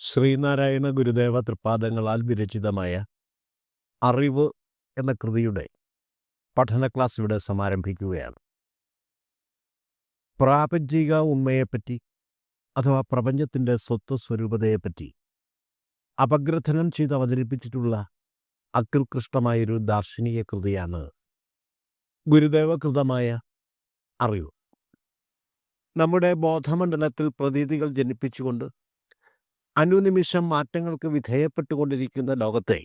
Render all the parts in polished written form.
ശ്രീനാരായണ ഗുരുദേവ തൃപാദങ്ങളാൽ വിരചിതമായ അറിവ് എന്ന കൃതിയുടെ പഠന ക്ലാസ് ഇവിടെ സമാരംഭിക്കുകയാണ്. പ്രാപഞ്ചിക ഉണ്മയെപ്പറ്റി അഥവാ പ്രപഞ്ചത്തിൻ്റെ സ്വത്വസ്വരൂപതയെപ്പറ്റി അപഗ്രഥനം ചെയ്ത് അവതരിപ്പിച്ചിട്ടുള്ള അത്യുത്കൃഷ്ടമായൊരു ദാർശനിക കൃതിയാണ് ഗുരുദേവകൃതമായ അറിവ്. നമ്മുടെ ബോധമണ്ഡലത്തിൽ പ്രതീതികൾ ജനിപ്പിച്ചുകൊണ്ട് അനുനിമിഷം മാറ്റങ്ങൾക്ക് വിധേയപ്പെട്ടുകൊണ്ടിരിക്കുന്ന ലോകത്തെ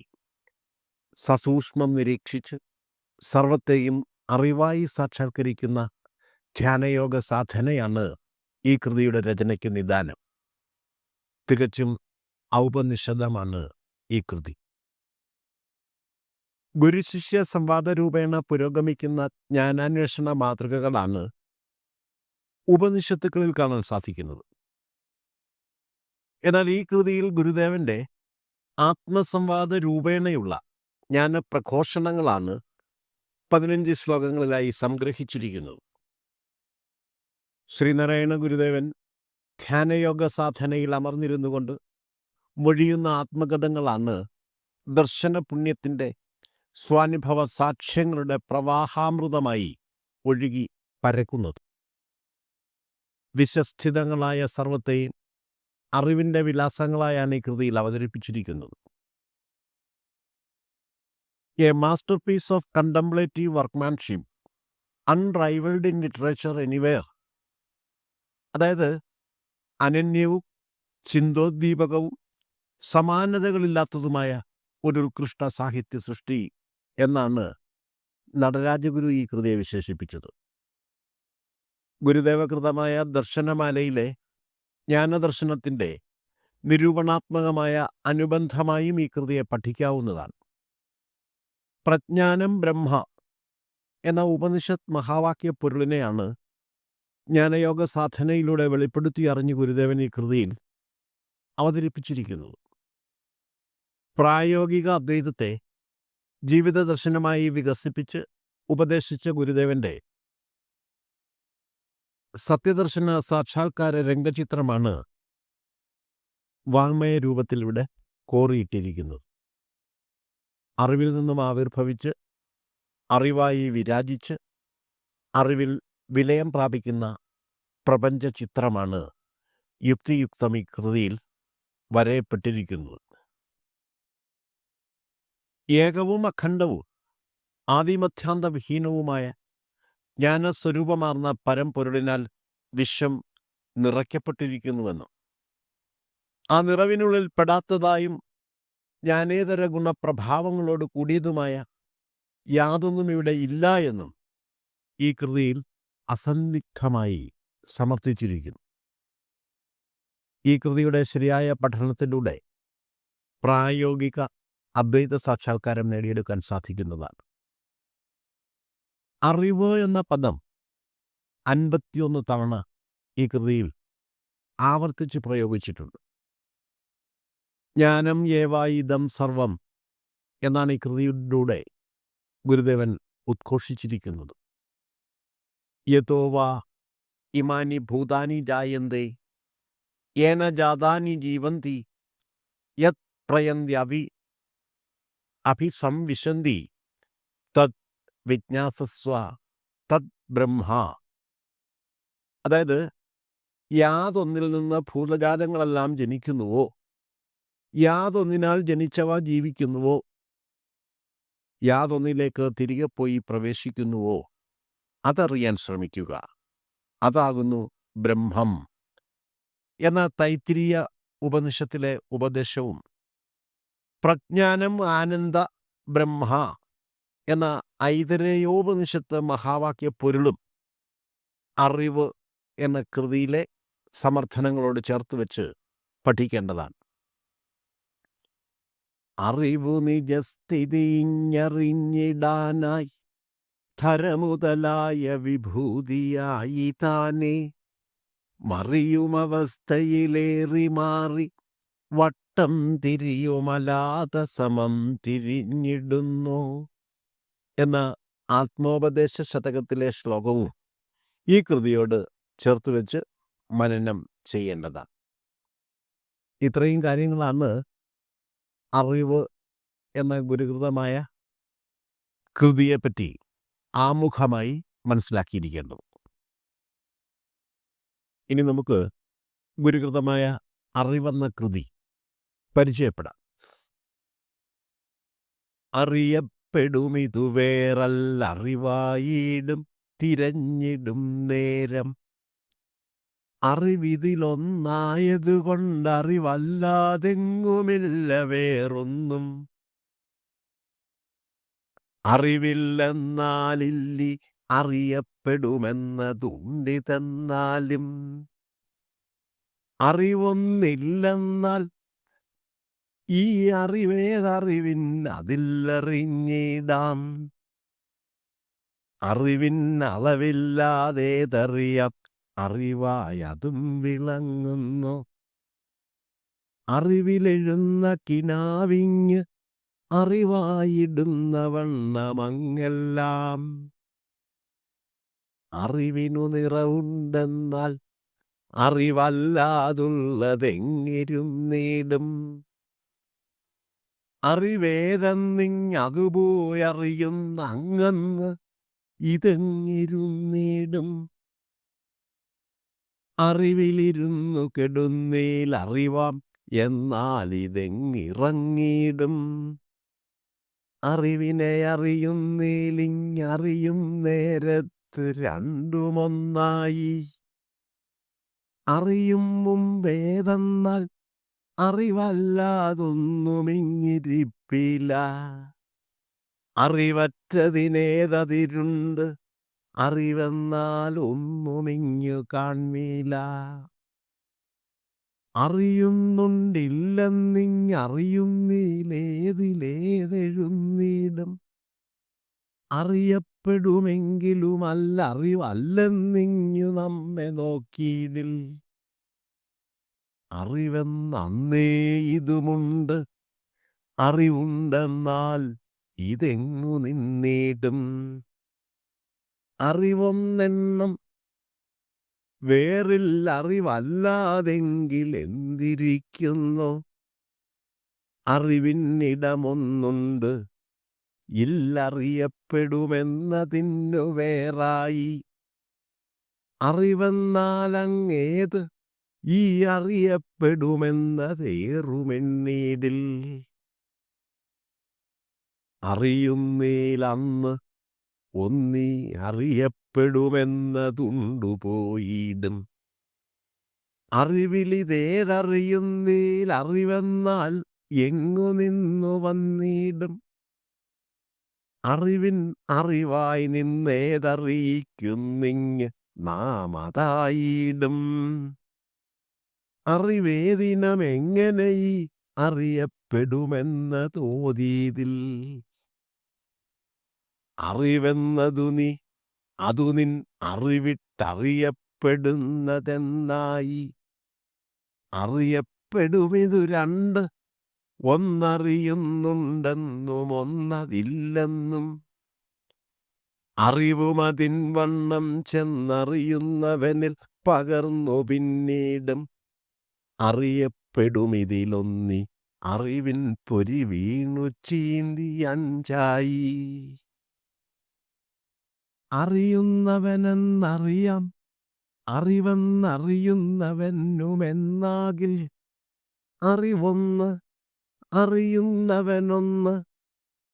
സസൂക്ഷ്മം നിരീക്ഷിച്ച് സർവത്തെയും അറിവായി സാക്ഷാത്കരിക്കുന്ന ധ്യാനയോഗ സാധനയാണ് ഈ കൃതിയുടെ രചനയ്ക്ക് നിദാനം. തികച്ചും ഔപനിഷദമാണ് ഈ കൃതി. ഗുരുശിഷ്യ സംവാദ രൂപേണ പുരോഗമിക്കുന്ന ജ്ഞാനാന്വേഷണ മാതൃകകളാണ് ഉപനിഷത്തുക്കളിൽ കാണാൻ സാധിക്കുന്നത്. എന്നാൽ ഈ കൃതിയിൽ ഗുരുദേവന്റെ ആത്മസംവാദ രൂപേണയുള്ള ജ്ഞാനപ്രഘോഷണങ്ങളാണ് 15 ശ്ലോകങ്ങളിലായി സംഗ്രഹിച്ചിരിക്കുന്നത്. ശ്രീനാരായണ ഗുരുദേവൻ ധ്യാനയോഗ സാധനയിൽ അമർന്നിരുന്നുകൊണ്ട് മൊഴിയുന്ന ആത്മകഥങ്ങളാണ് ദർശനപുണ്യത്തിൻ്റെ സ്വാനുഭവ സാക്ഷ്യങ്ങളുടെ പ്രവാഹാമൃതമായി ഒഴുകി പരക്കുന്നത്. വിശ്വസ്ഥിതങ്ങളായ സർവത്തെയും അറിവിൻ്റെ വിലാസങ്ങളായാണ് ഈ കൃതിയിൽ അവതരിപ്പിച്ചിരിക്കുന്നത്. A masterpiece of contemplative workmanship unrivalled in literature anywhere. അതായത് അനന്യവും ചിന്തോദ്ദീപകവും സമാനതകളില്ലാത്തതുമായ ഒരു ഉത്കൃഷ്ട സാഹിത്യ സൃഷ്ടി എന്നാണ് നടരാജഗുരു ഈ കൃതിയെ വിശേഷിപ്പിച്ചത്. ഗുരുദേവകൃതമായ ദർശനമാലയിലെ ജ്ഞാനദർശനത്തിൻ്റെ നിരൂപണാത്മകമായ അനുബന്ധമായും ഈ കൃതിയെ പഠിക്കാവുന്നതാണ്. പ്രജ്ഞാനം ബ്രഹ്മ എന്ന ഉപനിഷത്ത് മഹാവാക്യ പൊരുളിനെയാണ് ജ്ഞാനയോഗ സാധനയിലൂടെ വെളിപ്പെടുത്തി അറിഞ്ഞ് ഗുരുദേവൻ ഈ കൃതിയിൽ അവതരിപ്പിച്ചിരിക്കുന്നത്. പ്രായോഗിക അദ്വൈതത്തെ ജീവിത ദർശനമായി വികസിപ്പിച്ച് ഉപദേശിച്ച ഗുരുദേവന്റെ സത്യദർശന സാക്ഷാത്കാര രംഗചിത്രമാണ് വാങ്മയ രൂപത്തിൽ ഇവിടെ കോറിയിട്ടിരിക്കുന്നത്. അറിവിൽ നിന്നും ആവിർഭവിച്ച് അറിവായി വിരാജിച്ച് അറിവിൽ വിലയം പ്രാപിക്കുന്ന പ്രപഞ്ച ചിത്രമാണ് യുക്തിയുക്തം ഈ കൃതിയിൽ വരയപ്പെട്ടിരിക്കുന്നത്. ഏകവും അഖണ്ഡവും ആദിമധ്യാന്തവിഹീനവുമായ ജ്ഞാനസ്വരൂപമാർന്ന പരമ്പൊരുളിനാൽ വിശ്വം നിറയ്ക്കപ്പെട്ടിരിക്കുന്നുവെന്നും ആ നിറവിനുള്ളിൽ പെടാത്തതായും ജ്ഞാനേതര ഗുണപ്രഭാവങ്ങളോട് കൂടിയതുമായ യാതൊന്നും ഇവിടെ ഇല്ല എന്നും ഈ കൃതിയിൽ അസന്നിഗ്ധമായി സമർത്ഥിച്ചിരിക്കുന്നു. ഈ കൃതിയുടെ ശരിയായ പഠനത്തിലൂടെ പ്രായോഗിക അദ്വൈത സാക്ഷാത്കാരം നേടിയെടുക്കാൻ സാധിക്കുന്നതാണ്. അറിവ് എന്ന പദം 51 തവണ ഈ കൃതിയിൽ ആവർത്തിച്ച് പ്രയോഗിച്ചിട്ടുണ്ട്. ജ്ഞാനം ഏവായിദം സർവം എന്നാണ് ഈ കൃതിയിലൂടെ ഗുരുദേവൻ ഉദ്ഘോഷിച്ചിരിക്കുന്നത്. യതോ വാ ഇമാനി ഭൂതാനി ജായന്തേ യേന ജാതാനി ജീവന്തി യത് പ്രയന്തി അഭിസംവിശന്തി തത് വിജ്ഞാസസ്വ തത് ബ്രഹ്മ. അതായത് യാതൊന്നിൽ നിന്ന് ഭൂതജാതങ്ങളെല്ലാം ജനിക്കുന്നുവോ, യാതൊന്നിനാൽ ജനിച്ചവ ജീവിക്കുന്നുവോ, യാതൊന്നിലേക്ക് തിരികെ പോയി പ്രവേശിക്കുന്നുവോ അതറിയാൻ ശ്രമിക്കുക. അതാകുന്നു ബ്രഹ്മം എന്ന തൈത്തിരീയ ഉപനിഷത്തിലെ ഉപദേശവും പ്രജ്ഞാനം ആനന്ദ ബ്രഹ്മ എന്ന ഐതരേയോപനിഷത്ത് മഹാവാക്യ പൊരുളും അറിവ് എന്ന കൃതിയിലെ സമർത്ഥനങ്ങളോട് ചേർത്ത് വെച്ച് പഠിക്കേണ്ടതാണ്. അറിവു നിജസ്ഥിതിഞ്ഞറിഞ്ഞിടാനായി ധരമുതലായ വിഭൂതിയായി താനേ മറിയുമവസ്ഥയിലേറി മാറി വട്ടം തിരിയുമലാത സമം തിരിഞ്ഞിടുന്നു എന്ന ആത്മോപദേശ ശതകത്തിലെ ശ്ലോകവും ഈ കൃതിയോട് ചേർത്ത് വെച്ച് മനനം ചെയ്യേണ്ടതാണ്. ഇത്രയും കാര്യങ്ങളാണ് അറിവ് എന്ന ഗുരുകൃതമായ കൃതിയെപ്പറ്റി ആമുഖമായി മനസ്സിലാക്കിയിരിക്കേണ്ടത്. ഇനി നമുക്ക് ഗുരുകൃതമായ അറിവെന്ന കൃതി പരിചയപ്പെടാം. അറിയപ്പെടുമിതു വേറല്ലറിവായിടും തിരഞ്ഞിടും നേരം. അറിവിതിലൊന്നായതുകൊണ്ടറിവല്ലാതെങ്ങുമില്ല വേറൊന്നും. അറിവില്ലെന്നാലില്ലി അറിയപ്പെടുമെന്നതുണ്ടിതെന്നാലും. അറിവൊന്നില്ലെന്നാൽ ഈ അറിവേതറിവിന്നതില്ലറിഞ്ഞിടാം. അറിവിന്നളവില്ലാതേതറിയാം അറിവായതും വിളങ്ങുന്നു. അറിവിലെഴുന്ന കിനാവിങ് അറിവായിടുന്ന വണ്ണമങ്ങെല്ലാം. അറിവിനു നിറവുണ്ടെന്നാൽ അറിവല്ലാതുള്ളതെങ്ങിരുന്നിടും. അറിവേതെന്നിങ്ങതുപോയറിയുന്ന അങ്ങന്ന് ഇതെങ്ങിരുന്നിടും. അറിവിലിരുന്നു കെടുന്നേലറിവാം എന്നാൽ ഇതെങ്ങിറങ്ങിടും. അറിവിനെ അറിയുന്നേലിങ്ങറിയും നേരത്ത് രണ്ടുമൊന്നായി. അറിയും മുമ്പേതെന്നാൽ അറിവല്ലാതൊന്നുമിങ്ങിരിപ്പില്ല. അറിവറ്റതിനേതതിരുണ്ട് അറിവെന്നാൽ ഒന്നുമിങ്ങു കാൺമീല. അറിയുന്നുണ്ടില്ലെന്നിങ്ങറിയുന്നീലേതിലേതെഴുന്നീടും. അറിയപ്പെടുമെങ്കിലുമല്ലറിവല്ലെന്നിങ്ങു നമ്മെ നോക്കിയിടിൽ. അറിവെന്നേ ഇതുമുണ്ട് അറിവുണ്ടെന്നാൽ ഇതെങ്ങു നിന്നീടും. അറിവൊന്നെണ്ണം വേറില്ലറിവല്ലാതെങ്കിലെന്തിരിക്കുന്നു. അറിവിന്നിടമൊന്നുണ്ട് ഇല്ലറിയപ്പെടുമെന്നതിന്നു വേറായി. അറിവെന്നാലങ്ങേത് ഈ അറിയപ്പെടുമെന്നതേറുമെന്നീടിൽ. അറിയുന്നേലന്ന് ഒന്നീ അറിയപ്പെടുമെന്നതുണ്ടുപോയിടും. അറിവിലിതേതറിയുന്നേലറിവെന്നാൽ എങ്ങു നിന്നു വന്നിടും. അറിവിൻ അറിവായി നിന്നേതറിയിക്കുന്നിങ് നാം അതായിടും. അറിവേദിനമെങ്ങനെ ഈ അറിയപ്പെടുമെന്ന തോതീതിൽ. അറിവെന്നതു നീ അതു നിൻ അറിവിട്ടറിയപ്പെടുന്നതെന്നായി. അറിയപ്പെടുമിതു രണ്ട് ഒന്നറിയുന്നുണ്ടെന്നും ഒന്നതില്ലെന്നും. അറിവുമതിൻ വണ്ണം ചെന്നറിയുന്നവനിൽ പകർന്നു പിന്നീടും. അറിയപ്പെടുമിതിലൊന്നി അറിവിൻ പൊരി വീണു ചീന്തി അഞ്ചായി. അറിയുന്നവനെന്നറിയാം അറിവെന്നറിയുന്നവനുമെന്നാകിൽ. അറിവൊന്ന് അറിയുന്നവനൊന്ന്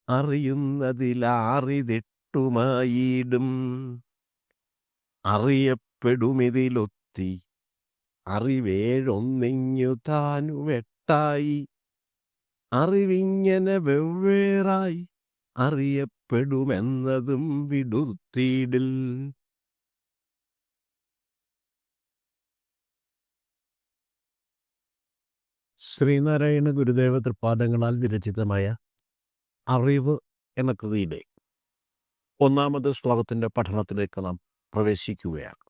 അറിയുന്നതിലാറിതെട്ടുമായിടും. അറിയപ്പെടുമിതിലൊത്തി അറിവേഴൊന്നിങ്ങു താനുമെട്ടായി. അറിവിങ്ങനെ വെവ്വേറായി അറിയപ്പെടുമെന്നതും വിടുത്തിയിടിൽ. ശ്രീനാരായണ ഗുരുദേവ തൃപാദങ്ങളാൽ വിരചിതമായ അറിവ് എന്ന കൃതിയിലെ ഒന്നാമത് ശ്ലോകത്തിൻ്റെ പഠനത്തിലേക്ക് നാം പ്രവേശിക്കുകയാണ്.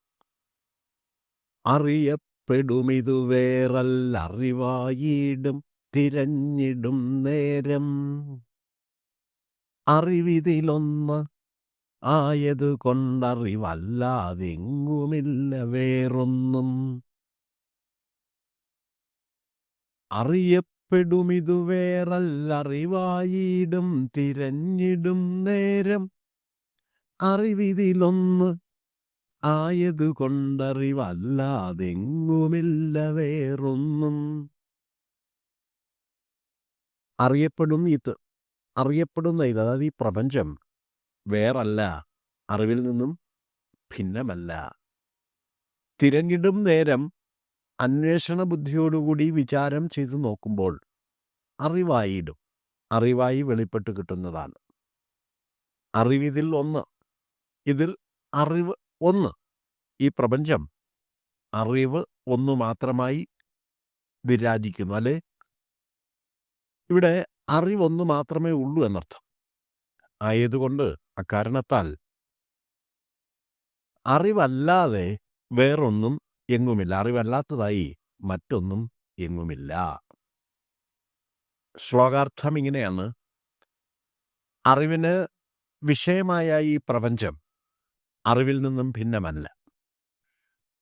അറിയപ്പെടുമിതു വേറല്ലറിവായിടും തിരഞ്ഞിടും നേരം. അറിവിതിലൊന്ന് ആയതുകൊണ്ടറിവല്ലാതെങ്ങുമില്ല വേറൊന്നും. അറിയപ്പെടുമിതു വേറല്ലറിവായിടും തിരഞ്ഞിടും നേരം അറിവിതിലൊന്ന് ആയതുകൊണ്ടറിവല്ലാതെങ്ങുമില്ല വേറൊന്നും. അറിയപ്പെടുന്ന ഇത്, അതായത് ഈ പ്രപഞ്ചം വേറല്ല, അറിവിൽ നിന്നും ഭിന്നമല്ല. തിരഞ്ഞിടും നേരം അന്വേഷണ ബുദ്ധിയോടുകൂടി വിചാരം ചെയ്തു നോക്കുമ്പോൾ അറിവായി വെളിപ്പെട്ട് കിട്ടുന്നതാണ്. അറിവിതിൽ ഒന്ന്, ഇതിൽ അറിവ് ഒന്ന്. ഈ പ്രപഞ്ചം അറിവ് ഒന്ന് മാത്രമായി വിരാജിക്കുന്നു, അല്ലേ? ഇവിടെ അറിവൊന്നു മാത്രമേ ഉള്ളൂ എന്നർത്ഥം. ആയതുകൊണ്ട് അക്കാരണത്താൽ അറിവല്ലാതെ വേറൊന്നും എങ്ങുമില്ല, അറിവല്ലാത്തതായി മറ്റൊന്നും എങ്ങുമില്ല. ശ്ലോകാർത്ഥം ഇങ്ങനെയാണ്: അറിവിന് വിഷയമായ ഈ പ്രപഞ്ചം അറിവിൽ നിന്നും ഭിന്നമല്ല.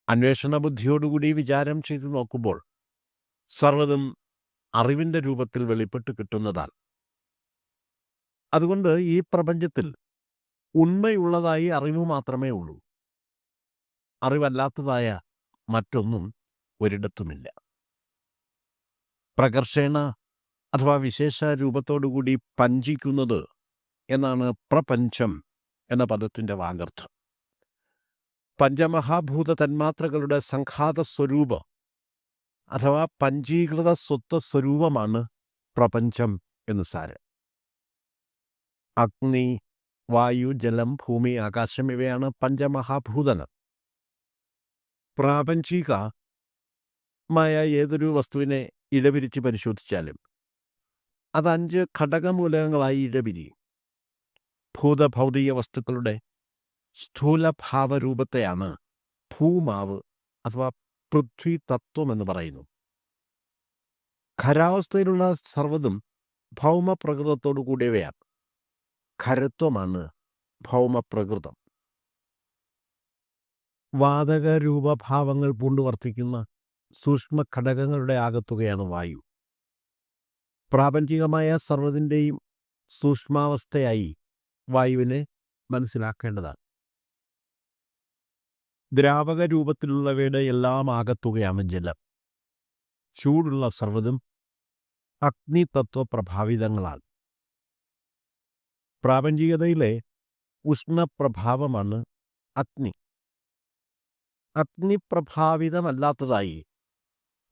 അന്വേഷണ ബുദ്ധിയോടുകൂടി വിചാരം ചെയ്തു നോക്കുമ്പോൾ സർവ്വതും അറിവിൻ്റെ രൂപത്തിൽ വെളിപ്പെട്ട് കിട്ടുന്നതാണ്. അതുകൊണ്ട് ഈ പ്രപഞ്ചത്തിൽ ഉണ്മയുള്ളതായി അറിവ് മാത്രമേ ഉള്ളൂ. അറിവല്ലാത്തതായ മറ്റൊന്നും ഒരിടത്തുമില്ല. പ്രകർഷേണ അഥവാ വിശേഷ രൂപത്തോടുകൂടി പഞ്ചിക്കുന്നത് എന്നാണ് പ്രപഞ്ചം എന്ന പദത്തിൻ്റെ വാഗർത്ഥം. പഞ്ചമഹാഭൂത തന്മാത്രകളുടെ സംഘാത സ്വരൂപം അഥവാ പഞ്ചീകൃത സ്വരൂപമാണ് പ്രപഞ്ചം എന്ന് സാരം. അഗ്നി, വായു, ജലം, ഭൂമി, ആകാശം ഇവയാണ് പഞ്ചമഹാഭൂതങ്ങൾ. പ്രാപഞ്ചികമായ ഏതൊരു വസ്തുവിനെ ഇടപിരിച്ച് പരിശോധിച്ചാലും അത് 5 ഘടകമൂലകങ്ങളായി ഇടപിരിയും. ഭൂതഭൗതിക വസ്തുക്കളുടെ സ്ഥൂലഭാവരൂപത്തെയാണ് ഭൂമാവ് അഥവാ പൃഥ്വി തത്വം എന്ന് പറയുന്നു. ഖരാവസ്ഥയിലുള്ള സർവ്വതും ഭൗമപ്രകൃതത്തോടു കൂടിയവയാണ്. ഖരത്വമാണ് ഭൗമപ്രകൃതം. വാതക രൂപഭാവങ്ങൾ പൂണ്ടുവർത്തിക്കുന്ന സൂക്ഷ്മ ഘടകങ്ങളുടെ ആകത്തുകയാണ് വായു. പ്രാപഞ്ചികമായ സർവ്വതിൻ്റെയും സൂക്ഷ്മാവസ്ഥയായി വായുവിനെ മനസ്സിലാക്കേണ്ടതാണ്. ദ്രാവക രൂപത്തിലുള്ളവയുടെ എല്ലാം ആകത്തുകയാണ് ജലം. ചൂടുള്ള സർവ്വതും അഗ്നിതത്വ പ്രഭാവിതങ്ങളാണ്. പ്രാപഞ്ചികതയിലെ ഉഷ്ണപ്രഭാവമാണ് അഗ്നി. അഗ്നിപ്രഭാവിതമല്ലാത്തതായി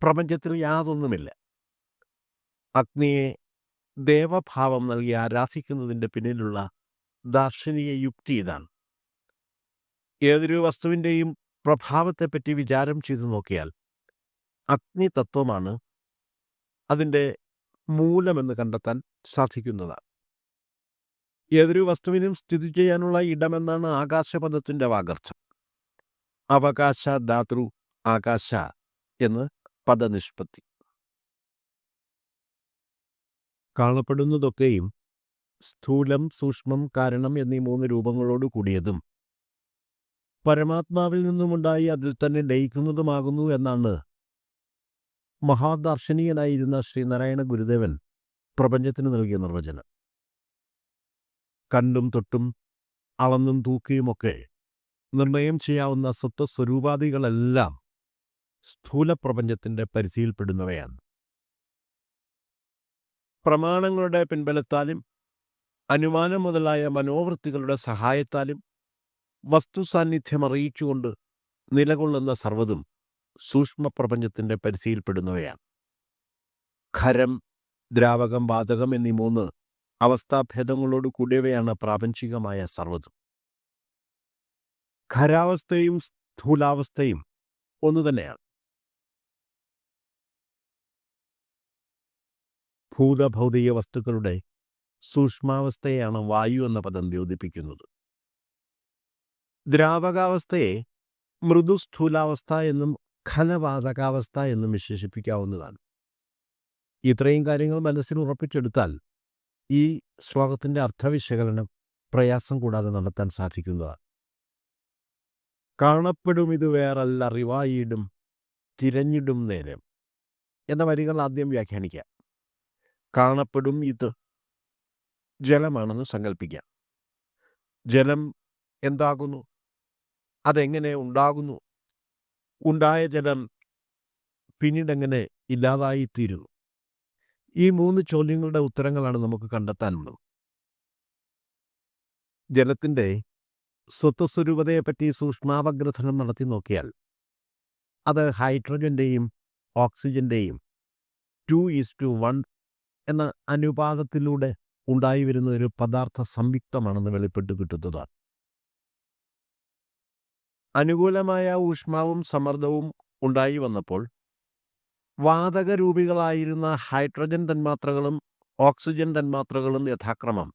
പ്രപഞ്ചത്തിൽ യാതൊന്നുമില്ല. അഗ്നിയെ ദേവഭാവം നൽകി ആരാധിക്കുന്നതിൻ്റെ പിന്നിലുള്ള ദാർശനിക യുക്തി ഇതാണ്. ഏതൊരു വസ്തുവിൻ്റെയും പ്രഭാവത്തെപ്പറ്റി വിചാരം ചെയ്തു നോക്കിയാൽ അഗ്നിതത്വമാണ് അതിൻ്റെ മൂലമെന്ന് കണ്ടെത്താൻ സാധിക്കുന്നതാണ്. ഏതൊരു വസ്തുവിനും സ്ഥിതി ചെയ്യാനുള്ള ഇടമെന്നാണ് ആകാശപദത്തിൻ്റെ വാഗർത്ഥം. അവകാശ ധാതൃ ആകാശ എന്ന് പദനിഷ്പത്തി. കാണപ്പെടുന്നതൊക്കെയും സ്ഥൂലം, സൂക്ഷ്മം, കാരണം എന്നീ 3 രൂപങ്ങളോട് കൂടിയതും പരമാത്മാവിൽ നിന്നുമുണ്ടായി അതിൽ തന്നെ ലയിക്കുന്നതുമാകുന്നു എന്നാണ് മഹാദാർശനികനായിരുന്ന ശ്രീനാരായണ ഗുരുദേവൻ പ്രപഞ്ചത്തിന് നൽകിയ നിർവചനം. കണ്ടും തൊട്ടും അളന്നും തൂക്കിയുമൊക്കെ നിർണയം ചെയ്യാവുന്ന സ്വരൂപാദികളെല്ലാം സ്ഥൂല പ്രപഞ്ചത്തിൻ്റെ പരിധിയിൽപ്പെടുന്നവയാണ്. പ്രമാണങ്ങളുടെ പിൻബലത്താലും അനുമാനം മുതലായ മനോവൃത്തികളുടെ സഹായത്താലും വസ്തുസാന്നിധ്യം അറിയിച്ചുകൊണ്ട് നിലകൊള്ളുന്ന സർവ്വതും സൂക്ഷ്മപ്രപഞ്ചത്തിൻ്റെ പരിധിയിൽപ്പെടുന്നവയാണ്. ഖരം, ദ്രാവകം, വാതകം എന്നീ 3 അവസ്ഥാഭേദങ്ങളോട് കൂടിയവയാണ് പ്രാപഞ്ചികമായ സർവ്വതും. ഖരാവസ്ഥയും സ്ഥൂലാവസ്ഥയും ഒന്നു തന്നെയാണ്. ഭൂതഭൗതിക വസ്തുക്കളുടെ സൂക്ഷ്മാവസ്ഥയെയാണ് വായു എന്ന പദം ദ്യോതിപ്പിക്കുന്നത്. ദ്രാവകാവസ്ഥയെ മൃദുസ്ഥൂലാവസ്ഥ എന്നും ഘനവാതകാവസ്ഥ എന്നും വിശേഷിപ്പിക്കാവുന്നതാണ്. ഇത്രയും കാര്യങ്ങൾ മനസ്സിൽ ഉറപ്പിച്ചെടുത്താൽ ഈ ശ്ലോകത്തിൻ്റെ അർത്ഥവിശകലനം പ്രയാസം കൂടാതെ നടത്താൻ സാധിക്കുന്നതാണ്. കാണപ്പെടും ഇത് വേറല്ലറിവായിടും തിരഞ്ഞിടും നേരം എന്ന വരികൾ ആദ്യം വ്യാഖ്യാനിക്കാം. കാണപ്പെടും ഇത് ജലമാണെന്ന് സങ്കല്പിക്കാം. ജലം എന്താകുന്നു? അതെങ്ങനെ ഉണ്ടാകുന്നു? ഉണ്ടായ ജലം പിന്നീടെങ്ങനെ ഇല്ലാതായിത്തീരുന്നു? ഈ 3 ചോദ്യങ്ങളുടെ ഉത്തരങ്ങളാണ് നമുക്ക് കണ്ടെത്താനുള്ളത്. ജലത്തിൻ്റെ സ്വത്വസ്വരൂപതയെപ്പറ്റി സൂക്ഷ്മാപഗ്രഥനം നടത്തി നോക്കിയാൽ അത് ഹൈഡ്രജൻ്റെയും ഓക്സിജൻ്റെയും 2:1 എന്ന അനുപാതത്തിലൂടെ ഉണ്ടായി വരുന്ന ഒരു പദാർത്ഥ സംയുക്തമാണെന്ന് വെളിപ്പെട്ട് കിട്ടുന്നതാണ്. അനുകൂലമായ ഊഷ്മാവും സമ്മർദ്ദവും ഉണ്ടായി വന്നപ്പോൾ വാതകരൂപികളായിരുന്ന ഹൈഡ്രജൻ തന്മാത്രകളും ഓക്സിജൻ തന്മാത്രകളും യഥാക്രമം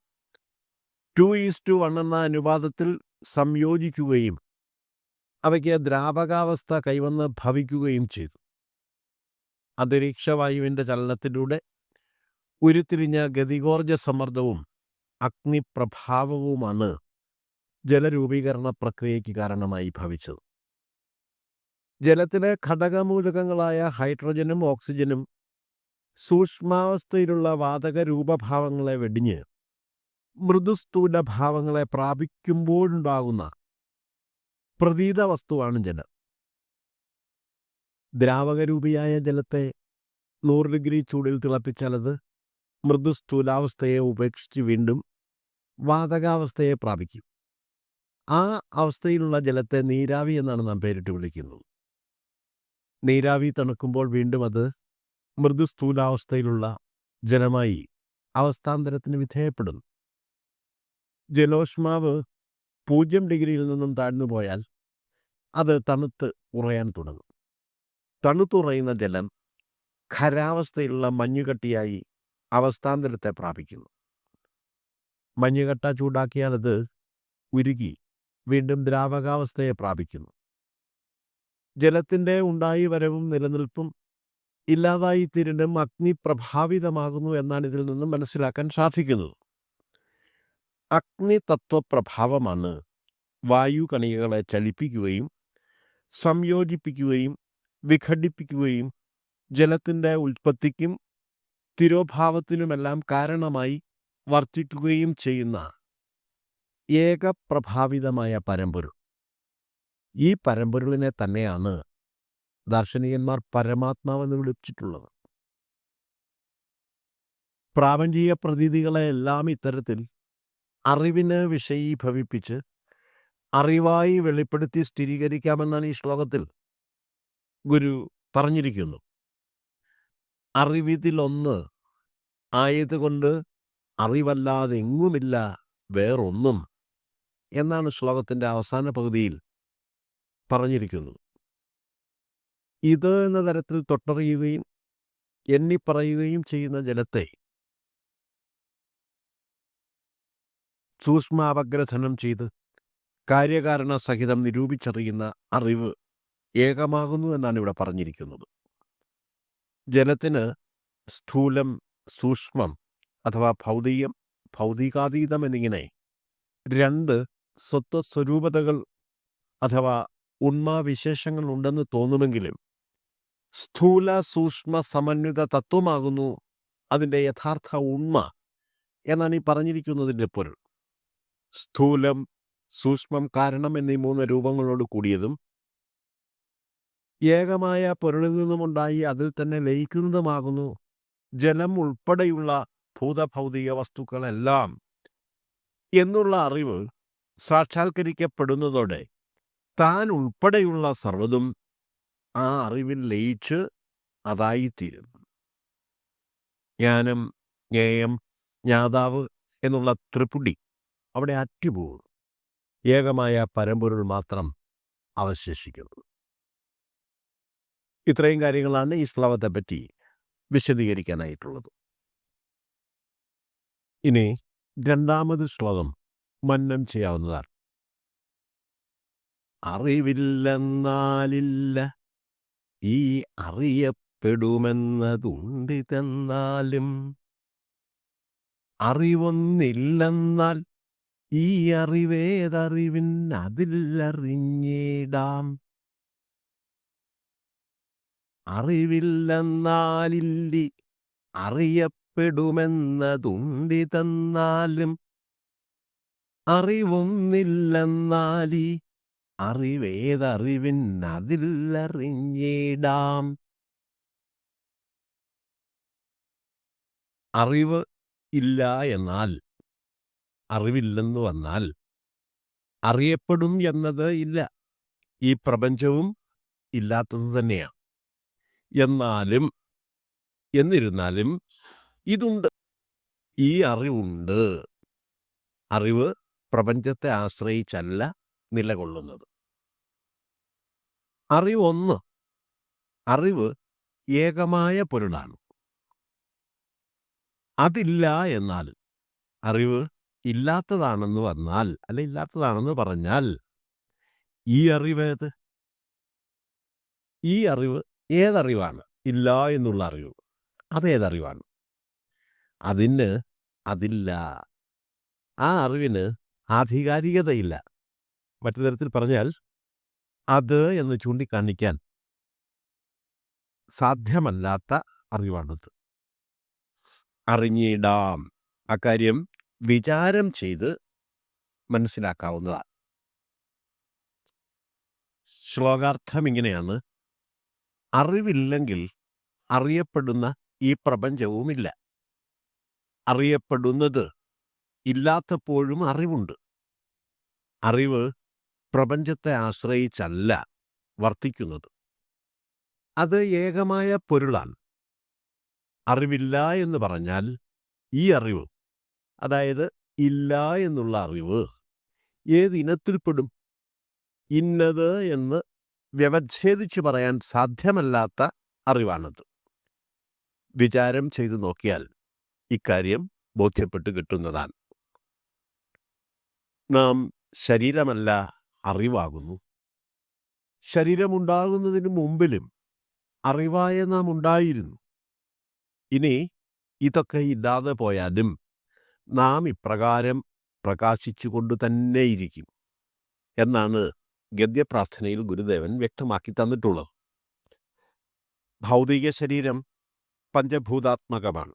2:1 എന്ന അനുപാതത്തിൽ സംയോജിക്കുകയും അവയ്ക്ക് ദ്രാവകാവസ്ഥ കൈവന്ന് ഭവിക്കുകയും ചെയ്തു. അന്തരീക്ഷവായുവിൻ്റെ ചലനത്തിലൂടെ ഉരുത്തിരിഞ്ഞ ഗതികോർജ സമ്മർദ്ദവും അഗ്നിപ്രഭാവവുമാണ് ജലരൂപീകരണ പ്രക്രിയയ്ക്ക് കാരണമായി ഭവിച്ചത്. ജലത്തിലെ ഘടകമൂലകങ്ങളായ ഹൈഡ്രജനും ഓക്സിജനും സൂക്ഷ്മാവസ്ഥയിലുള്ള വാതക രൂപഭാവങ്ങളെ വെടിഞ്ഞ് മൃദുസ്ഥൂല ഭാവങ്ങളെ പ്രാപിക്കുമ്പോഴുണ്ടാകുന്ന പ്രതീത വസ്തുവാണ് ജലം. ദ്രാവകരൂപിയായ ജലത്തെ 100 ഡിഗ്രി ചൂടിൽ തിളപ്പിച്ചാൽ അത് മൃദുസ്ഥൂലാവസ്ഥയെ ഉപേക്ഷിച്ച് വീണ്ടും വാതകാവസ്ഥയെ പ്രാപിക്കും. ആ അവസ്ഥയിലുള്ള ജലത്തെ നീരാവി എന്നാണ് നാം പേരിട്ട് വിളിക്കുന്നത്. നീരാവി തണുക്കുമ്പോൾ വീണ്ടും അത് മൃദുസ്ഥൂലാവസ്ഥയിലുള്ള ജലമായി അവസ്ഥാന്തരത്തിന് വിധേയപ്പെടുന്നു. ജലോഷ്മാവ് 0 ഡിഗ്രിയിൽ നിന്നും താഴ്ന്നു പോയാൽ അത് തണുത്ത് ഉറയാൻ തുടങ്ങും. തണുത്തുറയുന്ന ജലം ഖരാവസ്ഥയിലുള്ള മഞ്ഞുകട്ടിയായി അവസ്ഥാന്തരത്തെ പ്രാപിക്കുന്നു. മഞ്ഞുകട്ട ചൂടാക്കിയാൽ അത് ഉരുകി വീണ്ടും ദ്രാവകാവസ്ഥയെ പ്രാപിക്കുന്നു. ജലത്തിൻ്റെ ഉണ്ടായി വരവും നിലനിൽപ്പും ഇല്ലാതായിത്തീരലും അഗ്നിപ്രഭാവിതമാകുന്നു എന്നാണ് ഇതിൽ നിന്നും മനസ്സിലാക്കാൻ സാധിക്കുന്നത്. അഗ്നിതത്വപ്രഭാവമാണ് വായുകണികകളെ ചലിപ്പിക്കുകയും സംയോജിപ്പിക്കുകയും വിഘടിപ്പിക്കുകയും ജലത്തിൻ്റെ ഉൽപ്പത്തിക്കും തിരോഭാവത്തിനുമെല്ലാം കാരണമായി വർത്തിക്കുകയും ചെയ്യുന്ന ഏകപ്രഭാവിതമായ പരമ്പൊരുൾ. ഈ പരമ്പൊരുളിനെ തന്നെയാണ് ദാർശനികന്മാർ പരമാത്മാവെന്ന് വിളിച്ചിട്ടുള്ളത്. പ്രാപഞ്ചിക പ്രതീതികളെല്ലാം ഇത്തരത്തിൽ അറിവിന് വിഷയീഭവിപ്പിച്ച് അറിവായി വെളിപ്പെടുത്തി സ്ഥിരീകരിക്കാമെന്നാണ് ഈ ശ്ലോകത്തിൽ ഗുരു പറഞ്ഞിരിക്കുന്നു. അറിവിതിലൊന്ന് ആയതുകൊണ്ട് അറിവല്ലാതെങ്ങുമില്ല വേറൊന്നും എന്നാണ് ശ്ലോകത്തിൻ്റെ അവസാന പകുതിയിൽ പറഞ്ഞിരിക്കുന്നത്. ഇത് എന്ന തരത്തിൽ തൊട്ടറിയുകയും എണ്ണിപ്പറയുകയും ചെയ്യുന്ന ജലത്തെ സൂക്ഷ്മാപഗ്രഥനം ചെയ്ത് കാര്യകാരണ സഹിതം നിരൂപിച്ചറിയുന്ന അറിവ് ഏകമാകുന്നു എന്നാണ് ഇവിടെ പറഞ്ഞിരിക്കുന്നത്. ജലത്തിന് സ്ഥൂലം, സൂക്ഷ്മം അഥവാ ഭൗതികം, ഭൗതികാതീതം എന്നിങ്ങനെ 2 സ്വത്വസ്വരൂപതകൾ അഥവാ ഉണ്മാവിശേഷങ്ങൾ ഉണ്ടെന്ന് തോന്നുമെങ്കിലും സ്ഥൂല സൂക്ഷ്മ സമന്വിത തത്വമാകുന്നു അതിൻ്റെ യഥാർത്ഥ ഉണ്മ എന്നാണ് ഈ പറഞ്ഞിരിക്കുന്നതിൻ്റെ പൊരുൾ. സ്ഥൂലം, സൂക്ഷ്മം, കാരണം എന്നീ 3 രൂപങ്ങളോട് കൂടിയതും ഏകമായ പൊരുളിൽ നിന്നുമുണ്ടായി അതിൽ തന്നെ ലയിക്കുന്നതുമാകുന്നു ജലം ഉൾപ്പെടെയുള്ള ഭൂതഭൗതിക വസ്തുക്കളെല്ലാം എന്നുള്ള അറിവ് സാക്ഷാത്കരിക്കപ്പെടുന്നതോടെ താൻ ഉൾപ്പെടെയുള്ള സർവ്വതും ആ അറിവിൽ ലയിച്ച് അതായിത്തീരുന്നു. ജ്ഞാനം, ജ്ഞേയം, ജ്ഞാതാവ് എന്നുള്ള ത്രിപുടി അവിടെ അറ്റുപോകുന്നു. ഏകമായ പരമ്പൊരുൾ മാത്രം അവശേഷിക്കുന്നു. ഇത്രയും കാര്യങ്ങളാണ് ഈ ശ്ലോകത്തെപ്പറ്റി വിശദീകരിക്കാനായിട്ടുള്ളത്. ഇനി 2ാമത് ശ്ലോകം മനനം ചെയ്യാവുന്നതാണ്. അറിവില്ലെന്നാലില്ല ഈ അറിയപ്പെടുമെന്നതുണ്ടിതെന്നാലും അറിവൊന്നില്ലെന്നാൽ ഈ അറിവേതറിവിൻ അതിലറിഞ്ഞിടാം. അറിവില്ലെന്നാലില്ലി അറിയപ്പെടുമെന്നതുണ്ടി തന്നാലും അറിവൊന്നില്ലെന്നാലി അറിവേതറിവിനതിലറിഞ്ഞിടാം. അറിവ് ഇല്ല എന്നാൽ, അറിവില്ലെന്ന് വന്നാൽ അറിയപ്പെടും എന്നത് ഇല്ല. ഈ പ്രപഞ്ചവും ഇല്ലാത്തത് തന്നെയാണ്. എന്നിരുന്നാലും ഇതുണ്ട്, ഈ അറിവുണ്ട്. അറിവ് പ്രപഞ്ചത്തെ ആശ്രയിച്ചല്ല നിലകൊള്ളുന്നത്. അറിവ് ഏകമായ പൊരുളാണ്. അതില്ല എന്നാൽ, അറിവ് ഇല്ലാത്തതാണെന്ന് വന്നാൽ, അല്ല ഇല്ലാത്തതാണെന്ന് പറഞ്ഞാൽ, ഈ അറിവ് ഏതറിവാണ്? ഇല്ല എന്നുള്ള അറിവ് അതേതറിവാണ്? അതില്ല. ആ അറിവിന് ആധികാരികതയില്ല. മറ്റു തരത്തിൽ പറഞ്ഞാൽ, അത് എന്ന് ചൂണ്ടിക്കാണിക്കാൻ സാധ്യമല്ലാത്ത അറിവാണത്. അറിഞ്ഞിടാം. അക്കാര്യം വിചാരം ചെയ്ത് മനസ്സിലാക്കാവുന്നതാണ്. ശ്ലോകാർത്ഥം ഇങ്ങനെയാണ്: അറിവില്ലെങ്കിൽ അറിയപ്പെടുന്ന ഈ പ്രപഞ്ചവുമില്ല. അറിയപ്പെടുന്നത് ഇല്ലാത്തപ്പോഴും അറിവുണ്ട്. അറിവ് പ്രപഞ്ചത്തെ ആശ്രയിച്ചല്ല വർത്തിക്കുന്നത്. അത് ഏകമായ പൊരുളാണ്. അറിവില്ല എന്ന് പറഞ്ഞാൽ, ഈ അറിവ്, അതായത് ഇല്ല എന്നുള്ള അറിവ്, ഏതിനത്തിൽപ്പെടും? ഇന്നത് എന്ന് വ്യവച്ഛേദിച്ചു പറയാൻ സാധ്യമല്ലാത്ത അറിവാണത്. വിചാരം ചെയ്തു നോക്കിയാൽ ഇക്കാര്യം ബോധ്യപ്പെട്ട് കിട്ടുന്നതാണ്. നാം ശരീരമല്ല, അറിവാകുന്നു. ശരീരമുണ്ടാകുന്നതിന് മുമ്പിലും അറിവായ നാം ഉണ്ടായിരുന്നു. ഇനി ഇതൊക്കെ ഇല്ലാതെ പോയാലും നാം ഇപ്രകാരം പ്രകാശിച്ചുകൊണ്ട് തന്നെയിരിക്കും എന്നാണ് ഗദ്യപ്രാർത്ഥനയിൽ ഗുരുദേവൻ വ്യക്തമാക്കി തന്നിട്ടുള്ളത്. ഭൗതിക ശരീരം പഞ്ചഭൂതാത്മകമാണ്.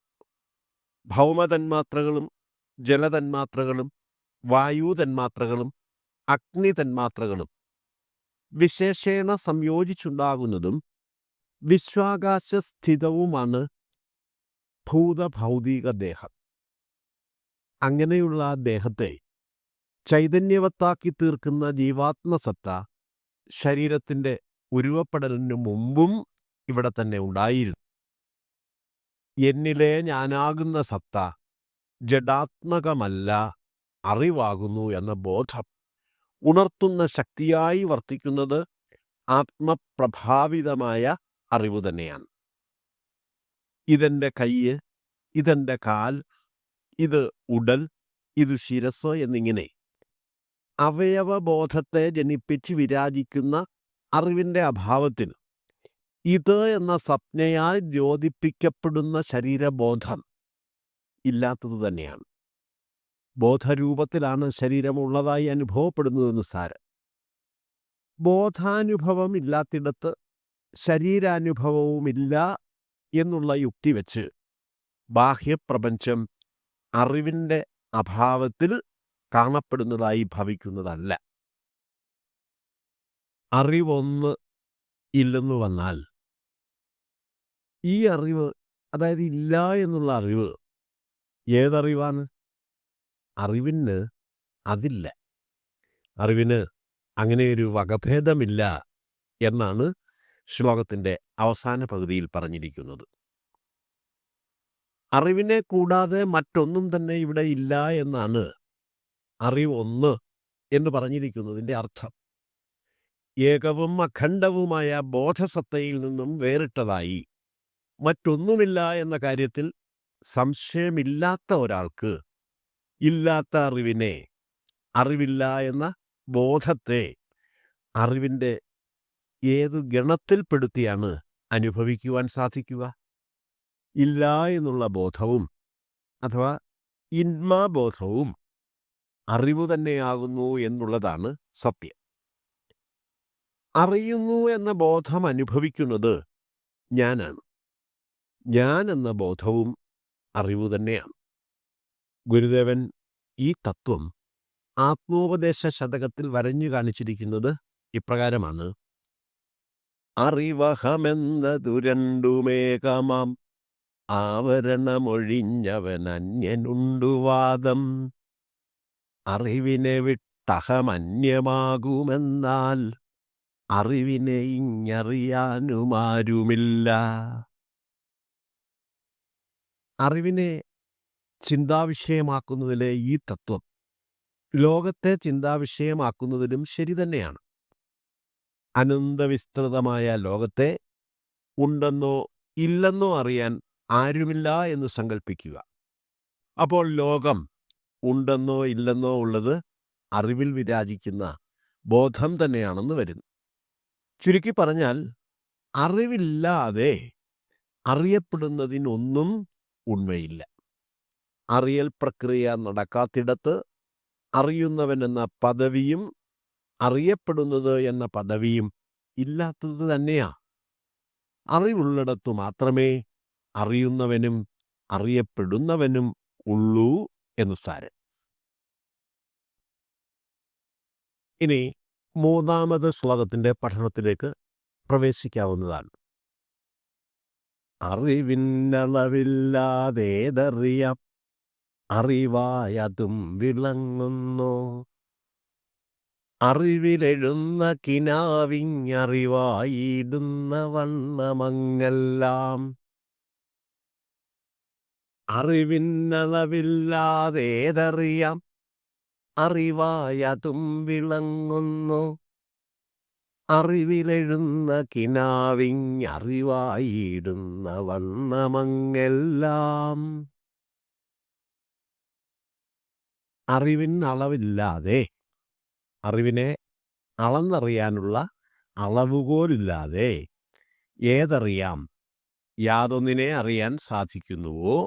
ഭൗമതന്മാത്രകളും ജലതന്മാത്രകളും വായുതന്മാത്രകളും അഗ്നിതന്മാത്രകളും വിശേഷേണ സംയോജിച്ചുണ്ടാകുന്നതും വിശ്വാകാശസ്ഥിതവുമാണ് ഭൂതഭൗതിക ദേഹം. അങ്ങനെയുള്ള ദേഹത്തെ ചൈതന്യവത്താക്കി തീർക്കുന്ന ജീവാത്മസത്ത ശരീരത്തിൻ്റെ ഉരുവപ്പെടലിനു മുമ്പും ഇവിടെ തന്നെ ഉണ്ടായിരുന്നു. എന്നിലെ ഞാനാകുന്ന സത്ത ജഡാത്മകമല്ല, അറിവാകുന്നു എന്ന ബോധം ഉണർത്തുന്ന ശക്തിയായി വർത്തിക്കുന്നത് ആത്മപ്രഭാവിതമായ അറിവ് തന്നെയാണ്. ഇതെൻ്റെ കയ്യ്, ഇതെൻ്റെ കാൽ, ഇത് ഉടൽ, ഇത് ശിരസ് എന്നിങ്ങനെ അവയവബോധത്തെ ജനിപ്പിച്ച് വിരാജിക്കുന്ന അറിവിൻ്റെ അഭാവത്തിന് ഇത് എന്ന സ്വപ്നയാൽ ദ്യോതിപ്പിക്കപ്പെടുന്ന ശരീരബോധം ഇല്ലാത്തത് തന്നെയാണ്. ബോധരൂപത്തിലാണ് ശരീരമുള്ളതായി അനുഭവപ്പെടുന്നതെന്ന് സാരം. ബോധാനുഭവം ഇല്ലാത്തിടത്ത് ശരീരാനുഭവവുമില്ല എന്നുള്ള യുക്തി വെച്ച് ബാഹ്യപ്രപഞ്ചം അറിവിൻ്റെ അഭാവത്തിൽ കാണപ്പെടുന്നതായി ഭവിക്കുന്നതല്ല. അറിവൊന്ന് ഇല്ലെന്ന് വന്നാൽ, ഈ അറിവ്, അതായത് ഇല്ല എന്നുള്ള അറിവ് ഏതറിവാണ്? അറിവിന് അതില്ല. അറിവിന് അങ്ങനെയൊരു വകഭേദമില്ല എന്നാണ് ശ്ലോകത്തിൻ്റെ അവസാന പകുതിയിൽ പറഞ്ഞിരിക്കുന്നത്. അറിവിനെ കൂടാതെ മറ്റൊന്നും തന്നെ ഇവിടെ ഇല്ല എന്നാണ് അറിവൊന്ന് എന്ന് പറഞ്ഞിരിക്കുന്നതിൻ്റെ അർത്ഥം. ഏകവും അഖണ്ഡവുമായ ബോധസത്തയിൽ നിന്നും വേറിട്ടതായി മറ്റൊന്നുമില്ല എന്ന കാര്യത്തിൽ സംശയമില്ലാത്ത ഒരാൾക്ക് ഇല്ലാത്ത അറിവിനെ, അറിവില്ല എന്ന ബോധത്തെ അറിവിൻ്റെ ഏതു ഗണത്തിൽപ്പെടുത്തിയാണ് അനുഭവിക്കുവാൻ സാധിക്കുക? ഇല്ല എന്നുള്ള ബോധവും അഥവാ ഇന്മാബോധവും അറിവ് തന്നെയാകുന്നു എന്നുള്ളതാണ് സത്യം. അറിയുന്നു എന്ന ബോധം അനുഭവിക്കുന്നത് ഞാനാണ്. ഞാൻ എന്ന ബോധവും അറിവ് തന്നെയാണ്. ഗുരുദേവൻ ഈ തത്വം ആത്മോപദേശ ശതകത്തിൽ വരഞ്ഞു കാണിച്ചിരിക്കുന്നത് ഇപ്രകാരമാണ്: അറിവഹമെന്നതു രണ്ടുമേകമാം ആവരണമൊഴിഞ്ഞവൻ അന്യനുണ്ടുവാദം. അറിവിനെ വിട്ടഹമന്യമാകുമെന്നാൽ അറിവിനെ ഇങ്ങറിയാനുമാരുമില്ല. അറിവിനെ ചിന്താവിഷയമാക്കുന്നതിലെ ഈ തത്വം ലോകത്തെ ചിന്താവിഷയമാക്കുന്നതിലും ശരി തന്നെയാണ്. അനന്തവിസ്തൃതമായ ലോകത്തെ ഉണ്ടെന്നോ ഇല്ലെന്നോ അറിയാൻ ആരുമില്ല എന്ന് സങ്കല്പിക്കുക. അപ്പോൾ ലോകം ഉണ്ടെന്നോ ഇല്ലെന്നോ ഉള്ളത് അറിവിൽ വിരാജിക്കുന്ന ബോധം തന്നെയാണെന്ന് വരുന്നു. ചുരുക്കി പറഞ്ഞാൽ, അറിവില്ലാതെ അറിയപ്പെടുന്നതിനൊന്നും ഉണ്മയില്ല. അറിയൽ പ്രക്രിയ നടക്കാത്തിടത്ത് അറിയുന്നവൻ എന്ന പദവിയും അറിയപ്പെടുന്നത് എന്ന പദവിയും ഇല്ലാത്തത് തന്നെയാ. അറിവുള്ളിടത്തു മാത്രമേ അറിയുന്നവനും അറിയപ്പെടുന്നവനും ഉള്ളൂ എന്ന് സാരം. ഇനി മൂന്നാമത് ശ്ലോകത്തിന്റെ പഠനത്തിലേക്ക് പ്രവേശിക്കാവുന്നതാണ്. അറിവിന്നളവില്ലാതേതറിയാം, അറിവായതും വിളങ്ങുന്നു. അറിവിലെഴുന്ന കിനാവിഞ്ഞറിവായിടുന്ന വണ്ണമങ്ങെല്ലാം. അറിവിന്നളവില്ലാതേതറിയാം, അറിവായതും വിളങ്ങുന്നു. അറിവിലെഴുന്ന കിനാവിഞ്ഞറിവായിടുന്ന വണ്ണമങ്ങെല്ലാം. അറിവിനളവില്ലാതെ, അറിവിനെ അളന്നറിയാനുള്ള അളവുകോലില്ലാതെ ഏതറിയാം, യാതൊന്നിനെ അറിയാൻ സാധിക്കുന്നുവോ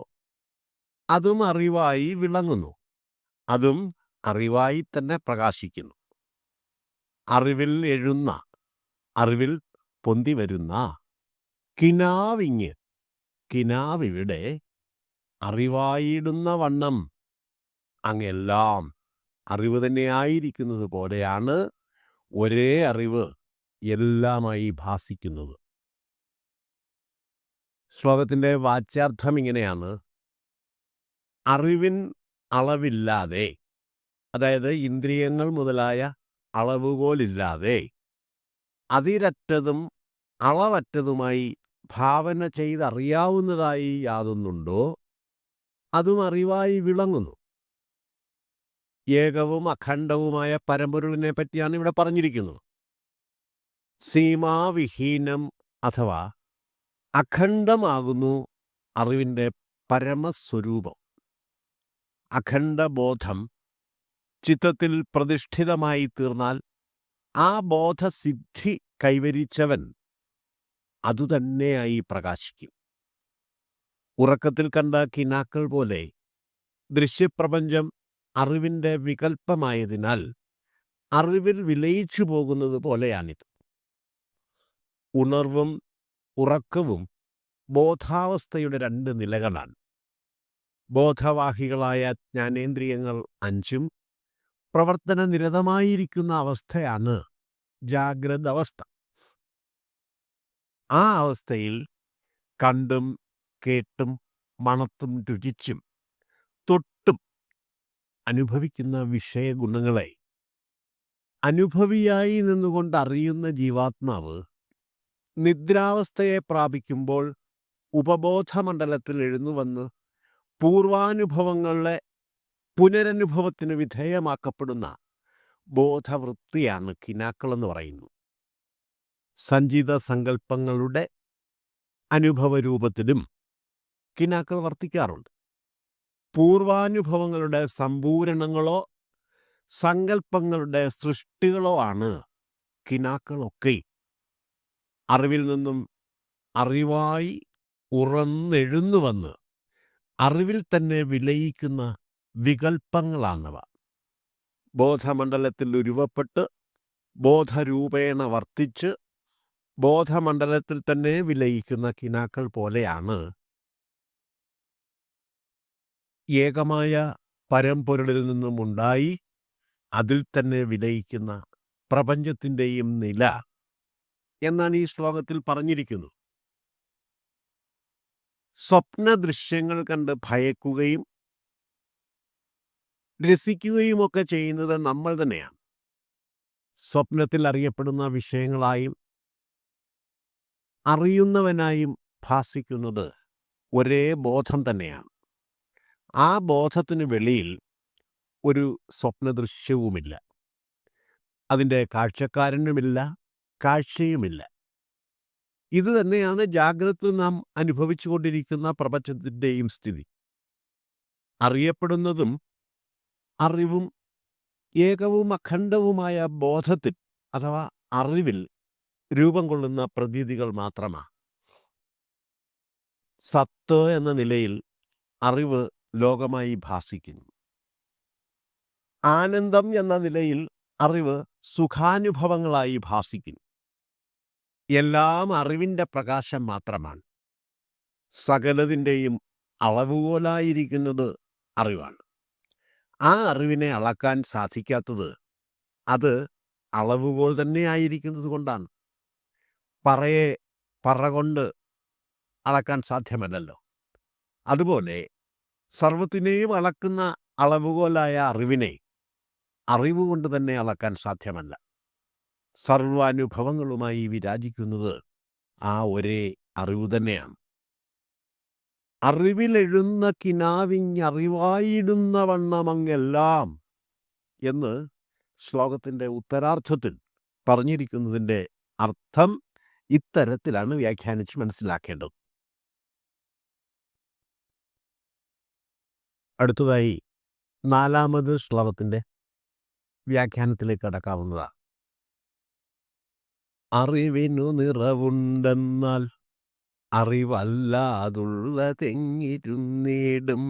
അതും അറിവായി വിളങ്ങുന്നു. അതും അറിവായി തന്നെ പ്രകാശിക്കുന്നു. അറിവിൽ എഴുന്ന, അറിവിൽ പൊന്തി വരുന്ന കിനാവിഞ്ഞ്, കിനാവിവിടെ അറിവായിടുന്ന വണ്ണം അങ്ങെല്ലാം അറിവ് തന്നെയായിരിക്കുന്നത് പോലെയാണ് ഒരേ അറിവ് എല്ലാമായി ഭാസിക്കുന്നത്. ശ്ലോകത്തിൻ്റെ വാച്യാർത്ഥം ഇങ്ങനെയാണ്: അറിവിൻ അളവില്ലാതെ, അതായത് ഇന്ദ്രിയങ്ങൾ മുതലായ അളവുകോലില്ലാതെ അതിരറ്റതും അളവറ്റതുമായി ഭാവന ചെയ്തറിയാവുന്നതായി യാതൊന്നുണ്ടോ അതും അറിവായി വിളങ്ങുന്നു. ഏകവും അഖണ്ഡവുമായ പരമ്പൊരുളിനെ പറ്റിയാണ് ഇവിടെ പറഞ്ഞിരിക്കുന്നത്. സീമാവിഹീനം അഥവാ അഖണ്ഡമാകുന്നു അറിവിൻ്റെ പരമസ്വരൂപം. അഖണ്ഡബോധം ചിത്തത്തിൽ പ്രതിഷ്ഠിതമായി തീർന്നാൽ ആ ബോധസിദ്ധി കൈവരിച്ചവൻ അതുതന്നെയായി പ്രകാശിക്കും. ഉറക്കത്തിൽ കണ്ട കിനാക്കൾ പോലെ ദൃശ്യപ്രപഞ്ചം അറിവിൻ്റെ വികല്പമായതിനാൽ അറിവിൽ വിലയിച്ചു പോകുന്നത് പോലെയാണിത്. ഉണർവും ഉറക്കവും ബോധാവസ്ഥയുടെ രണ്ട് നിലകളാണ്. ബോധവാഹികളായ ജ്ഞാനേന്ദ്രിയങ്ങൾ 5ഉം പ്രവർത്തന നിരതമായിരിക്കുന്ന അവസ്ഥയാണ് ജാഗ്രത അവസ്ഥ. ആ അവസ്ഥയിൽ കണ്ടും കേട്ടും മണത്തും രുചിച്ചും തൊട്ടും അനുഭവിക്കുന്ന വിഷയഗുണങ്ങളെ അനുഭവിയായി നിന്നുകൊണ്ട് അറിയുന്ന ജീവാത്മാവ് നിദ്രാവസ്ഥയെ പ്രാപിക്കുമ്പോൾ ഉപബോധമണ്ഡലത്തിൽ എഴുന്നുവന്ന് പൂർവാനുഭവങ്ങളെ പുനരനുഭവത്തിന് വിധേയമാക്കപ്പെടുന്ന ബോധവൃത്തിയാണ് കിനാക്കളെന്ന് പറയുന്നു. സഞ്ചിത സങ്കല്പങ്ങളുടെ അനുഭവരൂപത്തിലും കിനാക്കൾ വർത്തിക്കാറുണ്ട്. പൂർവാനുഭവങ്ങളുടെ സമ്പൂരണങ്ങളോ സങ്കല്പങ്ങളുടെ സൃഷ്ടികളോ ആണ് കിനാക്കളൊക്കെ. അറിവിൽ നിന്നും അറിവായി ഉറന്നെഴുന്നുവന്ന് അറിവിൽ തന്നെ വിലയിക്കുന്ന വികൽപ്പങ്ങളാണവ. ബോധമണ്ഡലത്തിൽ ഉരുവപ്പെട്ട് ബോധരൂപേണ വർത്തിച്ച് ബോധമണ്ഡലത്തിൽ തന്നെ വിലയിക്കുന്ന കിനാക്കൾ പോലെയാണ് ഏകമായ പരമ്പൊരുളിൽ നിന്നുമുണ്ടായി അതിൽ തന്നെ വിലയിക്കുന്ന പ്രപഞ്ചത്തിൻ്റെയും നില എന്നാണ് ഈ ശ്ലോകത്തിൽ പറഞ്ഞിരിക്കുന്നത്. സ്വപ്ന ദൃശ്യങ്ങൾ കണ്ട് ഭയക്കുകയും രസിക്കുകയുമൊക്കെ ചെയ്യുന്നത് നമ്മൾ തന്നെയാണ്. സ്വപ്നത്തിൽ അറിയപ്പെടുന്ന വിഷയങ്ങളായും അറിയുന്നവനായും ഭാസിക്കുന്നത് ഒരേ ബോധം തന്നെയാണ്. ആ ബോധത്തിന് വെളിയിൽ ഒരു സ്വപ്നദൃശ്യവുമില്ല. അതിൻ്റെ കാഴ്ചക്കാരനുമില്ല, കാഴ്ചയുമില്ല. ഇത് തന്നെയാണ് ജാഗ്രത നാം അനുഭവിച്ചുകൊണ്ടിരിക്കുന്ന പ്രപഞ്ചത്തിൻ്റെയും സ്ഥിതി. അറിയപ്പെടുന്നതും അറിവും ഏകവും അഖണ്ഡവുമായ ബോധത്തിൽ അഥവാ അറിവിൽ രൂപം കൊള്ളുന്ന പ്രതീതികൾ മാത്രമാണ്. സത്ത് എന്ന നിലയിൽ അറിവ് ലോകമായി ഭാസിക്കുന്നു. ആനന്ദം എന്ന നിലയിൽ അറിവ് സുഖാനുഭവങ്ങളായി ഭാസിക്കുന്നു. എല്ലാം അറിവിൻ്റെ പ്രകാശം മാത്രമാണ്. സകലതിൻ്റെയും അളവുകോലായിരിക്കുന്നത് അറിവാണ്. ആ അറിവിനെ അളക്കാൻ സാധിക്കാത്തത് അത് അളവുകോൽ തന്നെയായിരിക്കുന്നത് കൊണ്ടാണ്. പറയെ പറ കൊണ്ട് അളക്കാൻ സാധ്യമല്ലല്ലോ. അതുപോലെ സർവത്തിനെയും അളക്കുന്ന അളവുകോലായ അറിവിനെ അറിവ് കൊണ്ട് തന്നെ അളക്കാൻ സാധ്യമല്ല. സർവാനുഭവങ്ങളുമായി വിരാജിക്കുന്നത് ആ ഒരേ അറിവ് തന്നെയാണ്. അറിവിലെഴുന്ന കിനാവിഞ്ഞറിവായിടുന്ന വണ്ണമങ്ങെല്ലാം എന്ന് ശ്ലോകത്തിൻ്റെ ഉത്തരാർത്ഥത്തിൽ പറഞ്ഞിരിക്കുന്നതിൻ്റെ അർത്ഥം ഇത്തരത്തിലാണ് വ്യാഖ്യാനിച്ച് മനസ്സിലാക്കേണ്ടത്. അടുത്തതായി 4ാമത് ശ്ലോകത്തിൻ്റെ വ്യാഖ്യാനത്തിലേക്ക് കടക്കാവുന്നതാണ്. അറിവിനു നിറവുണ്ടെന്നാൽ അറിവല്ലാതുള്ളതെങ്ങിരുന്നേടും.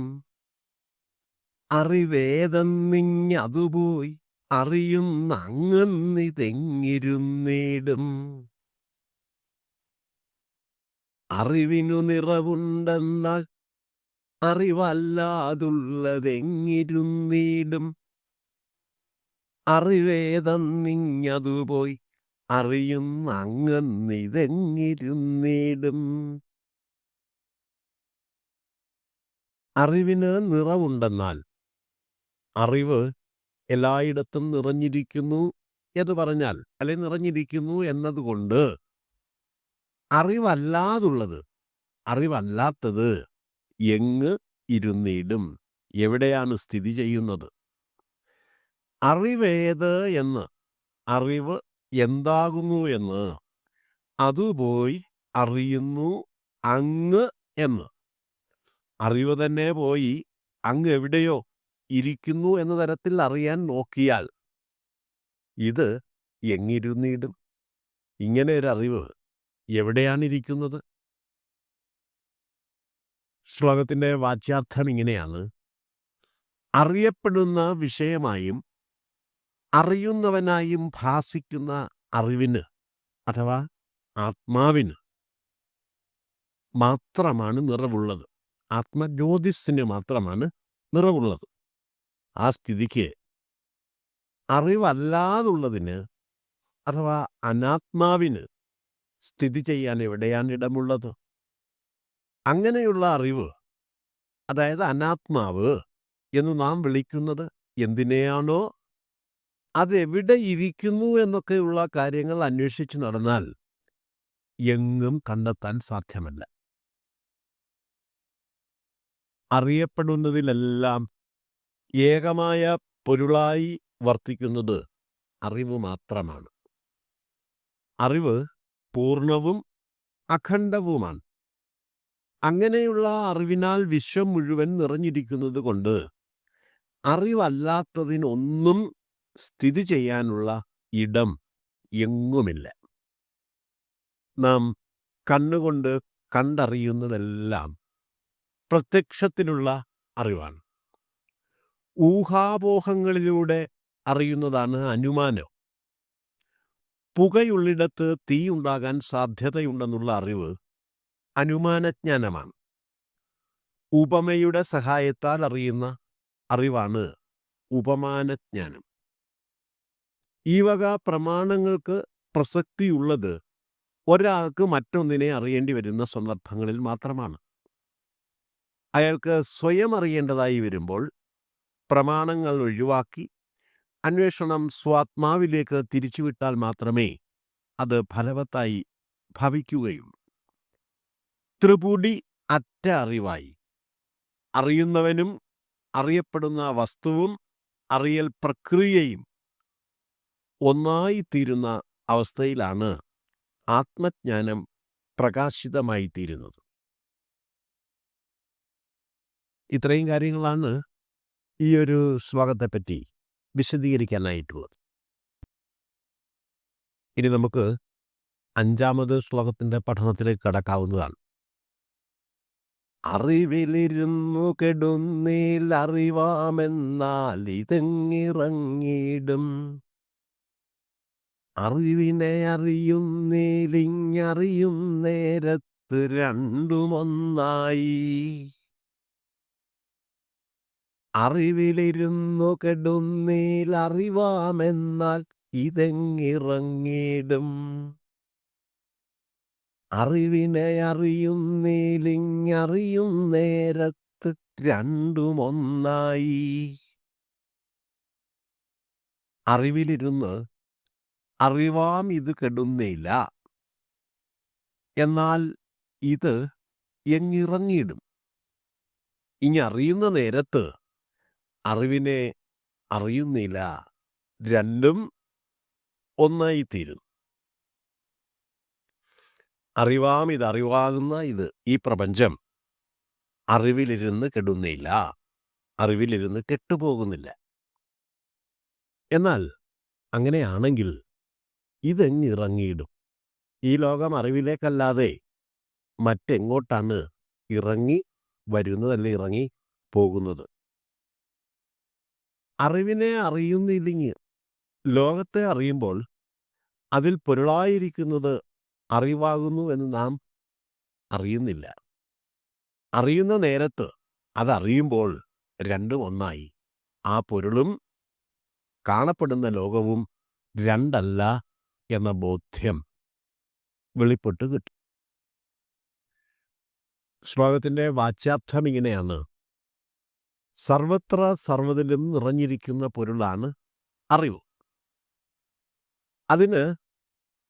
അറിവേതെന്നിഞ്ഞതുപോയി അറിയുന്ന അങ്ങന്നിതെങ്ങിരുന്നേടും. അറിവിനു നിറവുണ്ടെന്നാൽ അറിവല്ലാതുള്ളതെങ്ങിരുന്നീടും. അറിവേതെന്നിഞ്ഞതുപോയി അറിയുന്ന അങ്ങന്നിതെങ്ങിരുന്നീടും. അറിവിന് നിറവുണ്ടെന്നാൽ അറിവ് എല്ലായിടത്തും നിറഞ്ഞിരിക്കുന്നു എന്ന് പറഞ്ഞാൽ, അല്ലെ നിറഞ്ഞിരിക്കുന്നു എന്നതുകൊണ്ട് അറിവല്ലാത്തത് എങ്ങ് ഇരുന്നിടും, എവിടെയാണ് സ്ഥിതി ചെയ്യുന്നത്? അറിവേത് എന്ന്, അറിവ് എന്താകുന്നു എന്ന്, അതുപോയി അറിയുന്നു അങ്ങ് എന്ന്. അറിവ് തന്നെ പോയി അങ്ങ് എവിടെയോ ഇരിക്കുന്നു എന്ന തരത്തിൽ അറിയാൻ നോക്കിയാൽ ഇത് എങ്ങിരുന്നിടും? ഇങ്ങനെ ഒരു അറിവ് എവിടെയാണ് ഇരിക്കുന്നത്? ശ്ലോകത്തിൻ്റെ വാച്യാർത്ഥം ഇങ്ങനെയാണ്: അറിയപ്പെടുന്ന വിഷയമായും അറിയുന്നവനായും ഭാസിക്കുന്ന അറിവിന് അഥവാ ആത്മാവിന് മാത്രമാണ് നിറവുള്ളത്. ആത്മജ്യോതിസിന് മാത്രമാണ് നിറവുള്ളത്. ആ സ്ഥിതിക്ക് അറിവല്ലാതുള്ളതിന് അഥവാ അനാത്മാവിന് സ്ഥിതി ചെയ്യാൻ എവിടെയാണ് ഇടമുള്ളത്? അങ്ങനെയുള്ള അറിവ്, അതായത് അനാത്മാവ് എന്ന് നാം വിളിക്കുന്നത് എന്തിനെയാണോ അതെവിടെ ഇരിക്കുന്നു എന്നൊക്കെയുള്ള കാര്യങ്ങൾ അന്വേഷിച്ച് നടന്നാൽ എങ്ങും കണ്ടെത്താൻ സാധ്യമല്ല. അറിയപ്പെടുന്നതിലെല്ലാം ഏകമായ പൊരുളായി വർത്തിക്കുന്നത് അറിവ് മാത്രമാണ്. അറിവ് പൂർണ്ണവും അഖണ്ഡവുമാണ്. അങ്ങനെയുള്ള അറിവിനാൽ വിശ്വം മുഴുവൻ നിറഞ്ഞിരിക്കുന്നത് കൊണ്ട് അറിവല്ലാത്തതിനൊന്നും സ്ഥിതി ചെയ്യാനുള്ള ഇടം എങ്ങുമില്ല. നാം കണ്ണുകൊണ്ട് കണ്ടറിയുന്നതെല്ലാം പ്രത്യക്ഷത്തിലുള്ള അറിവാണ്. ഊഹാപോഹങ്ങളിലൂടെ അറിയുന്നതാണ് അനുമാനം. പുകയുള്ളിടത്ത് തീയുണ്ടാകാൻ സാധ്യതയുണ്ടെന്നുള്ള അറിവ് അനുമാനജ്ഞാനമാണ്. ഉപമയുടെ സഹായത്താൽ അറിയുന്ന അറിവാണ് ഉപമാനജ്ഞാനം. ഈ വക പ്രമാണങ്ങൾക്ക് പ്രസക്തിയുള്ളത് ഒരാൾക്ക് മറ്റൊന്നിനെ അറിയേണ്ടി വരുന്ന സന്ദർഭങ്ങളിൽ മാത്രമാണ്. അയാൾക്ക് സ്വയം അറിയേണ്ടതായി വരുമ്പോൾ പ്രമാണങ്ങൾ ഒഴിവാക്കി അന്വേഷണം സ്വാത്മാവിലേക്ക് തിരിച്ചുവിട്ടാൽ മാത്രമേ അത് ഫലവത്തായി ഭവിക്കുകയുള്ളൂ. ത്രിപുടി അറ്റ അറിവായി അറിയുന്നവനും അറിയപ്പെടുന്ന വസ്തുവും അറിയൽ പ്രക്രിയയും ഒന്നായിത്തീരുന്ന അവസ്ഥയിലാണ് ആത്മജ്ഞാനം പ്രകാശിതമായി തീരുന്നത്. ഇത്രയും കാര്യങ്ങളാണ് ഈ ഒരു ശ്ലോകത്തെപ്പറ്റി വിശദീകരിക്കാനായിട്ടുള്ളത്. ഇനി നമുക്ക് 5-ാമത് ശ്ലോകത്തിന്റെ പഠനത്തിലേക്ക് കടക്കാവുന്നതാണ്. അറിവിലിരുന്നു കെടുന്നേൽ അറിവാമെന്നാൽ ഇതെങ്ങിറങ്ങിടും. അറിവിനെ അറിയുന്നേലിങ്ങറിയും നേരത്ത് രണ്ടുമൊന്നായി. അറിവിലിരുന്നു കെടുന്നേൽ അറിവാമെന്നാൽ ഇതെങ്ങിറങ്ങിടും. അറിവിനെ അറിയുന്നേലിങ്ങറിയും നേരത്ത് രണ്ടുമൊന്നായി. അറിവിലിരുന്ന് അറിവാം ഇത് കെടുന്നില്ല, എന്നാൽ ഇത് എങ്ങിറങ്ങിയിടും. ഇനി അറിയുന്ന നേരത്ത് അറിവിനെ അറിയുന്നില്ല, രണ്ടും ഒന്നായിത്തീരുന്നു. അറിവാം ഇത് അറിവാകുന്ന ഇത് ഈ പ്രപഞ്ചം അറിവിലിരുന്ന് കെടുന്നില്ല, അറിവിലിരുന്ന് കെട്ടുപോകുന്നില്ല. എന്നാൽ അങ്ങനെയാണെങ്കിൽ ഇതെങ്ങിറങ്ങിയിടും. ഈ ലോകം അറിവിലേക്കല്ലാതെ മറ്റെങ്ങോട്ടാണ് ഇറങ്ങി വരുന്നതല്ല ഇറങ്ങി പോകുന്നത്? അറിവിനെ അറിയുന്നില്ലെങ്കിൽ ലോകത്തെ അറിയുമ്പോൾ അതിൽ പൊരുളായിരിക്കുന്നത് അറിവാകുന്നു എന്ന് നാം അറിയുന്നില്ല. അറിയുന്ന നേരത്ത് അതറിയുമ്പോൾ രണ്ടും ഒന്നായി. ആ പൊരുളും കാണപ്പെടുന്ന ലോകവും രണ്ടല്ല എന്ന ബോധ്യം വെളിപ്പെട്ട് കിട്ടും. ശ്ലോകത്തിന്റെ വാച്യാർത്ഥം ഇങ്ങനെയാണ്: സർവത്ര സർവ്വതിലും നിറഞ്ഞിരിക്കുന്ന പൊരുളാണ് അറിവ്. അതിന്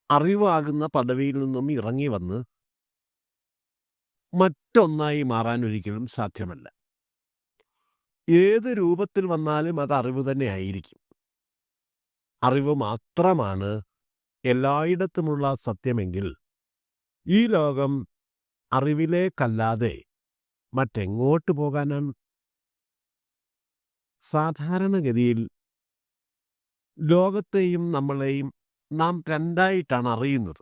അറിവാകുന്ന പദവിയിൽ നിന്നും ഇറങ്ങി വന്ന് മറ്റൊന്നായി മാറാൻ ഒരിക്കലും സാധ്യമല്ല. ഏത് രൂപത്തിൽ വന്നാലും അത് അറിവ് തന്നെ ആയിരിക്കും. അറിവ് മാത്രമാണ് എല്ലായിടത്തുമുള്ള സത്യമെങ്കിൽ ഈ ലോകം അറിവിലേക്കല്ലാതെ മറ്റെങ്ങോട്ട് പോകാനാണ്? സാധാരണഗതിയിൽ ലോകത്തെയും നമ്മളെയും നാം രണ്ടായിട്ടാണ് അറിയുന്നത്.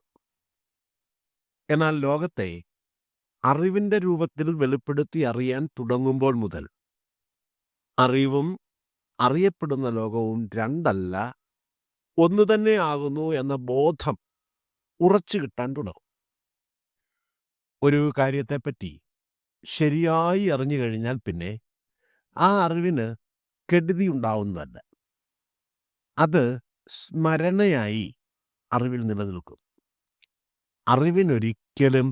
എന്നാൽ ലോകത്തെ അറിവിൻ്റെ രൂപത്തിൽ വെളിപ്പെടുത്തി അറിയാൻ തുടങ്ങുമ്പോൾ മുതൽ അറിവും അറിയപ്പെടുന്ന ലോകവും രണ്ടല്ല, ഒന്നു തന്നെ ആകുന്നു എന്ന ബോധം ഉറച്ചു കിട്ടാൻ തുടങ്ങും. ഒരു കാര്യത്തെപ്പറ്റി ശരിയായി അറിഞ്ഞു കഴിഞ്ഞാൽ പിന്നെ ആ അറിവിന് കെടുതി ഉണ്ടാവുന്നതല്ല. അത് സ്മരണയായി അറിവിൽ നിലനിൽക്കും. അറിവിനൊരിക്കലും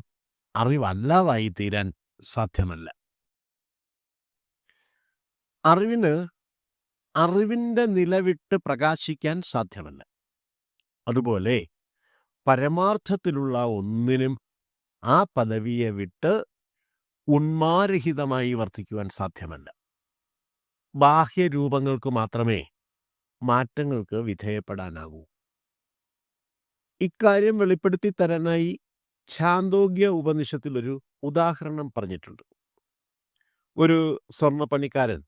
അറിവല്ലാതായി തീരാൻ സാധ്യമല്ല. അറിവിന് അറിവിൻ്റെ നിലവിട്ട് പ്രകാശിക്കാൻ സാധ്യമല്ല. അതുപോലെ പരമാർത്ഥത്തിലുള്ള ഒന്നിനും ആ പദവിയെ വിട്ട് ഉന്മാരഹിതമായി വർത്തിക്കുവാൻ സാധ്യമല്ല. ബാഹ്യരൂപങ്ങൾക്ക് മാത്രമേ മാറ്റങ്ങൾക്ക് വിധേയപ്പെടാനാകൂ. ഇക്കാര്യം വെളിപ്പെടുത്തി തരാനായി ഛാന്തോഗ്യ ഉപനിഷത്തിലൊരു ഉദാഹരണം പറഞ്ഞിട്ടുണ്ട്. ഒരു സ്വർണ്ണപ്പണിക്കാരൻ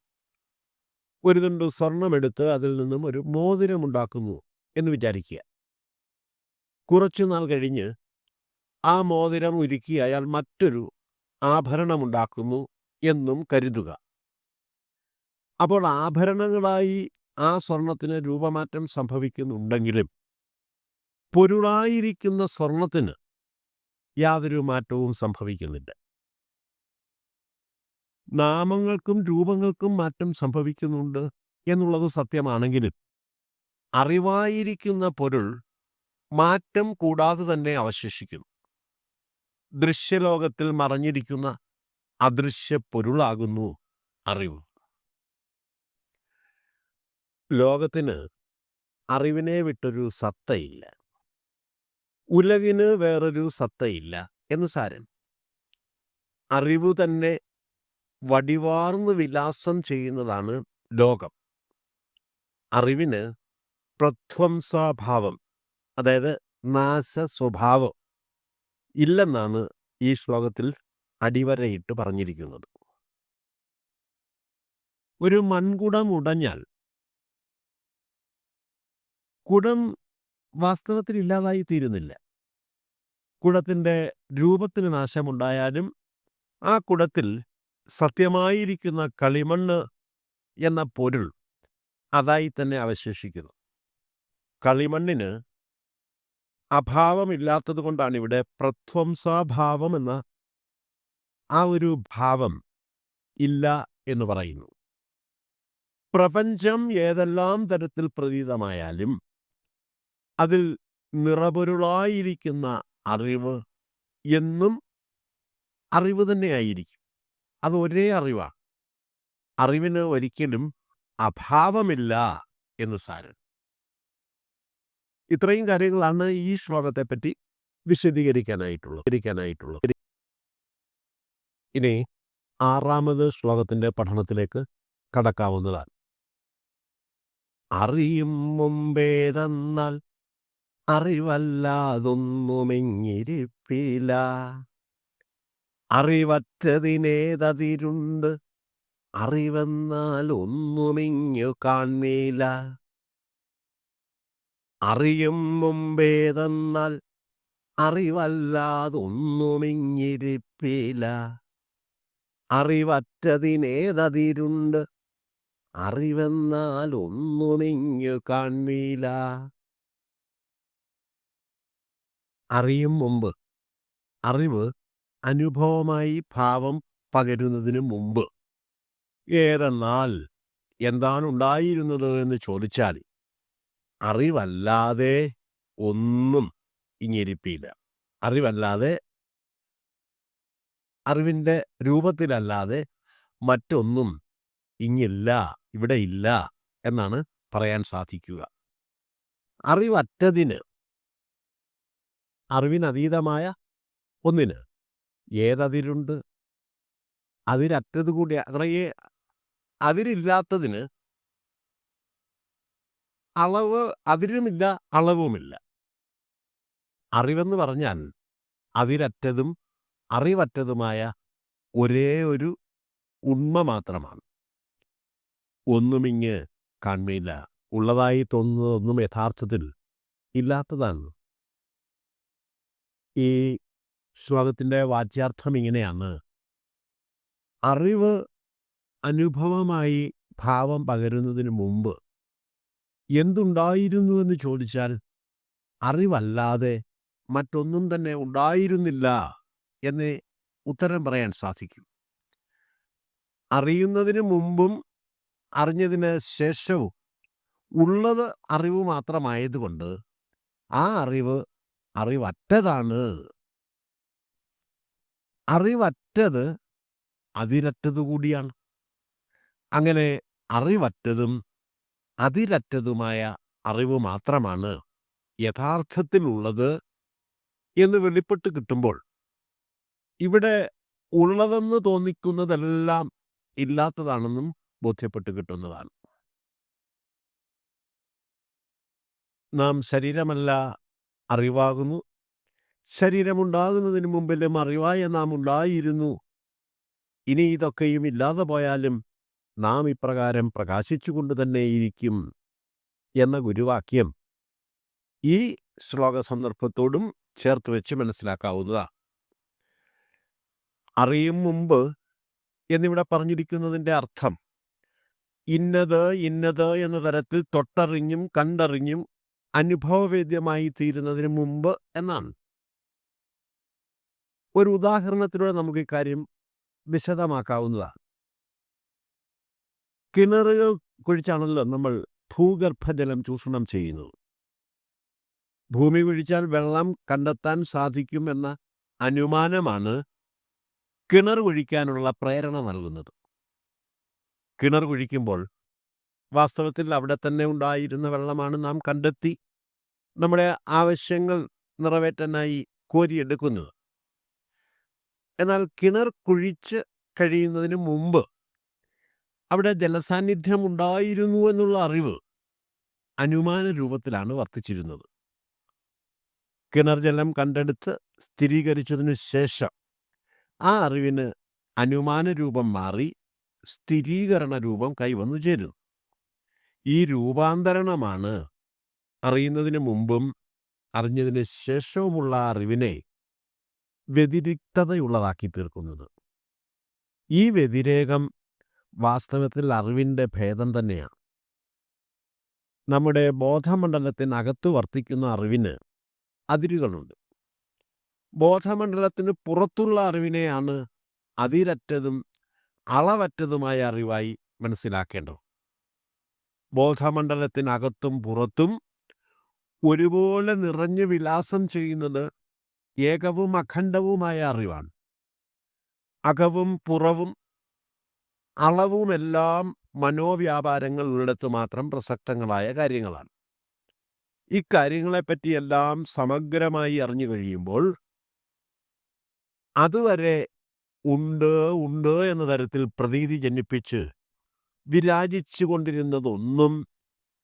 ഒരു തുണ്ട് സ്വർണമെടുത്ത് അതിൽ നിന്നും ഒരു മോതിരമുണ്ടാക്കുന്നു എന്ന് വിചാരിക്കുക. കുറച്ചുനാൾ കഴിഞ്ഞ് ആ മോതിരം ഉരുക്കി അയാൾ മറ്റൊരു ആഭരണമുണ്ടാക്കുന്നു എന്നും കരുതുക. അപ്പോൾ ആഭരണങ്ങളായി ആ സ്വർണത്തിന് രൂപമാറ്റം സംഭവിക്കുന്നുണ്ടെങ്കിലും പൊരുളായിരിക്കുന്ന സ്വർണത്തിന് യാതൊരു മാറ്റവും സംഭവിക്കുന്നില്ല. നാമങ്ങൾക്കും രൂപങ്ങൾക്കും മാറ്റം സംഭവിക്കുന്നുണ്ട് എന്നുള്ളത് സത്യമാണെങ്കിലും അറിവായിരിക്കുന്ന പൊരുൾ മാറ്റം കൂടാതെ തന്നെ അവശേഷിക്കുന്നു. ദൃശ്യലോകത്തിൽ മറഞ്ഞിരിക്കുന്ന അദൃശ്യ പൊരുളാകുന്നു അറിവ്. ലോകത്തിന് അറിവിനെ വിട്ടൊരു സത്തയില്ല. ഉലകിന് വേറൊരു സത്തയില്ല എന്ന് സാരം. അറിവ് തന്നെ വടിവാർന്ന് വിലാസം ചെയ്യുന്നതാണ് ലോകം. അറിവിന് പ്രധ്വംസാഭാവം, അതായത് നാശ സ്വഭാവം ഇല്ലെന്നാണ് ഈ ശ്ലോകത്തിൽ അടിവരയിട്ട് പറഞ്ഞിരിക്കുന്നത്. ഒരു മൺകുടം ഉടഞ്ഞാൽ കുടം വാസ്തവത്തിൽ ഇല്ലാതായി തീരുന്നില്ല. കുടത്തിൻ്റെ രൂപത്തിന് നാശമുണ്ടായാലും ആ കുടത്തിൽ സത്യമായിരിക്കുന്ന കളിമണ്ണ് എന്ന പൊരുൾ അതായി തന്നെ അവശേഷിക്കുന്നു. കളിമണ്ണിന് അഭാവമില്ലാത്തത് കൊണ്ടാണ് ഇവിടെ പ്രധ്വംസാഭാവം എന്ന ആ ഒരു ഭാവം ഇല്ല എന്ന് പറയുന്നു. പ്രപഞ്ചം ഏതെല്ലാം തരത്തിൽ പ്രതീതമായാലും അതിൽ നിറപൊരുളായിരിക്കുന്ന അറിവ് എന്നും അറിവ് തന്നെയായിരിക്കും. അത് ഒരേ അറിവാണ്. അറിവിന് ഒരിക്കലും അഭാവമില്ല എന്ന് സാരം. ഇത്രയും കാര്യങ്ങളാണ് ഈ ശ്ലോകത്തെപ്പറ്റി വിശദീകരിക്കാനായിട്ടുള്ളത്. ഇനി 6ാമത് ശ്ലോകത്തിൻ്റെ പഠനത്തിലേക്ക് കടക്കാവുന്നതാണ്. അറിയും മുമ്പേതെന്നാൽ അറിവല്ലാതൊന്നുമെങ്ങിരിപ്പില്ല. അറിവറ്റതിനേതതിരുണ്ട് അറിവെന്നാൽ ഒന്നുമിങ്ങു കാൺമീല. അറിയും മുമ്പേതെന്നാൽ അറിവല്ലാതൊന്നുമിങ്ങിരിപ്പില്ല. അറിവറ്റതിനേതതിരുണ്ട് അറിവെന്നാൽ ഒന്നുമിങ്ങു കാൺമീല. അറിയും മുമ്പ്, അറിവ് അനുഭവമായി ഭാവം പകരുന്നതിന് മുമ്പ്. ഏതെന്നാൽ എന്താണുണ്ടായിരുന്നത് എന്ന് ചോദിച്ചാൽ അറിവല്ലാതെ ഒന്നും ഇങ്ങിരിപ്പില്ല. അറിവല്ലാതെ, അറിവിൻ്റെ രൂപത്തിലല്ലാതെ മറ്റൊന്നും ഇങ്ങില്ല, ഇവിടെ ഇല്ല എന്നാണ് പറയാൻ സാധിക്കുക. അറിവറ്റതിന്, അറിവിനതീതമായ ഒന്നിന് ഏതതിരുണ്ട്, അതിരറ്റത് കൂടി, അത്രയേ അതിരില്ലാത്തതിന് അളവ്, അതിരുമില്ല അളവുമില്ല. അറിവെന്ന് പറഞ്ഞാൽ അതിരറ്റതും അറിവറ്റതുമായ ഒരേ ഒരു ഉണ്മ മാത്രമാണ്. ഒന്നുമിങ്ങ് കാൺമയില്ല. ഉള്ളതായി തോന്നുന്നതൊന്നും യഥാർത്ഥത്തിൽ ഇല്ലാത്തതാണ്. ഈ ശ്ലോകത്തിൻ്റെ വാച്യാർത്ഥം ഇങ്ങനെയാണ്. അറിവ് അനുഭവമായി ഭാവം പകരുന്നതിന് മുമ്പ് എന്തുണ്ടായിരുന്നുവെന്ന് ചോദിച്ചാൽ അറിവല്ലാതെ മറ്റൊന്നും തന്നെ ഉണ്ടായിരുന്നില്ല എന്നേ ഉത്തരം പറയാൻ സാധിക്കും. അറിയുന്നതിന് മുമ്പും അറിഞ്ഞതിന് ശേഷവും ഉള്ളത് അറിവ് മാത്രമായതുകൊണ്ട് ആ അറിവ് അറിവറ്റതാണ്. അറിവറ്റത് അതിരറ്റതുകൂടിയാണ്. അങ്ങനെ അറിവറ്റതും അതിരറ്റതുമായ അറിവ് മാത്രമാണ് യഥാർത്ഥത്തിലുള്ളത് എന്ന് വെളിപ്പെട്ട് കിട്ടുമ്പോൾ ഇവിടെ ഉള്ളതെന്ന് തോന്നിക്കുന്നതെല്ലാം ഇല്ലാത്തതാണെന്നും ബോധ്യപ്പെട്ട് കിട്ടുന്നതാണ്. നാം ശരീരമല്ല അറിവാകുന്നു. ശരീരമുണ്ടാകുന്നതിന് മുമ്പിലും അറിവായ നാം ഉണ്ടായിരുന്നു. ഇനി ഇതൊക്കെയും ഇല്ലാതെ പോയാലും നാം ഇപ്രകാരം പ്രകാശിച്ചുകൊണ്ട് തന്നെയിരിക്കും എന്ന ഗുരുവാക്യം ഈ ശ്ലോക സന്ദർഭത്തോടും ചേർത്ത് വെച്ച് മനസ്സിലാക്കാവുന്നതാണ്. അറിയും മുമ്പ് എന്നിവിടെ പറഞ്ഞിരിക്കുന്നതിൻ്റെ അർത്ഥം ഇന്നത് ഇന്നത് എന്ന തരത്തിൽ തൊട്ടറിഞ്ഞും കണ്ടറിഞ്ഞും അനുഭവവേദ്യമായി തീരുന്നതിന് മുമ്പ് എന്നാണ്. ഒരു ഉദാഹരണത്തിലൂടെ നമുക്ക് ഇക്കാര്യം വിശദമാക്കാവുന്നതാണ്. കിണറുകൾ കുഴിച്ചാണല്ലോ നമ്മൾ ഭൂഗർഭജലം ചൂഷണം ചെയ്യുന്നത്. ഭൂമി കുഴിച്ചാൽ വെള്ളം കണ്ടെത്താൻ സാധിക്കുമെന്ന അനുമാനമാണ് കിണർ കുഴിക്കാനുള്ള പ്രേരണ നൽകുന്നത്. കിണർ കുഴിക്കുമ്പോൾ വാസ്തവത്തിൽ അവിടെ തന്നെ ഉണ്ടായിരുന്ന വെള്ളമാണ് നാം കണ്ടെത്തി നമ്മുടെ ആവശ്യങ്ങൾ നിറവേറ്റാനായി കോരിയെടുക്കുന്നത്. എന്നാൽ കിണർ കുഴിച്ച് കഴിയുന്നതിന് മുമ്പ് അവിടെ ജലസാന്നിധ്യം ഉണ്ടായിരുന്നു എന്നുള്ള അറിവ് അനുമാന രൂപത്തിലാണ് വർത്തിച്ചിരുന്നത്. കിണർ ജലം കണ്ടെടുത്ത് സ്ഥിരീകരിച്ചതിനു ശേഷം ആ അറിവിന് അനുമാന രൂപം മാറി സ്ഥിരീകരണ രൂപം കൈവന്നു ചേരുന്നു. ഈ രൂപാന്തരണമാണ് അറിയുന്നതിന് മുമ്പും അറിഞ്ഞതിന് ശേഷവുമുള്ള അറിവിനെ വ്യതിരിക്തതയുള്ളതാക്കി തീർക്കുന്നത്. ഈ വ്യതിരേകം വാസ്തവത്തിൽ അറിവിൻ്റെ ഭേദം തന്നെയാണ്. നമ്മുടെ ബോധമണ്ഡലത്തിനകത്ത് വർത്തിക്കുന്ന അറിവിന് അതിരുകളുണ്ട്. ബോധമണ്ഡലത്തിന് പുറത്തുള്ള അറിവിനെയാണ് അതിരറ്റതും അളവറ്റതുമായ അറിവായി മനസ്സിലാക്കേണ്ടത്. ബോധമണ്ഡലത്തിനകത്തും പുറത്തും ഒരുപോലെ നിറഞ്ഞു വിലാസം ചെയ്യുന്നത് ഏകവും അഖണ്ഡവുമായ അറിവാണ്. അകവും പുറവും അളവുമെല്ലാം മനോവ്യാപാരങ്ങൾ ഉള്ളിടത്ത് മാത്രം പ്രസക്തങ്ങളായ കാര്യങ്ങളാണ്. ഇക്കാര്യങ്ങളെപ്പറ്റിയെല്ലാം സമഗ്രമായി അറിഞ്ഞു കഴിയുമ്പോൾ അതുവരെ ഉണ്ട് ഉണ്ട് എന്ന തരത്തിൽ പ്രതീതി ജനിപ്പിച്ച് വിരാജിച്ചു കൊണ്ടിരുന്നതൊന്നും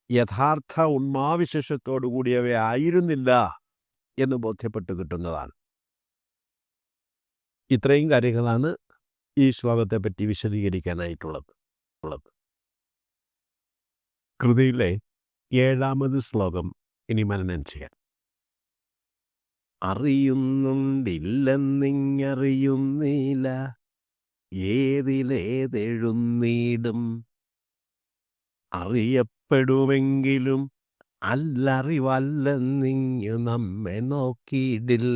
യഥാർത്ഥ ഉന്മാവിശേഷത്തോടുകൂടിയവയായിരുന്നില്ല എന്ന് ബോധ്യപ്പെട്ട് കിട്ടുന്നതാണ്. ഇത്രയും കാര്യങ്ങളാണ് ഈ ശ്ലോകത്തെപ്പറ്റി വിശദീകരിക്കാനായിട്ടുള്ളത്. കൃതിയിലെ 7ാമത് ശ്ലോകം ഇനി മനനം ചെയ്യാൻ. അറിയുന്നുണ്ടില്ലെന്നിങ്ങറിയുന്നില്ല, ഏതിലേതെഴുന്നീടും അറിയപ്പെടുമെങ്കിലും അല്ലറിവല്ലെന്നിങ്ങു നമ്മെ നോക്കിയിടിൽ.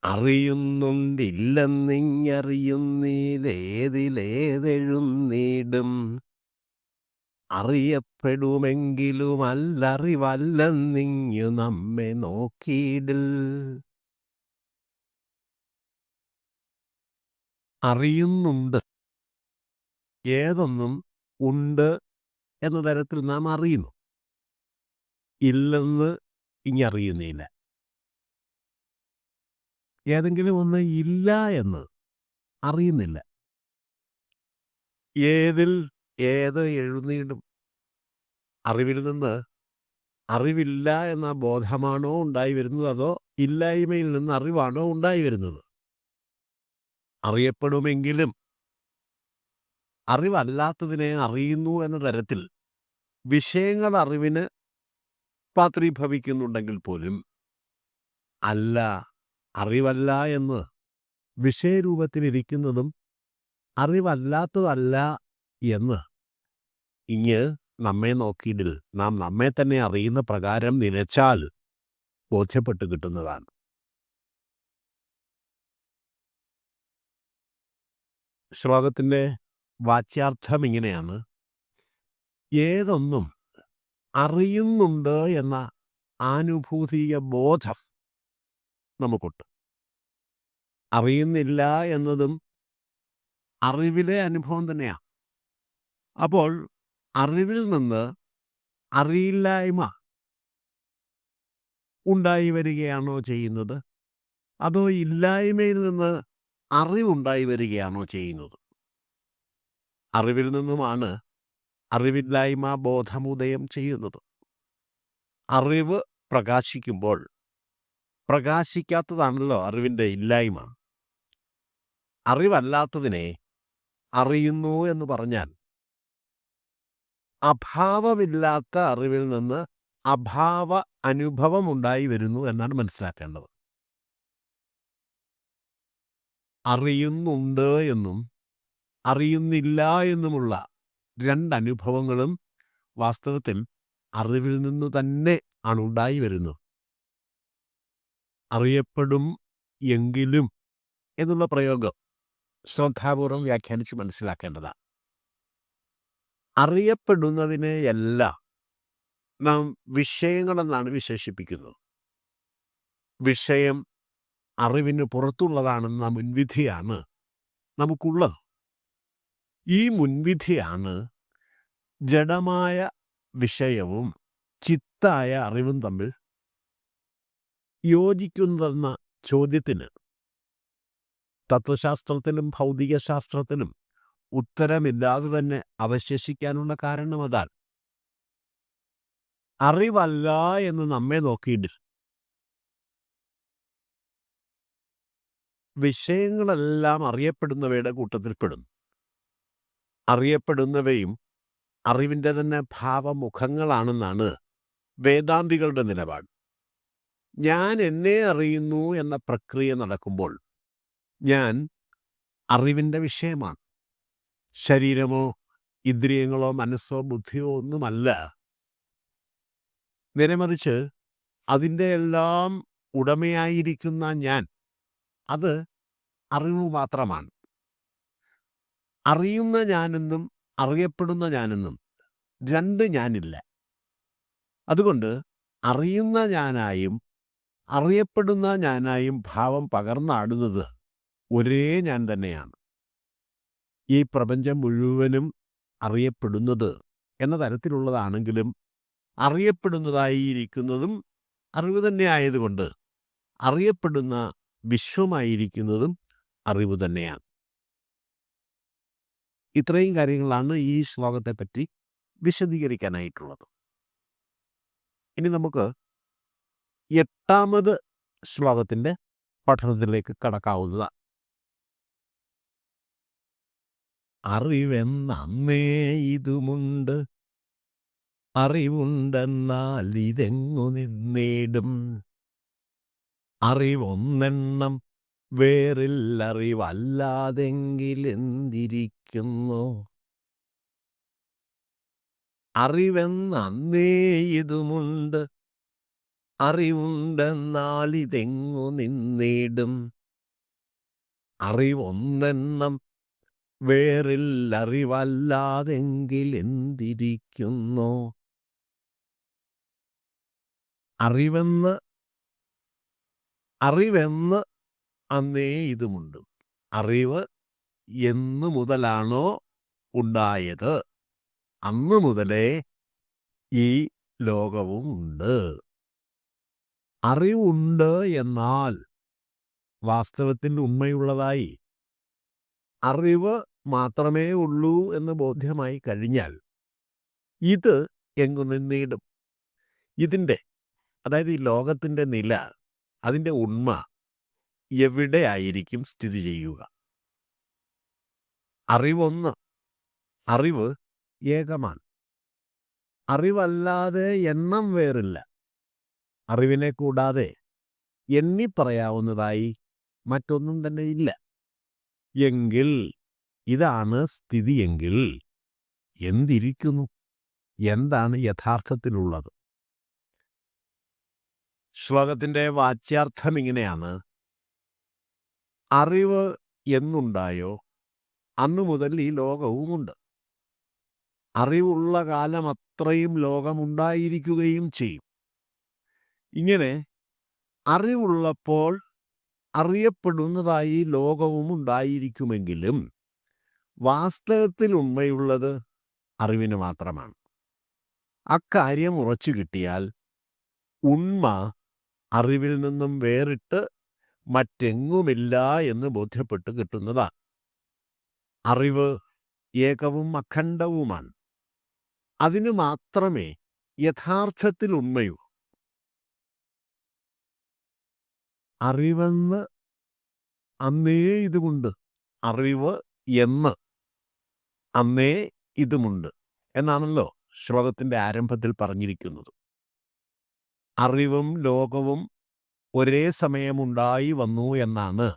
അറിയുന്നുണ്ടില്ലെന്നിങ്ങറിയുന്നിലേതിലേതെഴുന്നീടും അറിയപ്പെടുമെങ്കിലും അല്ലറിവല്ലെന്നിങ്ങു നമ്മെ നോക്കിയിടിൽ. അറിയുന്നുണ്ട്, ഏതൊന്നും ഉണ്ട് എന്ന തരത്തിൽ നാം അറിയുന്നു. ഇല്ലെന്ന് ഇങ്ങറിയുന്നില്ല. ഏതെങ്കിലും ഒന്ന് ഇല്ല എന്ന് അറിയുന്നില്ല. ഏതിൽ ഏത് എഴുന്നീടും. അറിവിൽ നിന്ന് അറിവില്ല എന്ന ബോധമാണോ ഉണ്ടായി വരുന്നത്, അതോ ഇല്ലായ്മയിൽ നിന്ന് അറിവാണോ ഉണ്ടായി വരുന്നത്? അറിയപ്പെടുമെങ്കിലും അറിവല്ലാത്തതിനെ അറിയുന്നു എന്ന തരത്തിൽ വിഷയങ്ങൾ അറിവിന് പാത്രീഭവിക്കുന്നുണ്ടെങ്കിൽ പോലും അല്ല, അറിവല്ല എന്ന് വിഷയരൂപത്തിലിരിക്കുന്നതും അറിവല്ലാത്തതല്ല എന്ന് ഇങ്ങ് നമ്മെ നോക്കിയിടിൽ നാം നമ്മെ തന്നെ അറിയുന്ന പ്രകാരം നിലച്ചാൽ ബോധ്യപ്പെട്ട് കിട്ടുന്നതാണ്. ശ്ലോകത്തിൻ്റെ വാച്യാർത്ഥം ഇങ്ങനെയാണ്: ഏതൊന്നും അറിയുന്നുണ്ട് എന്ന ആനുഭൂതിക ബോധം നമുക്കുണ്ട്. അറിയുന്നില്ല എന്നതും അറിവിലെ അനുഭവം തന്നെയാണ്. അപ്പോൾ അറിവിൽ നിന്ന് അറിയില്ലായ്മ ഉണ്ടായി വരികയാണോ ചെയ്യുന്നത്, അതോ ഇല്ലായ്മയിൽ നിന്ന് അറിവുണ്ടായി വരികയാണോ ചെയ്യുന്നത്? അറിവിൽ നിന്നുമാണ് അറിവില്ലായ്മ ബോധമുദയം ചെയ്യുന്നത്. അറിവ് പ്രകാശിക്കുമ്പോൾ പ്രകാശിക്കാത്തതാണല്ലോ അറിവിൻ്റെ ഇല്ലായ്മ. അറിവല്ലാത്തതിനെ അറിയുന്നു എന്ന് പറഞ്ഞാൽ അഭാവമില്ലാത്ത അറിവിൽ നിന്ന് അഭാവ അനുഭവം ഉണ്ടായി വരുന്നു എന്നാണ് മനസ്സിലാക്കേണ്ടത്. അറിയുന്നുണ്ട് എന്നും അറിയുന്നില്ല എന്നുമുള്ള രണ്ടനുഭവങ്ങളും വാസ്തവത്തിൽ അറിവിൽ നിന്നു തന്നെ ആണ് ഉണ്ടായി വരുന്നത്. അറിയപ്പെടും എങ്കിലും എന്നുള്ള പ്രയോഗം ശ്രദ്ധാപൂർവം വ്യാഖ്യാനിച്ച് മനസ്സിലാക്കേണ്ടതാണ്. അറിയപ്പെടുന്നതിനെ എല്ലാം നാം വിഷയങ്ങളെന്നാണ് വിശേഷിപ്പിക്കുന്നത്. വിഷയം അറിവിന് പുറത്തുള്ളതാണെന്ന മുൻവിധിയാണ് നമുക്കുള്ളത്. ഈ മുൻവിധിയാണ് ജഡമായ വിഷയവും ചിത്തായ അറിവും തമ്മിൽ യോജിക്കുന്നതെന്ന ചോദ്യത്തിന് തത്വശാസ്ത്രത്തിലും ഭൗതികശാസ്ത്രത്തിലും ഉത്തരമില്ലാതെ തന്നെ അവശേഷിക്കാനുള്ള കാരണം അതാണ്. അറിവല്ല എന്ന് നമ്മെ നോക്കിയിട്ട് വിഷയങ്ങളെല്ലാം അറിയപ്പെടുന്നവയുടെ കൂട്ടത്തിൽപ്പെടുന്നു. അറിയപ്പെടുന്നവയും അറിവിൻ്റെ തന്നെ ഭാവമുഖങ്ങളാണെന്നാണ് വേദാന്തികളുടെ നിലപാട്. ഞാൻ എന്നെ അറിയുന്നു എന്ന പ്രക്രിയ നടക്കുമ്പോൾ ഞാൻ അറിവിൻ്റെ വിഷയമാണ്. ശരീരമോ ഇന്ദ്രിയങ്ങളോ മനസ്സോ ബുദ്ധിയോ ഒന്നുമല്ല. നേരെമറിച്ച് അതിൻ്റെ എല്ലാം ഉടമയായിരിക്കുന്ന ഞാൻ, അത് അറിവ് മാത്രമാണ്. അറിയുന്ന ഞാനെന്നും അറിയപ്പെടുന്ന ഞാനെന്നും രണ്ട് ഞാനില്ല. അതുകൊണ്ട് അറിയുന്ന ഞാനായും അറിയപ്പെടുന്ന ഞാനായും ഭാവം പകർന്നാടുന്നത് ഒരേ ഞാൻ തന്നെയാണ്. ഈ പ്രപഞ്ചം മുഴുവനും അറിയപ്പെടുന്നത് എന്ന തരത്തിലുള്ളതാണെങ്കിലും അറിയപ്പെടുന്നതായിരിക്കുന്നതും അറിവ് തന്നെ ആയതുകൊണ്ട് അറിയപ്പെടുന്ന വിശ്വമായിരിക്കുന്നതും അറിവ് തന്നെയാണ്. ഇത്രയും കാര്യങ്ങളാണ് ഈ ശ്ലോകത്തെപ്പറ്റി വിശദീകരിക്കാനായിട്ടുള്ളത്. ഇനി നമുക്ക് 8ാമത് ശ്ലോകത്തിൻ്റെ പഠനത്തിലേക്ക് കടക്കാവുന്നതാണ്. അറിവെന്നേ ഇതുമുണ്ട്, അറിവുണ്ടെന്നാൽ ഇതെങ്ങു നിന്നേടും. അറിവൊന്നെണ്ണം വേറില്ലറിവല്ലാതെങ്കിലെന്തിരിക്കുന്നു. അറിവെന്നേ ഇതുമുണ്ട്, അറിവുണ്ടെന്നാൽ ഇതെങ്ങു നിന്നേടും. അറിവൊന്നെണ്ണം വേറില്ലറിവല്ലാതെങ്കിലെന്തിരിക്കുന്നു. അറിവെന്ന് അന്നേ ഇതുമുണ്ട്. അറിവ് എന്നു മുതലാണോ ഉണ്ടായത് അന്ന് മുതലേ ഈ ലോകവും ഉണ്ട്. അറിവുണ്ട് എന്നാൽ വാസ്തവത്തിൽ ഉണ്മയുള്ളതായി അറിവ് മാത്രമേ ഉള്ളൂ എന്ന് ബോധ്യമായി കഴിഞ്ഞാൽ ഇത് എങ്ങു നിന്നീടും. ഇതിൻ്റെ, അതായത് ഈ ലോകത്തിൻ്റെ നില, അതിൻ്റെ ഉണ്മ എവിടെയായിരിക്കും സ്ഥിതി ചെയ്യുക? അറിവൊന്ന്, അറിവ് ഏകമാണ്. അറിവല്ലാതെ എണ്ണം വേറില്ല. അറിവിനെ കൂടാതെ എണ്ണിപ്പറയാവുന്നതായി മറ്റൊന്നും തന്നെ ഇല്ല. എങ്കിൽ ഇതാണ് സ്ഥിതിയെങ്കിൽ എന്തിരിക്കുന്നു? എന്താണ് യഥാർത്ഥത്തിലുള്ളത്? ശ്ലോകത്തിൻ്റെ വാച്യാർത്ഥം ഇങ്ങനെയാണ്: അറിവ് എന്നുണ്ടായോ അന്നു മുതൽ ഈ ലോകവുമുണ്ട്. അറിവുള്ള കാലം അത്രയും ലോകമുണ്ടായിരിക്കുകയും ചെയ്യും. ഇങ്ങനെ അറിവുള്ളപ്പോൾ അറിയപ്പെടുന്നതായി ലോകവും ഉണ്ടായിരിക്കുമെങ്കിലും വാസ്തവത്തിൽ ഉണ്മയുള്ളത് അറിവിന് മാത്രമാണ്. അക്കാര്യം ഉറച്ചു കിട്ടിയാൽ ഉണ്മ അറിവിൽ നിന്നും വേറിട്ട് മറ്റെങ്ങുമില്ല എന്ന് ബോധ്യപ്പെട്ട് കിട്ടുന്നതാണ്. അറിവ് ഏകവും അഖണ്ഡവുമാണ്. അതിന് മാത്രമേ യഥാർത്ഥത്തിൽ ഉണ്മയുള്ളൂ. അറിവെന്ന് അന്നേ ഇതുമുണ്ട്, അറിവ് എന്ന് അന്നേ ഇതുമുണ്ട് എന്നാണല്ലോ ശ്ലോകത്തിൻ്റെ ആരംഭത്തിൽ പറഞ്ഞിരിക്കുന്നത്. അറിവും ലോകവും ഒരേ സമയമുണ്ടായി വന്നു എന്നാണ്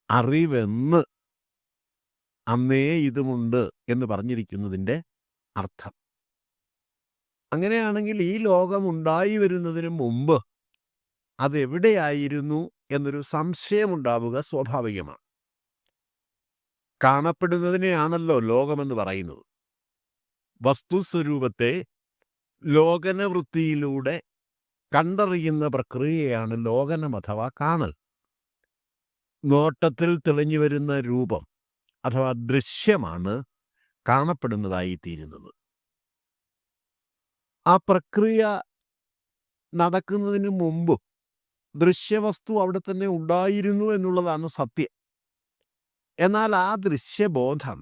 അറിവെന്ന് അന്നേ ഇതുമുണ്ട് എന്ന് പറഞ്ഞിരിക്കുന്നതിൻ്റെ അർത്ഥം. അങ്ങനെയാണെങ്കിൽ ഈ ലോകം ഉണ്ടായി വരുന്നതിന് മുമ്പ് അതെവിടെയായിരുന്നു എന്നൊരു സംശയമുണ്ടാവുക സ്വാഭാവികമാണ്. കാണപ്പെടുന്നതിനെയാണല്ലോ ലോകമെന്ന് പറയുന്നത്. വസ്തുസ്വരൂപത്തെ ലോകനവൃത്തിയിലൂടെ കണ്ടറിയുന്ന പ്രക്രിയയാണ് ലോകനം അഥവാ കാണൽ. നോട്ടത്തിൽ തെളിഞ്ഞു വരുന്ന രൂപം അഥവാ ദൃശ്യമാണ് കാണപ്പെടുന്നതായി തീരുന്നത്. ആ പ്രക്രിയ നടക്കുന്നതിന് മുമ്പ് ദൃശ്യവസ്തു അവിടെ തന്നെ ഉണ്ടായിരുന്നു എന്നുള്ളതാണ് സത്യം. എന്നാൽ ആ ദൃശ്യബോധം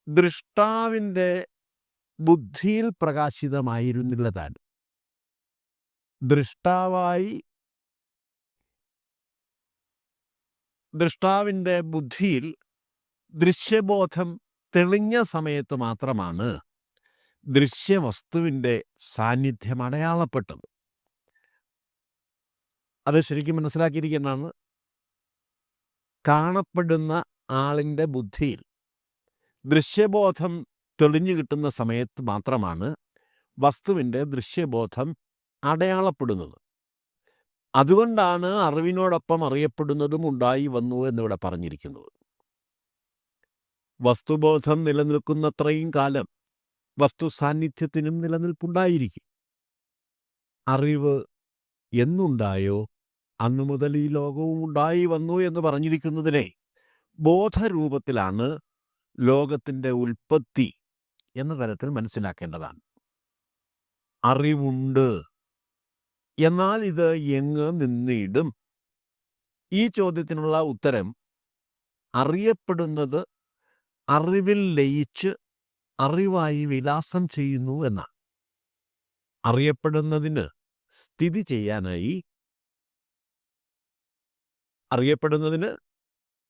ദൃഷ്ടാവിൻ്റെ ബുദ്ധിയിൽ പ്രകാശിതമായിരുന്നില്ല താൻ. ദൃഷ്ടാവിൻ്റെ ബുദ്ധിയിൽ ദൃശ്യബോധം തെളിഞ്ഞ സമയത്ത് മാത്രമാണ് ദൃശ്യവസ്തുവിൻ്റെ സാന്നിധ്യം അടയാളപ്പെട്ടത്. അത് ശരിക്കും മനസ്സിലാക്കിയിരിക്കുന്നതാണ്. കാണപ്പെടുന്ന ആളിൻ്റെ ബുദ്ധിയിൽ ദൃശ്യബോധം തെളിഞ്ഞു കിട്ടുന്ന സമയത്ത് മാത്രമാണ് വസ്തുവിൻ്റെ ദൃശ്യബോധം അടയാളപ്പെടുന്നത്. അതുകൊണ്ടാണ് അറിവിനോടൊപ്പം അറിയപ്പെടുന്നതും ഉണ്ടായി വന്നു എന്നിവിടെ പറഞ്ഞിരിക്കുന്നത്. വസ്തുബോധം നിലനിൽക്കുന്നത്രയും കാലം വസ്തു സാന്നിധ്യത്തിനും നിലനിൽപ്പുണ്ടായിരിക്കും. അറിവ് എന്നുണ്ടായോ അന്നു മുതൽ ഈ ലോകവും ഉണ്ടായി വന്നു എന്ന് പറഞ്ഞിരിക്കുന്നതിനെ ബോധരൂപത്തിലാണ് ലോകത്തിൻ്റെ ഉൽപ്പത്തി എന്ന തരത്തിൽ മനസ്സിലാക്കേണ്ടതാണ്. അറിവുണ്ട്, എന്നാൽ ഇത് എങ്ങ് നിന്നിടും? ഈ ചോദ്യത്തിനുള്ള ഉത്തരം അറിയപ്പെടുന്നത് അറിവിൽ ലയിച്ച് അറിവായി വിലാസം ചെയ്യുന്നു എന്നാണ്. അറിയപ്പെടുന്നതിന് സ്ഥിതി ചെയ്യാനായി, അറിയപ്പെടുന്നതിന്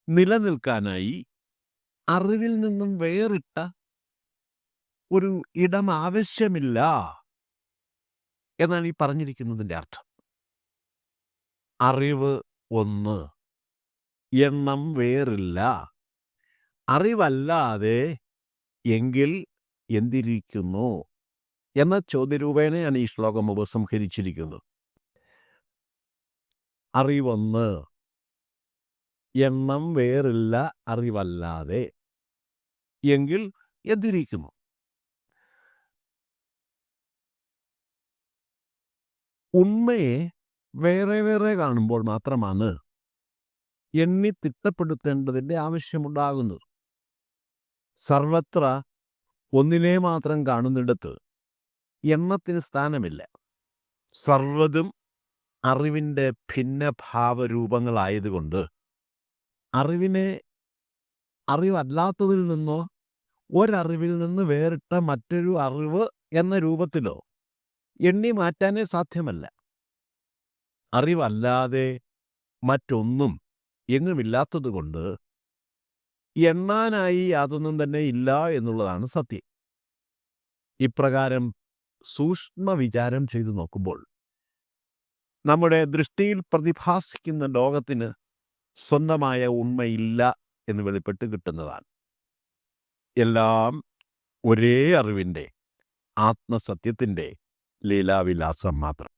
നിലനിൽക്കാനായി അറിവിൽ നിന്നും വേറിട്ട ഒരു ഇടം ആവശ്യമില്ല എന്നാണ് ഈ പറഞ്ഞിരിക്കുന്നതിൻ്റെ അർത്ഥം. അറിവ് ഒന്ന്, എണ്ണം വേറില്ല. അറിവല്ലാതെ എങ്കിൽ എന്തിരിക്കുന്നു എന്ന ചോദ്യരൂപേണയാണ് ഈ ശ്ലോകം ഉപസംഹരിച്ചിരിക്കുന്നത്. അറിവൊന്ന്, എണ്ണം വേറില്ല, അറിവല്ലാതെ എങ്കിൽ എന്തിരിക്കുന്നു? ഉണ്മയെ വേറെ വേറെ കാണുമ്പോൾ മാത്രമാണ് എണ്ണി തിട്ടപ്പെടുത്തേണ്ടതിൻ്റെ ആവശ്യമുണ്ടാകുന്നത്. സർവത്ര ഒന്നിനെ മാത്രം കാണുന്നിടത്ത് എണ്ണത്തിന് സ്ഥാനമില്ല. സർവ്വതും അറിവിൻ്റെ ഭിന്നഭാവരൂപങ്ങളായതുകൊണ്ട് അറിവിനെ അറിവല്ലാത്തതിൽ നിന്നോ ഒരറിവിൽ നിന്ന് വേറിട്ട മറ്റൊരു അറിവ് എന്ന രൂപത്തിലോ എണ്ണി മാറ്റാനേ സാധ്യമല്ല. അറിവല്ലാതെ മറ്റൊന്നും എങ്ങുമില്ലാത്തതുകൊണ്ട് എണ്ണാനായി യാതൊന്നും തന്നെ ഇല്ല എന്നുള്ളതാണ് സത്യം. ഇപ്രകാരം സൂക്ഷ്മ വിചാരം ചെയ്തു നോക്കുമ്പോൾ നമ്മുടെ ദൃഷ്ടിയിൽ പ്രതിഭാസിക്കുന്ന ലോകത്തിന് സ്വന്തമായ ഉണ്മയില്ല എന്ന് വെളിപ്പെട്ട് കിട്ടുന്നതാണ്. എല്ലാം ഒരേ അറിവിൻ്റെ ആത്മസത്യത്തിൻ്റെ ലീലാവിലാസം മാത്രം.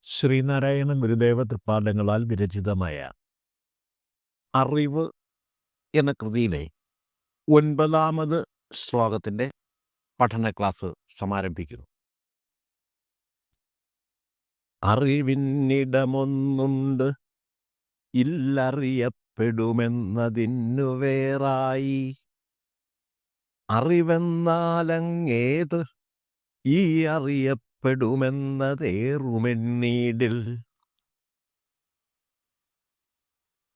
ശ്രീനാരായണ ഗുരുദേവ തൃപ്പാദങ്ങളാൽ വിരചിതമായ അറിവ് എന്ന കൃതിയിലെ 9ാമത് ശ്ലോകത്തിൻ്റെ പഠന ക്ലാസ് സമാരംഭിക്കുന്നു. അറിവിന്നിടമൊന്നുണ്ട്, ഇല്ലറിയപ്പെടുമെന്നതിന്നു വേറായി. അറിവെന്നാലങ്ങേത് ഈ അറിയപ്പെടുമെന്നതേറുമെന്നീടിൽ.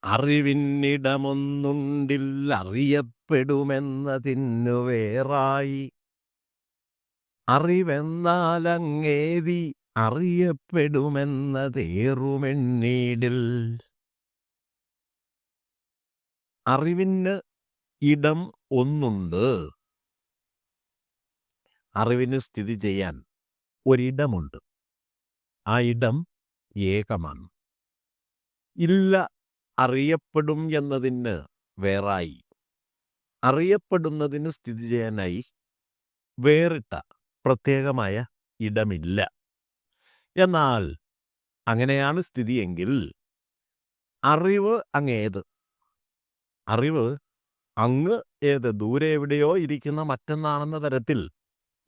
അറിവിന്നിടമൊന്നുണ്ടില്ലറിയപ്പെടുമെന്നതിന്നു വേറായി. അറിവെന്നാലങ്ങേതി അറിയപ്പെടുമെന്നതേറുമെന്നീടിൽ. അറിവിന് ഇടം ഒന്നുണ്ട്. അറിവിന് സ്ഥിതി ചെയ്യാൻ ഒരിടമുണ്ട്. ആ ഇടം ഏകമാണ്. ഇല്ല അറിയപ്പെടും എന്നതിന് വേറായി. അറിയപ്പെടുന്നതിന് സ്ഥിതി ചെയ്യാനായി വേറിട്ട പ്രത്യേകമായ ഇടമില്ല. എന്നാൽ അങ്ങനെയാണ് സ്ഥിതിയെങ്കിൽ അറിവ് അങ്ങേത്? അറിവ് അങ്ങ് ഏത് ദൂരെ എവിടെയോ ഇരിക്കുന്ന മറ്റൊന്നാണെന്ന തരത്തിൽ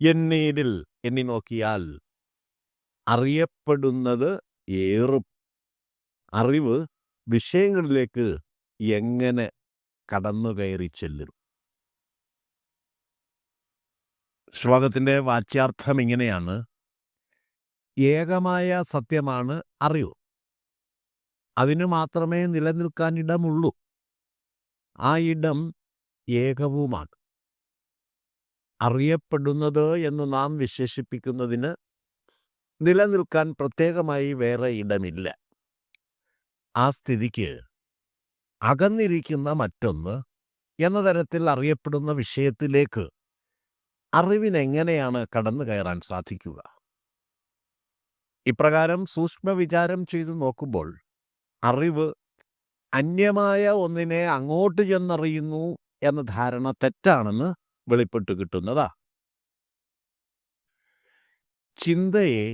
എന്നീടിൽ എണ്ണി നോക്കിയാൽ അറിയപ്പെടുന്നത് ഏറും. അറിവ് വിഷയങ്ങളിലേക്ക് എങ്ങനെ കടന്നുകയറി ചെല്ലും? ശ്ലോകത്തിന്റെ വാച്യാർത്ഥം ഇങ്ങനെയാണ്: ഏകമായ സത്യമാണ് അറിവ്. അതിനു മാത്രമേ നിലനിൽക്കാൻ ഇടമുള്ളൂ. ആ ഇടം ഏകവുമാണ്. അറിയപ്പെടുന്നത് എന്ന് നാം വിശേഷിപ്പിക്കുന്നതിന് നിലനിൽക്കാൻ പ്രത്യേകമായി വേറെ ഇടമില്ല. ആ സ്ഥിതിക്ക് അകന്നിരിക്കുന്ന മറ്റൊന്ന് എന്ന തരത്തിൽ അറിയപ്പെടുന്ന വിഷയത്തിലേക്ക് അറിവിനെങ്ങനെയാണ് കടന്നു കയറാൻ സാധിക്കുക? ഇപ്രകാരം സൂക്ഷ്മ വിചാരം ചെയ്തു നോക്കുമ്പോൾ അറിവ് അന്യമായ ഒന്നിനെ അങ്ങോട്ട് ചെന്നറിയുന്നു എന്ന ധാരണ തെറ്റാണെന്ന് വെളിപ്പെട്ടു കിട്ടുന്നതാ. ചിന്തയെ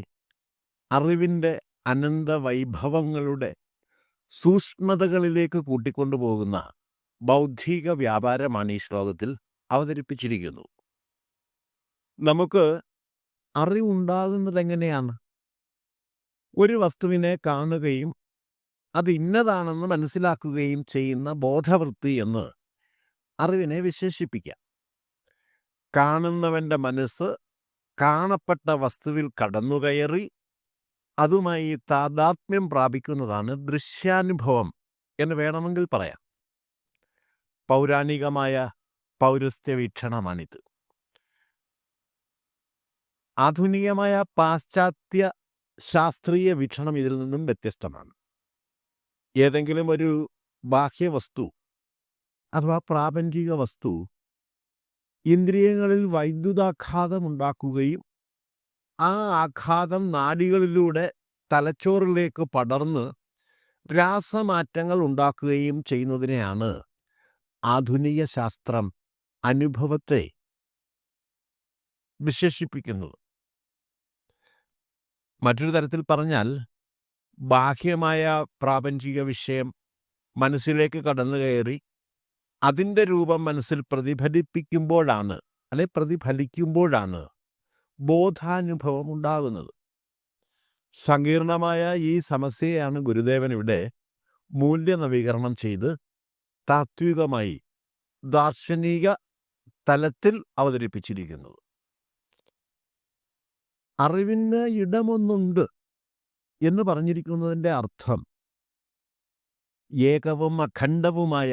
അറിവിൻ്റെ അനന്ത വൈഭവങ്ങളുടെ സൂക്ഷ്മതകളിലേക്ക് കൂട്ടിക്കൊണ്ടുപോകുന്ന ബൗദ്ധിക വ്യാപാരമാണ് ഈ ശ്ലോകത്തിൽ അവതരിപ്പിച്ചിരിക്കുന്നു. നമുക്ക് അറിവുണ്ടാകുന്നത് എങ്ങനെയാണ്? ഒരു വസ്തുവിനെ കാണുകയും അത് ഇന്നതാണെന്ന് മനസ്സിലാക്കുകയും ചെയ്യുന്ന ബോധവൃത്തി എന്ന് അറിവിനെ വിശേഷിപ്പിക്കാം. കാണുന്നവൻ്റെ മനസ്സ് കാണപ്പെട്ട വസ്തുവിൽ കടന്നുകയറി അതുമായി താദാത്മ്യം പ്രാപിക്കുന്നതാണ് ദൃശ്യാനുഭവം എന്ന് വേണമെങ്കിൽ പറയാം. പൗരാണികമായ പൗരസ്ത്യ വീക്ഷണമാണിത്. ആധുനികമായ പാശ്ചാത്യ ശാസ്ത്രീയ വീക്ഷണം ഇതിൽ നിന്നും വ്യത്യസ്തമാണ്. ഏതെങ്കിലും ഒരു ബാഹ്യവസ്തു അഥവാ പ്രാപഞ്ചിക വസ്തു ഇന്ദ്രിയങ്ങളിൽ വൈദ്യുതാഘാതം ഉണ്ടാക്കുകയും ആ ആഘാതം നാഡികളിലൂടെ തലച്ചോറിലേക്ക് പടർന്ന് രാസമാറ്റങ്ങൾ ഉണ്ടാക്കുകയും ചെയ്യുന്നതിനെയാണ് ആധുനിക ശാസ്ത്രം അനുഭവത്തെ വിശേഷിപ്പിക്കുന്നത്. മറ്റൊരു തരത്തിൽ പറഞ്ഞാൽ, ബാഹ്യമായ പ്രാപഞ്ചിക വിഷയം മനസ്സിലേക്ക് കടന്നു കയറി അതിൻ്റെ രൂപം മനസ്സിൽ പ്രതിഫലിക്കുമ്പോഴാണ് ബോധാനുഭവം ഉണ്ടാകുന്നത്. സങ്കീർണമായ ഈ സമസ്യയാണ് ഗുരുദേവൻ ഇവിടെ മൂല്യനവീകരണം ചെയ്ത് താത്വികമായി ദാർശനിക തലത്തിൽ അവതരിപ്പിച്ചിരിക്കുന്നത്. അറിവിന് ഇടമൊന്നുണ്ട് എന്ന് പറഞ്ഞിരിക്കുന്നതിൻ്റെ അർത്ഥം ഏകവും അഖണ്ഡവുമായ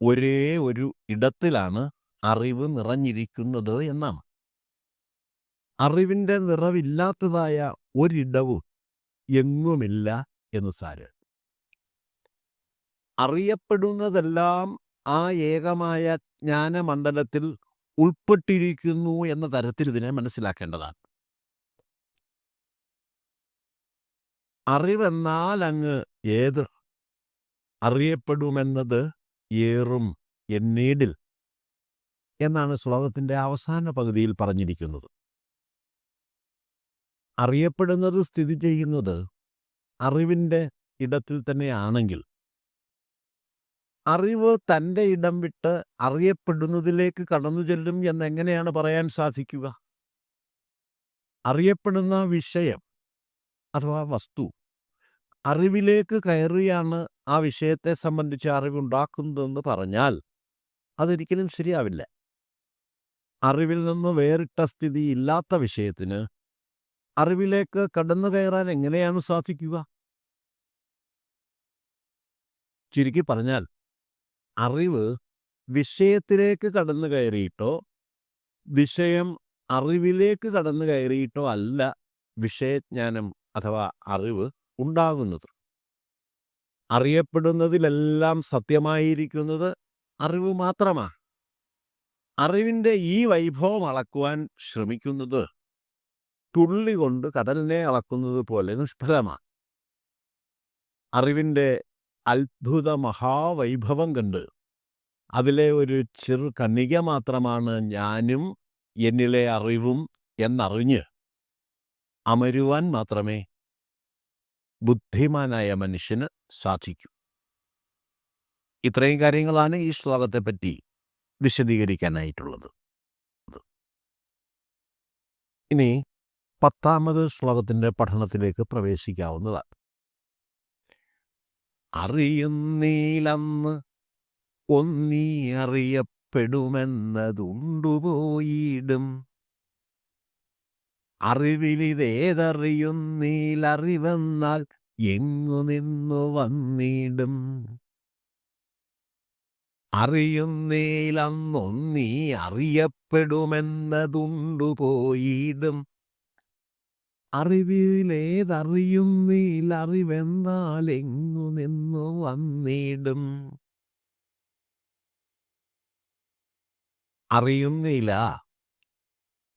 ഒരേ ഒരു ഇടത്തിലാണ് അറിവ് നിറഞ്ഞിരിക്കുന്നത് എന്നാണ്. അറിവിൻ്റെ നിറവില്ലാത്തതായ ഒരിടവും എങ്ങുമില്ല എന്ന് സാരം. അറിയപ്പെടുന്നതെല്ലാം ആ ഏകമായ ജ്ഞാനമണ്ഡലത്തിൽ ഉൾപ്പെട്ടിരിക്കുന്നു എന്ന തരത്തിൽ ഇതിനെ മനസ്സിലാക്കേണ്ടതാണ്. അറിവെന്നാൽ അങ്ങ് ഏത്? അറിയപ്പെടുമെന്നത് ഏറും എന്നീടിൽ എന്നാണ് ശ്ലോകത്തിൻ്റെ അവസാന പകുതിയിൽ പറഞ്ഞിരിക്കുന്നത്. അറിയപ്പെടുന്നത് സ്ഥിതി ചെയ്യുന്നത് അറിവിൻ്റെ ഇടത്തിൽ തന്നെയാണെങ്കിൽ അറിവ് തൻ്റെ ഇടം വിട്ട് അറിയപ്പെടുന്നതിലേക്ക് കടന്നു ചെല്ലും എന്നെങ്ങനെയാണ് പറയാൻ സാധിക്കുക? അറിയപ്പെടുന്ന വിഷയം അഥവാ വസ്തു അറിവിലേക്ക് കയറിയാണ് ആ വിഷയത്തെ സംബന്ധിച്ച് അറിവുണ്ടാക്കുന്നതെന്ന് പറഞ്ഞാൽ അതൊരിക്കലും ശരിയാവില്ല. അറിവിൽ നിന്ന് വേറിട്ട സ്ഥിതി ഇല്ലാത്ത വിഷയത്തിന് അറിവിലേക്ക് കടന്നു കയറാൻ എങ്ങനെയാണ് സാധിക്കുക? ചുരുക്കി പറഞ്ഞാൽ, അറിവ് വിഷയത്തിലേക്ക് കടന്നു കയറിയിട്ടോ വിഷയം അറിവിലേക്ക് കടന്നു കയറിയിട്ടോ അല്ല വിഷയജ്ഞാനം അഥവാ അറിവ് ഉണ്ടാകുന്നത്. അറിയപ്പെടുന്നതിലെല്ലാം സത്യമായിരിക്കുന്നത് അറിവ് മാത്രമാണ്. അറിവിൻ്റെ ഈ വൈഭവം അളക്കുവാൻ ശ്രമിക്കുന്നത് തുള്ളി കൊണ്ട് കടലിനെ അളക്കുന്നത് പോലെ നിഷ്ഫലമാണ്. അറിവിൻ്റെ അത്ഭുത മഹാവൈഭവം കണ്ട് അതിലെ ഒരു ചെറു കണിക മാത്രമാണ് ഞാനും എന്നിലെ അറിവും എന്നറിഞ്ഞ് അമരുവാൻ മാത്രമേ ബുദ്ധിമാനായ മനുഷ്യന് സാധിക്കൂ. ഇത്രയും കാര്യങ്ങളാണ് ഈ ശ്ലോകത്തെപ്പറ്റി വിശദീകരിക്കാനായിട്ടുള്ളത്. ഇനി 10ാമത് ശ്ലോകത്തിൻ്റെ പഠനത്തിലേക്ക് പ്രവേശിക്കാവുന്നതാണ്. അറിയുന്നീലന്ന് ഒന്നീ അറിയപ്പെടുമെന്നതുണ്ടുപോയിടും, അറിവിലിതേതറിയുന്നീലറിവെന്നാൽ എങ്ങു നിന്നു വന്നിടും. അറിയുന്നീലന്നൊന്നീ അറിയപ്പെടുമെന്നതുണ്ടുപോയിടും, അറിവിലേതറിയുന്നീലറിവെന്നാൽ എങ്ങു നിന്നു വന്നിടും. അറിയുന്നില്ല,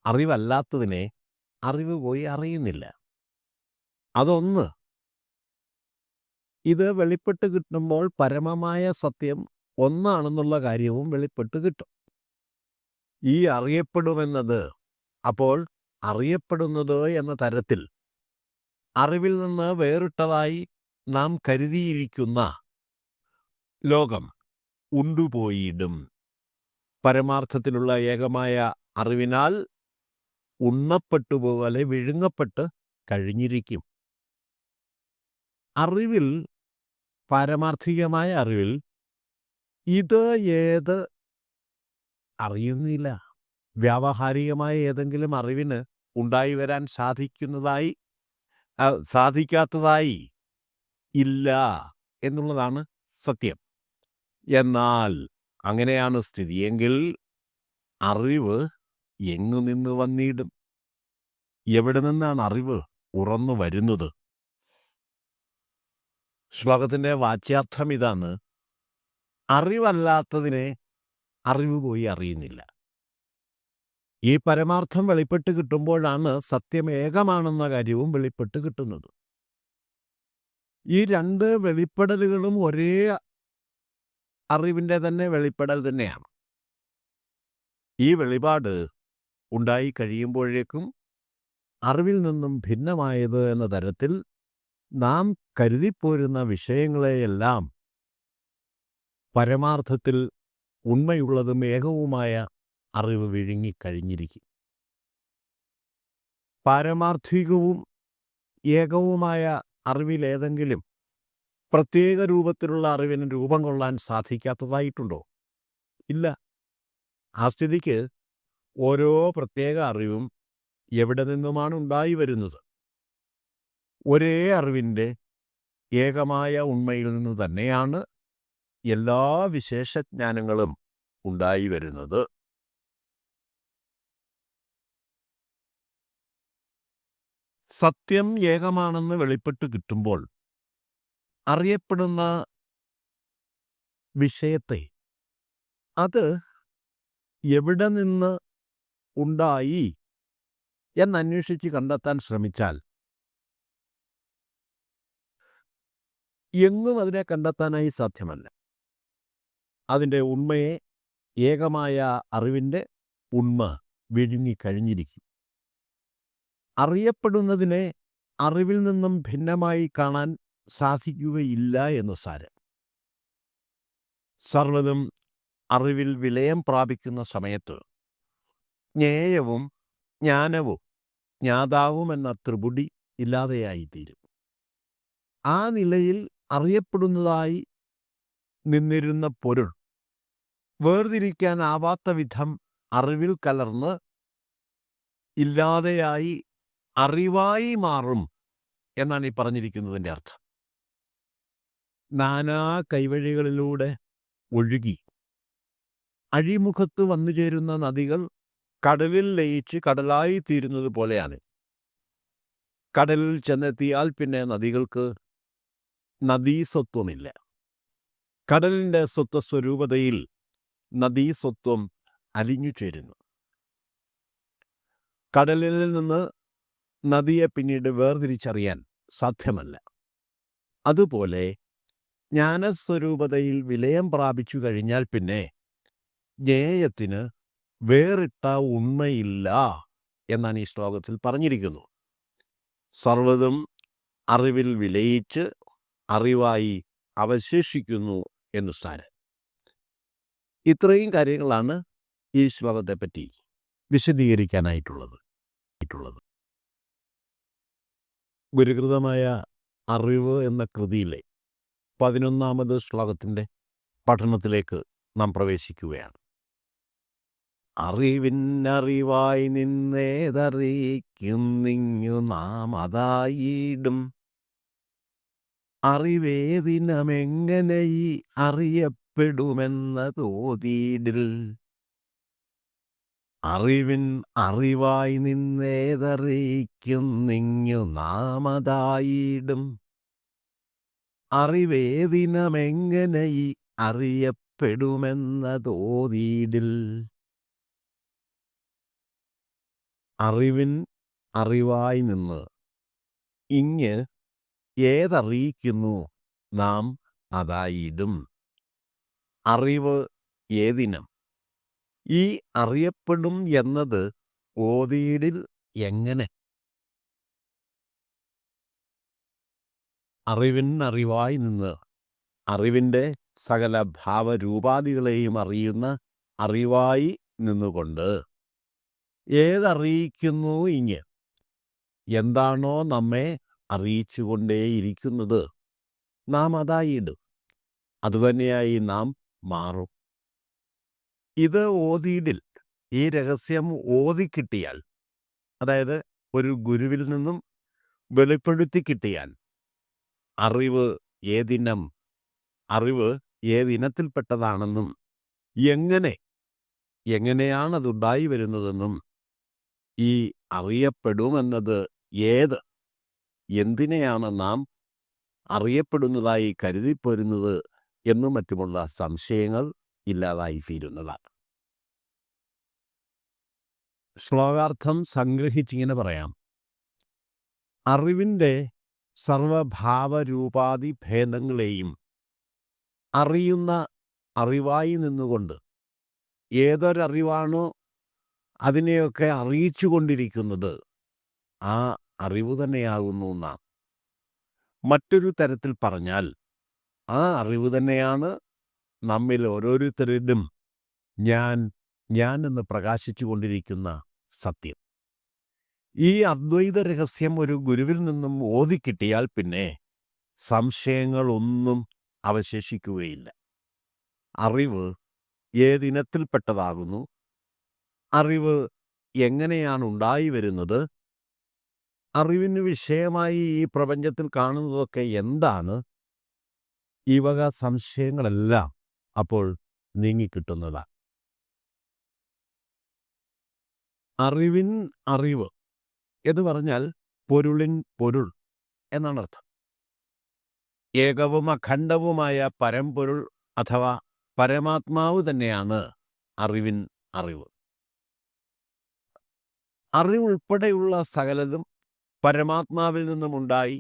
അറിവല്ലാത്തതിനെ അറിവ് പോയി അറിയുന്നില്ല. അതൊന്ന്. ഇത് വെളിപ്പെട്ട് കിട്ടുമ്പോൾ പരമമായ സത്യം ഒന്നാണെന്നുള്ള കാര്യവും വെളിപ്പെട്ട് കിട്ടും. ഈ അറിയപ്പെടുമെന്നത് അപ്പോൾ അറിയപ്പെടുന്നത് എന്ന തരത്തിൽ അറിവിൽ നിന്ന് വേറിട്ടതായി നാം കരുതിയിരിക്കുന്ന ലോകം ഉണ്ടുപോയിടും. പരമാർത്ഥത്തിലുള്ള ഏകമായ അറിവിനാൽ ഉണ്ണപ്പെട്ടുപോലെ വിഴുങ്ങപ്പെട്ട് കഴിഞ്ഞിരിക്കും. അറിവിൽ, പാരമാർത്ഥികമായ അറിവിൽ ഇത് ഏത് അറിയുന്നില്ല. വ്യാവഹാരികമായ ഏതെങ്കിലും അറിവിന് ഉണ്ടായി വരാൻ സാധിക്കാത്തതായി ഇല്ല എന്നുള്ളതാണ് സത്യം. എന്നാൽ അങ്ങനെയാണ് സ്ഥിതിയെങ്കിൽ അറിവ് എങ്ങു നിന്ന് വന്നിടും? എവിടെ നിന്നാണ് അറിവ് ഉറന്നു വരുന്നത്? ശ്ലോകത്തിൻ്റെ വാച്യാർത്ഥം ഇതാണ്: അറിവല്ലാത്തതിനെ അറിവ് പോയി അറിയുന്നില്ല. ഈ പരമാർത്ഥം വെളിപ്പെട്ട് കിട്ടുമ്പോഴാണ് സത്യം ഏകമാണെന്ന കാര്യവും വെളിപ്പെട്ട് കിട്ടുന്നത്. ഈ രണ്ട് വെളിപ്പെടലുകളും ഒരേ അറിവിൻ്റെ തന്നെ വെളിപ്പെടൽ തന്നെയാണ്. ഈ വെളിപാട് ഉണ്ടായി കഴിയുമ്പോഴേക്കും അറിവിൽ നിന്നും ഭിന്നമായത് എന്ന തരത്തിൽ നാം കരുതിപ്പോരുന്ന വിഷയങ്ങളെയെല്ലാം പരമാർത്ഥത്തിൽ ഉണ്മയുള്ളതും ഏകവുമായ അറിവ് വിഴുങ്ങിക്കഴിഞ്ഞിരിക്കും. പാരമാർത്ഥികവും ഏകവുമായ അറിവിലേതെങ്കിലും പ്രത്യേക രൂപത്തിലുള്ള അറിവിന് രൂപം കൊള്ളാൻ സാധിക്കാത്തതായിട്ടുണ്ടോ? ഇല്ല. ആ സ്ഥിതിക്ക് ഓരോ പ്രത്യേക അറിവും എവിടെ നിന്നുമാണ് ഉണ്ടായി വരുന്നത്? ഒരേ അറിവിൻ്റെ ഏകമായ ഉണ്മയിൽ നിന്ന് തന്നെയാണ് എല്ലാ വിശേഷജ്ഞാനങ്ങളും ഉണ്ടായി വരുന്നത്. സത്യം ഏകമാണെന്ന് വെളിപ്പെട്ട് കിട്ടുമ്പോൾ അറിയപ്പെടുന്ന വിഷയത്തെ അത് എവിടെ നിന്ന് ഉണ്ടായി എന്നന്വേഷിച്ച് കണ്ടെത്താൻ ശ്രമിച്ചാൽ എങ്ങും അതിനെ കണ്ടെത്താനായി സാധ്യമല്ല. അതിൻ്റെ ഉണ്മയെ, ഏകമായ അറിവിൻ്റെ ഉണ്മ വിഴുങ്ങിക്കഴിഞ്ഞിരിക്കും. അറിയപ്പെടുന്നതിനെ അറിവിൽ നിന്നും ഭിന്നമായി കാണാൻ സാധിക്കുകയില്ല എന്ന് സാരം. സർവ്വതും അറിവിൽ വിലയം പ്രാപിക്കുന്ന സമയത്ത് ജ്ഞേയവും ജ്ഞാനവും ജ്ഞാതാവും എന്ന ത്രിപുടി ഇല്ലാതെയായിത്തീരും. ആ നിലയിൽ അറിയപ്പെടുന്നതായി നിന്നിരുന്ന പൊരുൾ വേർതിരിക്കാനാവാത്ത വിധം അറിവിൽ കലർന്ന് ഇല്ലാതെയായി അറിവായി മാറും എന്നാണ് ഈ പറഞ്ഞിരിക്കുന്നതിൻ്റെ അർത്ഥം. നാനാ കൈവഴികളിലൂടെ ഒഴുകി അഴിമുഖത്ത് വന്നു ചേരുന്ന നദികൾ കടലിൽ ലയിച്ച് കടലായി തീരുന്നത് പോലെയാണ്. കടലിൽ ചെന്നെത്തിയാൽ പിന്നെ നദികൾക്ക് നദീസ്വത്വമില്ല. കടലിൻ്റെ സ്വത്വസ്വരൂപതയിൽ നദീസ്വത്വം അലിഞ്ഞു ചേരുന്നു. കടലിൽ നിന്ന് നദിയെ പിന്നീട് വേർതിരിച്ചറിയാൻ സാധ്യമല്ല. അതുപോലെ ജ്ഞാനസ്വരൂപതയിൽ വിലയം പ്രാപിച്ചു കഴിഞ്ഞാൽ പിന്നെ ജ്ഞേയത്തിന് വേറിട്ട ഉണ്മയില്ല എന്നാണ് ഈ ശ്ലോകത്തിൽ പറഞ്ഞിരിക്കുന്നു. സർവ്വതും അറിവിൽ വിലയിച്ച് അറിവായി അവശേഷിക്കുന്നു എന്ന് സാരം. ഇത്രയും കാര്യങ്ങളാണ് ഈ ശ്ലോകത്തെപ്പറ്റി വിശദീകരിക്കാനായിട്ടുള്ളത്. ഗുരുകൃതമായ അറിവ് എന്ന കൃതിയിലെ 11ാമത് ശ്ലോകത്തിൻ്റെ പഠനത്തിലേക്ക് നാം പ്രവേശിക്കുകയാണ്. അറിവിന്നറിവായി നിന്നേതറിയിക്കുന്നിങ്ങു നാം അതായിടും. അറിവേദിനമെങ്ങനെ ഈ അറിയപ്പെടുമെന്ന തോതിയിടിൽ. അറിവിൻ അറിവായി നിന്നേതറിയിക്കുന്നിങ്ങു നാം അതായിടും. അറിവേദിനമെങ്ങനെ ഈ അറിയപ്പെടുമെന്ന തോതിയിടിൽ. അറിവിൻ അറിവായി നിന്ന് ഇങ്ങ് ഏതറിയിക്കുന്നു നാം അതായിടും. അറിവ് ഏതിനം, ഈ അറിയപ്പെടും എന്നത് ഓതിയിടിൽ എങ്ങനെ. അറിവിൻ അറിവായി നിന്ന് അറിവിൻ്റെ സകല ഭാവരൂപാദികളെയും അറിയുന്ന അറിവായി നിന്നുകൊണ്ട് ഏതറിയിക്കുന്നു ഇങ്ങ്, എന്താണോ നമ്മെ അറിയിച്ചുകൊണ്ടേയിരിക്കുന്നത് നാം അതായിടും. അതുതന്നെയായി നാം മാറും. ഇത് ഓതിയിടിൽ, ഈ രഹസ്യം ഓതിക്കിട്ടിയാൽ, അതായത് ഒരു ഗുരുവിൽ നിന്നും വെളിപ്പെടുത്തി കിട്ടിയാൽ, അറിവ് ഏതിനം, അറിവ് ഏതിനത്തിൽപ്പെട്ടതാണെന്നും എങ്ങനെയാണതുണ്ടായി വരുന്നതെന്നും ഈ അറിയപ്പെടുമെന്നത് എന്തിനെയാണ് നാം അറിയപ്പെടുന്നതായി കരുതിപ്പോരുന്നത് എന്നും മറ്റുമുള്ള സംശയങ്ങൾ ഇല്ലാതായിത്തീരുന്നതാണ്. ശ്ലോകാർത്ഥം സംഗ്രഹിച്ചിങ്ങനെ പറയാം. അറിവിൻ്റെ സർവഭാവരൂപാദി ഭേദങ്ങളെയും അറിയുന്ന അറിവായി നിന്നുകൊണ്ട് ഏതൊരറിവാണോ അതിനെയൊക്കെ അറിയിച്ചു കൊണ്ടിരിക്കുന്നത് ആ അറിവ് തന്നെയാകുന്നു നാം. മറ്റൊരു തരത്തിൽ പറഞ്ഞാൽ ആ അറിവ് തന്നെയാണ് നമ്മിൽ ഓരോരുത്തരിലും ഞാൻ എന്ന് പ്രകാശിച്ചു കൊണ്ടിരിക്കുന്ന സത്യം. ഈ അദ്വൈത രഹസ്യം ഒരു ഗുരുവിൽ നിന്നും ഓതിക്കിട്ടിയാൽ പിന്നെ സംശയങ്ങളൊന്നും അവശേഷിക്കുകയില്ല. അറിവ് ഏതിനത്തിൽപ്പെട്ടതാകുന്നു, അറിവ് എങ്ങനെയാണ് ഉണ്ടായി വരുന്നത്, അറിവിന് വിഷയമായി ഈ പ്രപഞ്ചത്തിൽ കാണുന്നതൊക്കെ എന്താണ്, ഈ വക സംശയങ്ങളെല്ലാം അപ്പോൾ നീങ്ങിക്കിട്ടുന്നതാണ്. അറിവിൻ അറിവ് എന്ന് പറഞ്ഞാൽ പൊരുളിൻ പൊരുൾ എന്നാണ് അർത്ഥം. ഏകവും അഖണ്ഡവുമായ പരമ്പൊരുൾ അഥവാ പരമാത്മാവ് തന്നെയാണ് അറിവിൻ അറിവ്. അറിവുൾപ്പെടെയുള്ള സകലതും പരമാത്മാവിൽ നിന്നുമുണ്ടായി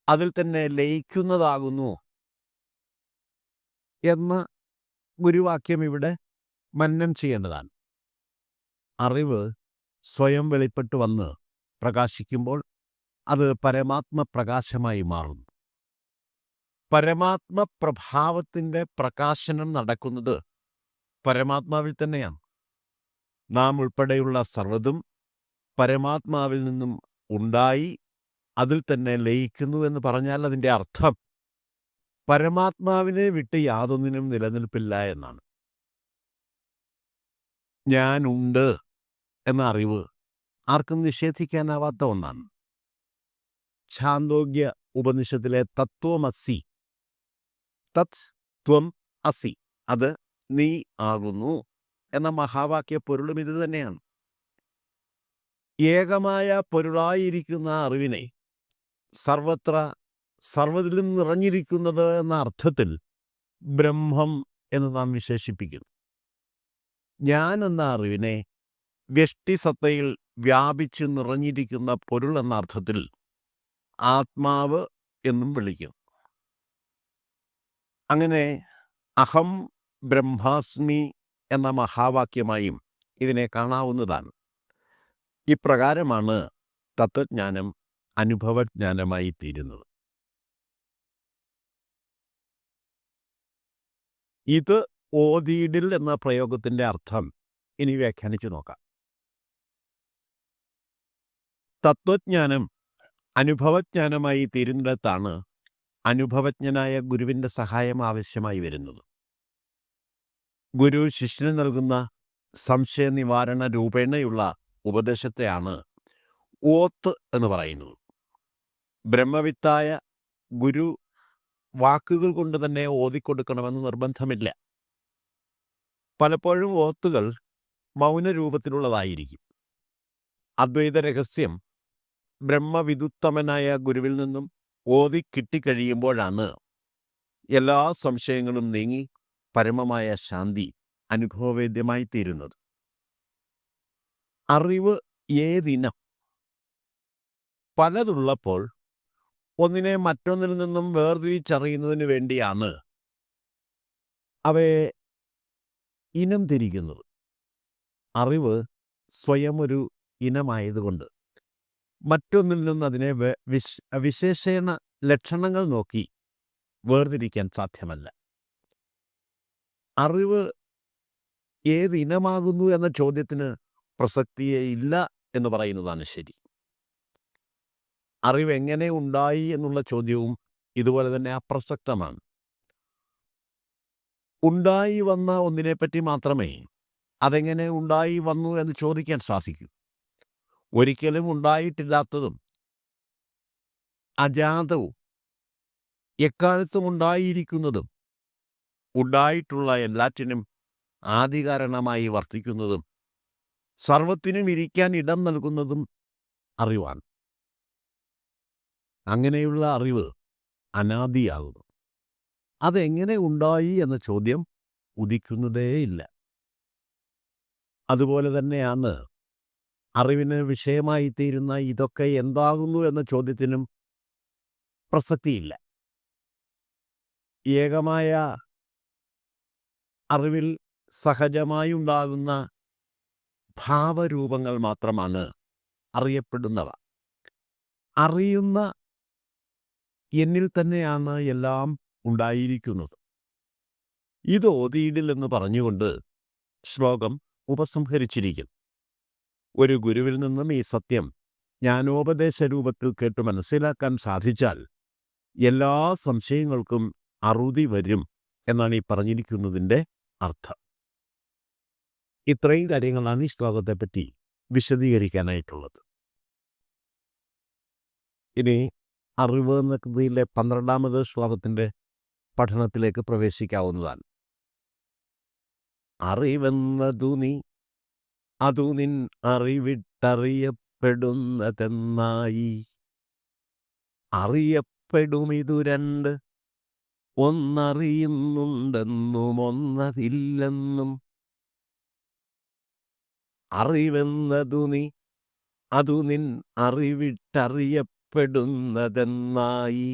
അതിൽ തന്നെ ലയിക്കുന്നതാകുന്നു എന്ന ഗുരുവാക്യം ഇവിടെ മനനം ചെയ്യേണ്ടതാണ്. അറിവ് സ്വയം വെളിപ്പെട്ടു വന്ന് പ്രകാശിക്കുമ്പോൾ അത് പരമാത്മപ്രകാശമായി മാറുന്നു. പരമാത്മപ്രഭാവത്തിൻ്റെ പ്രകാശനം നടക്കുന്നത് പരമാത്മാവിൽ തന്നെയാണ്. നാം ഉൾപ്പെടെയുള്ള സർവ്വതും പരമാത്മാവിൽ നിന്നും ഉണ്ടായി അതിൽ തന്നെ ലയിക്കുന്നു എന്ന് പറഞ്ഞാൽ അതിൻ്റെ അർത്ഥം പരമാത്മാവിനെ വിട്ട് യാതൊന്നിനും നിലനിൽപ്പില്ല എന്നാണ്. ഞാനുണ്ട് എന്ന അറിവ് ആർക്കും നിഷേധിക്കാനാവാത്ത ഒന്നാണ്. ഛാന്തോഗ്യ ഉപനിഷത്തിലെ തത്വമസി, തത് ത്വം അസി, അത് നീ ആകുന്നു എന്ന മഹാവാക്യ പൊരുളും ഇത് തന്നെയാണ്. ഏകമായ പൊരുളായിരിക്കുന്ന അറിവിനെ സർവ്വതിലും നിറഞ്ഞിരിക്കുന്നത് എന്ന അർത്ഥത്തിൽ ബ്രഹ്മം എന്ന് നാം വിശേഷിപ്പിക്കുന്നു. ഞാൻ എന്ന അറിവിനെ വ്യഷ്ടിസത്തയിൽ വ്യാപിച്ച് നിറഞ്ഞിരിക്കുന്ന പൊരുൾ എന്ന അർത്ഥത്തിൽ ആത്മാവ് എന്നും വിളിക്കും. അങ്ങനെ അഹം ബ്രഹ്മാസ്മി എന്ന മഹാവാക്യമായും ഇതിനെ കാണാവുന്നതാണ്. ഇപ്രകാരമാണ് തത്വജ്ഞാനം അനുഭവജ്ഞാനമായി തീരുന്നത്. ഇത് ഓതിയിടിൽ എന്ന പ്രയോഗത്തിൻ്റെ അർത്ഥം ഇനി വ്യാഖ്യാനിച്ചു നോക്കാം. തത്വജ്ഞാനം അനുഭവജ്ഞാനമായി തീരുന്നിടത്താണ് അനുഭവജ്ഞനായ ഗുരുവിൻ്റെ സഹായം ആവശ്യമായി വരുന്നത്. ഗുരു ശിഷ്യന് നൽകുന്ന സംശയ നിവാരണ രൂപേണയുള്ള ഉപദേശത്തെയാണ് ഓത്ത് എന്ന് പറയുന്നത്. ബ്രഹ്മവിത്തായ ഗുരു വാക്കുകൾ കൊണ്ട് തന്നെ ഓതിക്കൊടുക്കണമെന്ന് നിർബന്ധമില്ല. പലപ്പോഴും ഓത്തുകൾ മൗനരൂപത്തിലുള്ളതായിരിക്കും. അദ്വൈത രഹസ്യം ബ്രഹ്മവിദുത്തമനായ ഗുരുവിൽ നിന്നും ഓതി കിട്ടിക്കഴിയുമ്പോഴാണ് എല്ലാ സംശയങ്ങളും നീങ്ങി പരമമായ ശാന്തി അനുഭവവേദ്യമായി തീരുന്നത്. അറിവ് ഏതിനം പലതുള്ളപ്പോൾ ഒന്നിനെ മറ്റൊന്നിൽ നിന്നും വേർതിരിച്ചറിയുന്നതിന് വേണ്ടിയാണ് അവയെ ഇനം തിരിക്കുന്നത്. അറിവ് സ്വയം ഒരു ഇനമായതുകൊണ്ട് മറ്റൊന്നിൽ നിന്ന് അതിനെ വിശേഷണ ലക്ഷണങ്ങൾ നോക്കി വേർതിരിക്കാൻ സാധ്യമല്ല. അറിവ് ഏതിനമാകുന്നു എന്ന ചോദ്യത്തിന് പ്രസക്തിയേ ഇല്ല എന്ന് പറയുന്നതാണ് ശരി. അറിവ് എങ്ങനെ ഉണ്ടായി എന്നുള്ള ചോദ്യവും ഇതുപോലെ തന്നെ അപ്രസക്തമാണ്. ഉണ്ടായി വന്ന ഒന്നിനെപ്പറ്റി മാത്രമേ അതെങ്ങനെ ഉണ്ടായി വന്നു എന്ന് ചോദിക്കാൻ സാധിക്കൂ. ഒരിക്കലും ഉണ്ടായിട്ടില്ലാത്തതും അജാതവും എക്കാലത്തും ഉണ്ടായിരിക്കുന്നതും ഉണ്ടായിട്ടുള്ള എല്ലാറ്റിനും ആദികാരണമായി വർത്തിക്കുന്നതും സർവത്തിനും ഇരിക്കാൻ ഇടം നൽകുന്നതും അറിവാണ്. അങ്ങനെയുള്ള അറിവ് അനാദിയാകുന്നു. അതെങ്ങനെ ഉണ്ടായി എന്ന ചോദ്യം ഉദിക്കുന്നതേയില്ല. അതുപോലെ തന്നെയാണ് അറിവിന് വിഷയമായി തീരുന്ന ഇതൊക്കെ എന്താകുന്നു എന്ന ചോദ്യത്തിനും പ്രസക്തിയില്ല. ഏകമായ അറിവിൽ സഹജമായി ഉണ്ടാകുന്ന ഭാവരൂപങ്ങൾ മാത്രമാണ് അറിയപ്പെടുന്നവ. അറിയുന്ന എന്നിൽ തന്നെയാണ് എല്ലാം ഉണ്ടായിരിക്കുന്നത്. ഇത് ഓതിയിടിൽ എന്ന് പറഞ്ഞുകൊണ്ട് ശ്ലോകം ഉപസംഹരിച്ചിരിക്കുന്നു. ഒരു ഗുരുവിൽ നിന്നും ഈ സത്യം ജ്ഞാനോപദേശ രൂപത്തിൽ കേട്ട് മനസ്സിലാക്കാൻ സാധിച്ചാൽ എല്ലാ സംശയങ്ങൾക്കും അറുതി വരും എന്നാണ് ഈ പറഞ്ഞിരിക്കുന്നതിൻ്റെ അർത്ഥം. ഇത്രയും കാര്യങ്ങളാണ് ഈ ശ്ലോകത്തെപ്പറ്റി വിശദീകരിക്കാനായിട്ടുള്ളത്. ഇനി അറിവ് എന്ന കൃതിയിലെ 12ാമത് ശ്ലോകത്തിൻ്റെ പഠനത്തിലേക്ക് പ്രവേശിക്കാവുന്നതാണ്. അറിവെന്നതു നീ അതു നിൻ അറിവിട്ടറിയപ്പെടുന്നതെന്നായി അറിയപ്പെടുമിതു രണ്ട് ഒന്നറിയുന്നുണ്ടെന്നും ഒന്നതില്ലെന്നും. അറിവെന്നതു നീ അതു നിൻ അറിവിട്ടറിയപ്പെടുന്നതെന്നായി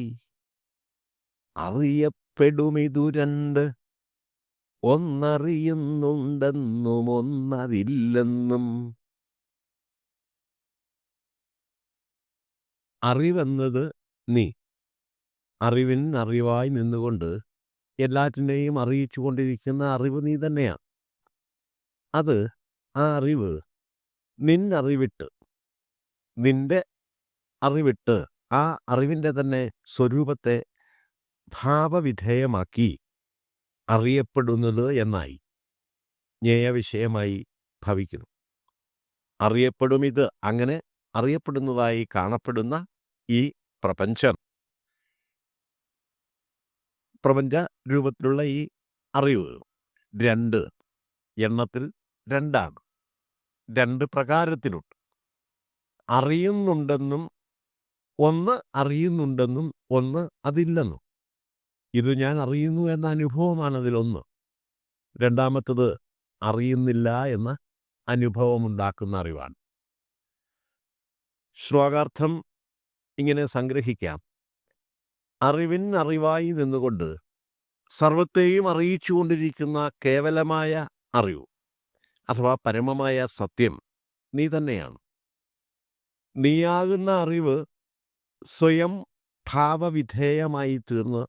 അറിയപ്പെടുമിതു രണ്ട് ഒന്നറിയുന്നുണ്ടെന്നും ഒന്നതില്ലെന്നും. അറിവെന്നത് നീ അറിവിൻ അറിവായി നിന്നുകൊണ്ട് എല്ലാറ്റിനെയും അറിയിച്ചു കൊണ്ടിരിക്കുന്ന അറിവ് നീ തന്നെയാണ്. അത് ആ അറിവ് നിന്നറിവിട്ട് നിന്റെ അറിവിട്ട് ആ അറിവിൻ്റെ തന്നെ സ്വരൂപത്തെ ഭാവവിധേയമാക്കി അറിയപ്പെടുന്നത് എന്നായി ജ്ഞേയവിഷയമായി ഭവിക്കുന്നു. അറിയപ്പെടും ഇത് അങ്ങനെ അറിയപ്പെടുന്നതായി കാണപ്പെടുന്ന ഈ പ്രപഞ്ച രൂപത്തിലുള്ള ഈ അറിവ് രണ്ട് എണ്ണത്തിൽ രണ്ടാണ്. രണ്ട് പ്രകാരത്തിലുണ്ട്. അറിയുന്നുണ്ടെന്നും ഒന്ന് അറിയുന്നുണ്ടെന്നും ഒന്ന് അതില്ലെന്നും. ഇത് ഞാൻ അറിയുന്നു എന്ന അനുഭവമാണ് അതിലൊന്ന്. രണ്ടാമത്തത് അറിയുന്നില്ല എന്ന അനുഭവമുണ്ടാക്കുന്ന അറിവാണ്. ശ്ലോകാർത്ഥം ഇങ്ങനെ സംഗ്രഹിക്കാം. അറിവിൻ അറിവായി നിന്നുകൊണ്ട് സർവത്തെയും അറിയിച്ചുകൊണ്ടിരിക്കുന്ന കേവലമായ അറിവ് അഥവാ പരമമായ സത്യം നീ തന്നെയാണ്. നീയാകുന്ന അറിവ് സ്വയം ഭാവവിധേയമായി തീർന്ന്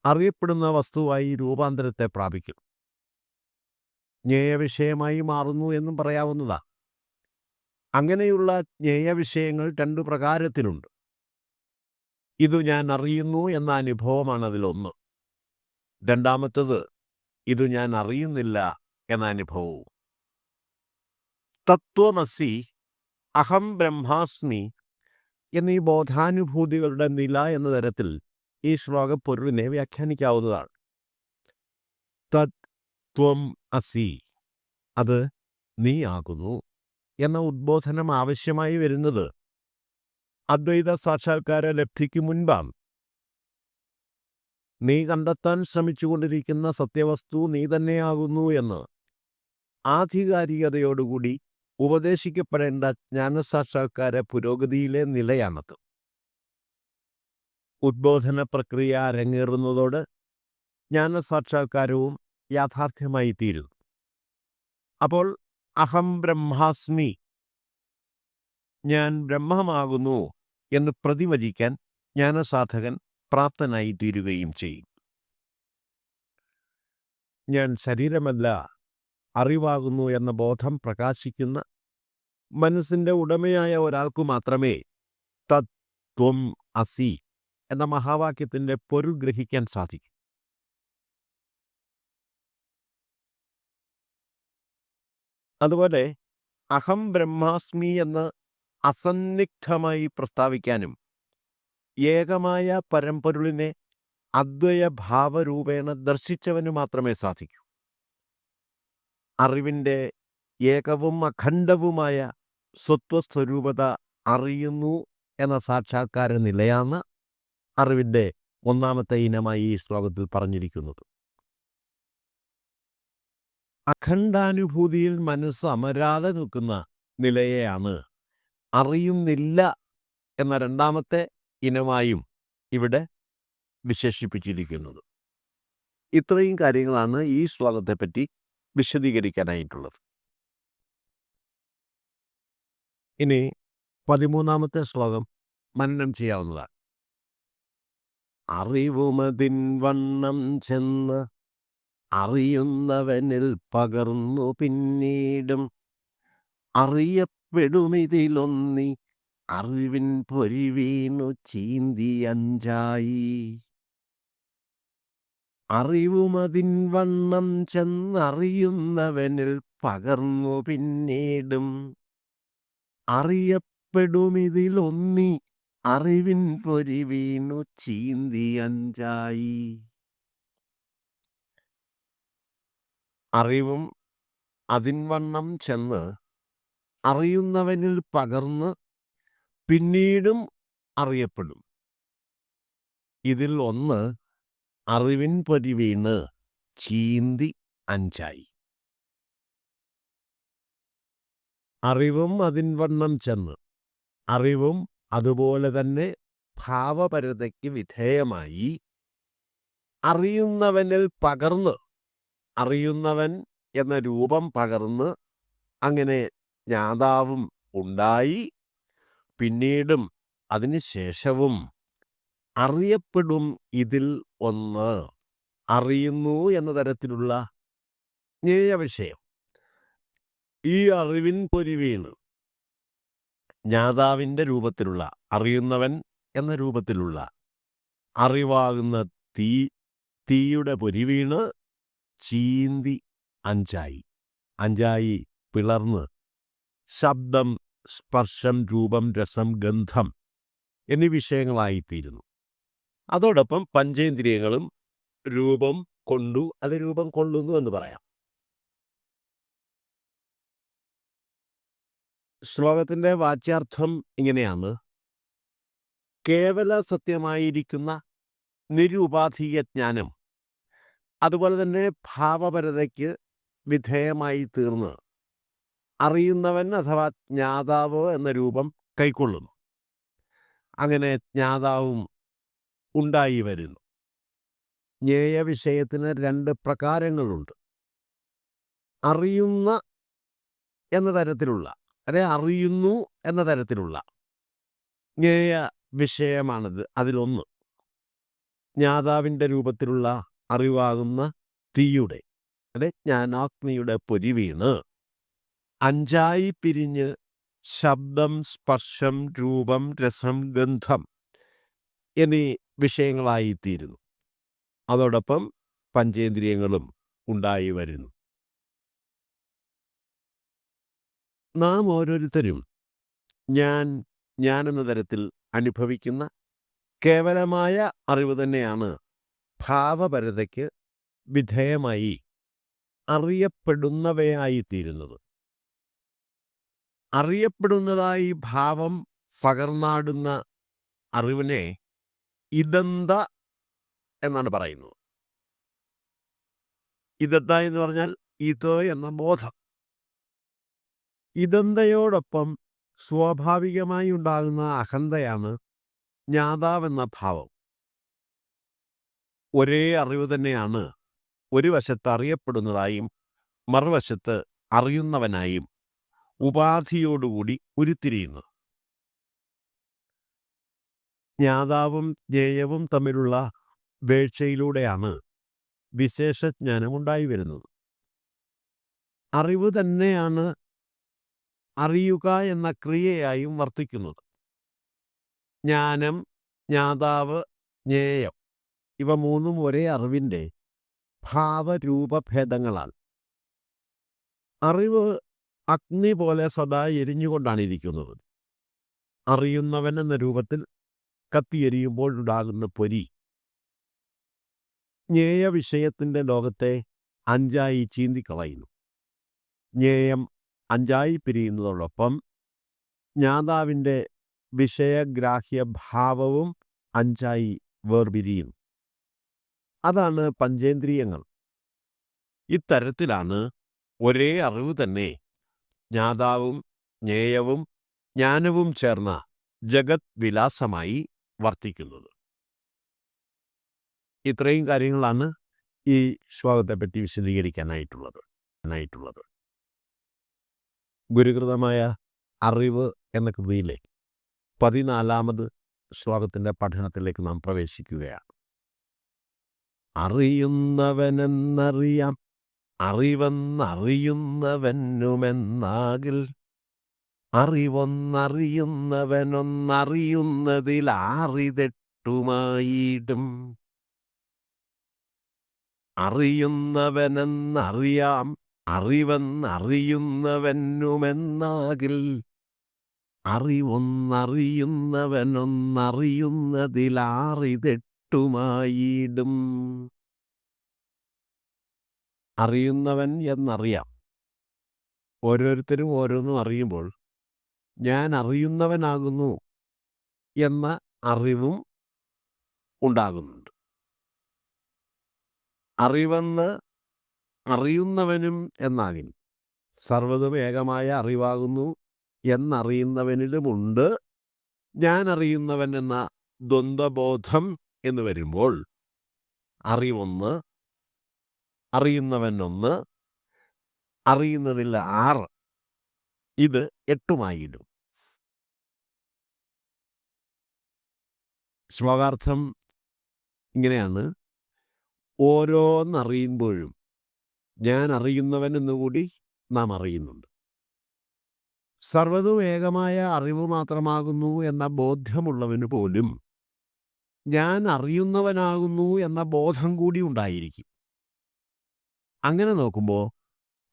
അറിയപ്പെടുന്ന വസ്തുവായി രൂപാന്തരത്തെ പ്രാപിക്കും. ജ്ഞേയവിഷയമായി മാറുന്നു എന്നും പറയാവുന്നതാ. അങ്ങനെയുള്ള ജ്ഞേയവിഷയങ്ങൾ 2 പ്രകാരത്തിലുണ്ട്. ഇതു ഞാൻ അറിയുന്നു എന്ന അനുഭവമാണ് അതിലൊന്ന്. രണ്ടാമത്തത് ഇതു ഞാൻ അറിയുന്നില്ല എന്ന അനുഭവവും. തത്വമസി, അഹം ബ്രഹ്മാസ്മി എന്നീ ബോധാനുഭൂതികളുടെ നില എന്ന തരത്തിൽ ഈ ശ്ലോക പൊരുളിനെ വ്യാഖ്യാനിക്കാവുന്നതാണ്. തത് ത്വം അസി, അത് നീ ആകുന്നു എന്ന ഉദ്ബോധനം ആവശ്യമായി വരുന്നത് അദ്വൈത സാക്ഷാത്കാര ലബ്ധിക്ക് മുൻപാണ്. നീ കണ്ടെത്താൻ ശ്രമിച്ചുകൊണ്ടിരിക്കുന്ന സത്യവസ്തു നീ തന്നെയാകുന്നു എന്ന് ആധികാരികതയോടുകൂടി ഉപദേശിക്കപ്പെടേണ്ട ജ്ഞാനസാക്ഷാത്കാര പുരോഗതിയിലെ നിലയാണത്. ഉദ്ബോധന പ്രക്രിയ അരങ്ങേറുന്നതോട് ജ്ഞാനസാക്ഷാത്കാരവും യാഥാർത്ഥ്യമായി തീരുന്നു. അപ്പോൾ അഹം ബ്രഹ്മാസ്മി, ഞാൻ ബ്രഹ്മമാകുന്നു എന്ന് പ്രതിവചിക്കാൻ ജ്ഞാനസാധകൻ പ്രാപ്തനായി തീരുകയും ചെയ്യും. ഞാൻ ശരീരമല്ല, അറിവാകുന്നു എന്ന ബോധം പ്രകാശിക്കുന്ന മനസ്സിൻ്റെ ഉടമയായ ഒരാൾക്കു മാത്രമേ തത് ത്വം അസി എന്ന മഹാവാക്യത്തിൻ്റെ പൊരുൾ ഗ്രഹിക്കാൻ സാധിക്കും. അതുപോലെ അഹം ബ്രഹ്മാസ്മി എന്ന് അസന്നിഗ്ധമായി പ്രസ്താവിക്കാനും ഏകമായ പരമ്പൊരുളിനെ അദ്വയഭാവരൂപേണ ദർശിച്ചവന് മാത്രമേ സാധിക്കൂ. അറിവിൻ്റെ ഏകവും അഖണ്ഡവുമായ സ്വത്വസ്വരൂപത അറിയുന്നു എന്ന സാക്ഷാത്കാര നിലയാണ് അറിവിൻ്റെ ഒന്നാമത്തെ ഇനമായി ഈ ശ്ലോകത്തിൽ പറഞ്ഞിരിക്കുന്നത്. അഖണ്ഡാനുഭൂതിയിൽ മനസ്സ് അമരാതെ നിൽക്കുന്ന നിലയെയാണ് അറിയുന്നില്ല എന്ന രണ്ടാമത്തെ ഇനമായും ഇവിടെ വിശേഷിപ്പിച്ചിരിക്കുന്നത്. ഇത്രയും കാര്യങ്ങളാണ് ഈ ശ്ലോകത്തെപ്പറ്റി വിശദീകരിക്കാനായിട്ടുള്ളത്. ഇനി 13ാമത്തെ ശ്ലോകം മനനം ചെയ്യാവുന്നതാണ്. അറിവുമതിൻ വണ്ണം ചെന്ന് അറിയുന്നവനിൽ പകർന്നു പിന്നീടും അറിയപ്പെടുമിതിലൊന്നി അറിവിൻ പൊരിവീണു ചീന്തി അഞ്ചായി. അറിവുമതിൻ വണ്ണം ചെന്നറിയുന്നവനിൽ പകർന്നു പിന്നീടും അറിയപ്പെടുമിതിലൊന്നി അറിവിൻ പൊരിവീണു ചീന്തി അഞ്ചായി. അറിവും അതിൻവണ്ണം ചെന്ന് അറിയുന്നവനിൽ പകർന്ന് പിന്നീടും അറിയപ്പെടും. ഇതിൽ ഒന്ന് അറിവിൻ പൊരിവീണ് ചീന്തി അഞ്ചായി. അറിവും അതിൻവണ്ണം ചെന്ന്, അറിവും അതുപോലെ തന്നെ ഭാവപരതയ്ക്ക് വിധേയമായി അറിയുന്നവനിൽ പകർന്ന്, അറിയുന്നവൻ എന്ന രൂപം പകർന്ന് അങ്ങനെ ജ്ഞാതാവും ഉണ്ടായി, പിന്നീടും അതിനുശേഷവും അറിയപ്പെടും ഇതിൽ ഒന്ന്. അറിയുന്നു എന്ന തരത്തിലുള്ള ജ്ഞേയവിഷയം ഈ അറിവിൻ പൊരിവീണ് ജ്ഞാതാവിൻ്റെ രൂപത്തിലുള്ള, അറിയുന്നവൻ എന്ന രൂപത്തിലുള്ള അറിവാകുന്ന തീയുടെ പൊരിവീണ് ചീന്തി അഞ്ചായി, അഞ്ചായി പിളർന്ന് ശബ്ദം, സ്പർശം, രൂപം, രസം, ഗന്ധം എന്നീ വിഷയങ്ങളായിത്തീരുന്നു. അതോടൊപ്പം പഞ്ചേന്ദ്രിയങ്ങളും രൂപം കൊണ്ടു, അത് രൂപം കൊള്ളുന്നു എന്ന് പറയാം. ശ്ലോകത്തിൻ്റെ വാച്യാർത്ഥം ഇങ്ങനെയാണ്. കേവല സത്യമായിരിക്കുന്ന നിരുപാധിക ജ്ഞാനം അതുപോലെ തന്നെ ഭാവപരതയ്ക്ക് വിധേയമായി തീർന്ന് അറിയുന്നവൻ അഥവാ ജ്ഞാതാവ് എന്ന രൂപം കൈക്കൊള്ളുന്നു. അങ്ങനെ ജ്ഞാതാവും ഉണ്ടായി വരുന്നു. ജ്ഞേയ വിഷയത്തിന് 2 പ്രകാരങ്ങളുണ്ട്. അറിയുന്ന എന്ന തരത്തിലുള്ള അറിയുന്നു എന്ന തരത്തിലുള്ള ജ്ഞേയ വിഷയമാണിത്. അതിലൊന്ന് ജ്ഞാതാവിൻ്റെ രൂപത്തിലുള്ള അറിവാകുന്ന തീയുടെ ജ്ഞാനാഗ്നിയുടെ പൊരി വീണ് 5 പിരിഞ്ഞ് ശബ്ദം, സ്പർശം, രൂപം, രസം, ഗന്ധം എന്നീ വിഷയങ്ങളായിത്തീരുന്നു. അതോടൊപ്പം പഞ്ചേന്ദ്രിയങ്ങളും ഉണ്ടായി വരുന്നു. നാം ഓരോരുത്തരും ഞാനെന്ന തരത്തിൽ അനുഭവിക്കുന്ന കേവലമായ അറിവ് തന്നെയാണ് ഭാവപരതയ്ക്ക് വിധേയമായി അറിയപ്പെടുന്നവയായിത്തീരുന്നത്. അറിയപ്പെടുന്നതായി ഭാവം പകർന്നാടുന്ന അറിവിനെ ഇദന്ത എന്നാണ് പറയുന്നത്. ഇദന്ത എന്ന് പറഞ്ഞാൽ ഇത് എന്ന ബോധം. ഇദന്തയോടൊപ്പം സ്വാഭാവികമായി ഉണ്ടാകുന്ന അഹന്തയാണ് ജ്ഞാതാവെന്ന ഭാവം. ഒരേ അറിവ് തന്നെയാണ് ഒരു വശത്ത് അറിയപ്പെടുന്നതായും മറുവശത്ത് അറിയുന്നവനായും ഉപാധിയോടുകൂടി ഉരുത്തിരിയുന്നത്. ജ്ഞാതാവും ജ്ഞേയവും തമ്മിലുള്ള വേഴ്ചയിലൂടെയാണ് വിശേഷജ്ഞാനമുണ്ടായി വരുന്നത്. അറിവ് തന്നെയാണ് അറിയുക എന്ന ക്രിയയായും വർത്തിക്കുന്നത്. ജ്ഞാനം, ജ്ഞാതാവ്, ജ്ഞേയം ഇവ മൂന്നും ഒരേ അറിവിൻ്റെ ഭാവരൂപഭേദങ്ങളാണ്. അറിവ് അഗ്നി പോലെ സദാ എരിഞ്ഞുകൊണ്ടാണ് ഇരിക്കുന്നത്. അറിയുന്നവൻ എന്ന രൂപത്തിൽ കത്തിയെരിയുമ്പോഴുണ്ടാകുന്ന പൊരി ജ്ഞേയ വിഷയത്തിൻ്റെ ലോകത്തെ 5 ചീന്തിക്കളയുന്നു. ജ്ഞേയം 5 പിരിയുന്നതോടൊപ്പം ജ്ഞാതാവിൻ്റെ വിഷയഗ്രാഹ്യ ഭാവവും 5 വേർപിരിയുന്നു. അതാണ് പഞ്ചേന്ദ്രിയങ്ങൾ. ഇത്തരത്തിലാണ് ഒരേ അറിവ് തന്നെ ജ്ഞാതാവും ജ്ഞേയവും ജ്ഞാനവും ചേർന്ന ജഗത് വിലാസമായി വർത്തിക്കുന്നത്. ഇത്രയും കാര്യങ്ങളാണ് ഈ ശ്ലോകത്തെപ്പറ്റി വിശദീകരിക്കാനായിട്ടുള്ളത്. ഗുരുകൃതമായ അറിവ് എന്ന കൃതിയിലെ 14ാമത് ശ്ലോകത്തിൻ്റെ പഠനത്തിലേക്ക് നാം പ്രവേശിക്കുകയാണ്. അറിയുന്നവനെന്നറിയാം, അറിവെന്നറിയുന്നവനുമെന്നാകിൽ, അറിവൊന്നറിയുന്നവനൊന്നറിയുന്നതിലാറിതെട്ടുമായിടും. അറിയുന്നവനെന്നറിയാം, അറിവെന്നറിയുന്നവനുമെന്നാകിൽ, അറിവൊന്നറിയുന്നവനൊന്നറിയുന്നതിലാറിതെട്ടുമായിടും. അറിയുന്നവൻ എന്നറിയാം. ഓരോരുത്തരും ഓരോന്നും അറിയുമ്പോൾ ഞാൻ അറിയുന്നവനാകുന്നു എന്ന അറിവും ഉണ്ടാകുന്നുണ്ട്. അറിവെന്ന് അറിയുന്നവനും എന്നാകിൽ സർവ്വതും ഏകമായ അറിവാകുന്നു എന്നറിയുന്നവനിലുമുണ്ട് ഞാൻ അറിയുന്നവൻ എന്ന ദ്വന്ദ്വബോധം എന്ന് വരുമ്പോൾ അറിവൊന്ന്, അറിയുന്നവനൊന്ന്, അറിയുന്നതിൽ 6, ഇത് 8മായിടും. ശ്ലോകാർത്ഥം ഇങ്ങനെയാണ്. ഓരോന്നറിയുമ്പോഴും ഞാൻ അറിയുന്നവൻ എന്നുകൂടി നാം അറിയുന്നുണ്ട്. സർവ്വതും ഏകമായ അറിവ് മാത്രമാകുന്നു എന്ന ബോധ്യമുള്ളവന് പോലും ഞാൻ അറിയുന്നവനാകുന്നു എന്ന ബോധം കൂടി ഉണ്ടായിരിക്കും. അങ്ങനെ നോക്കുമ്പോൾ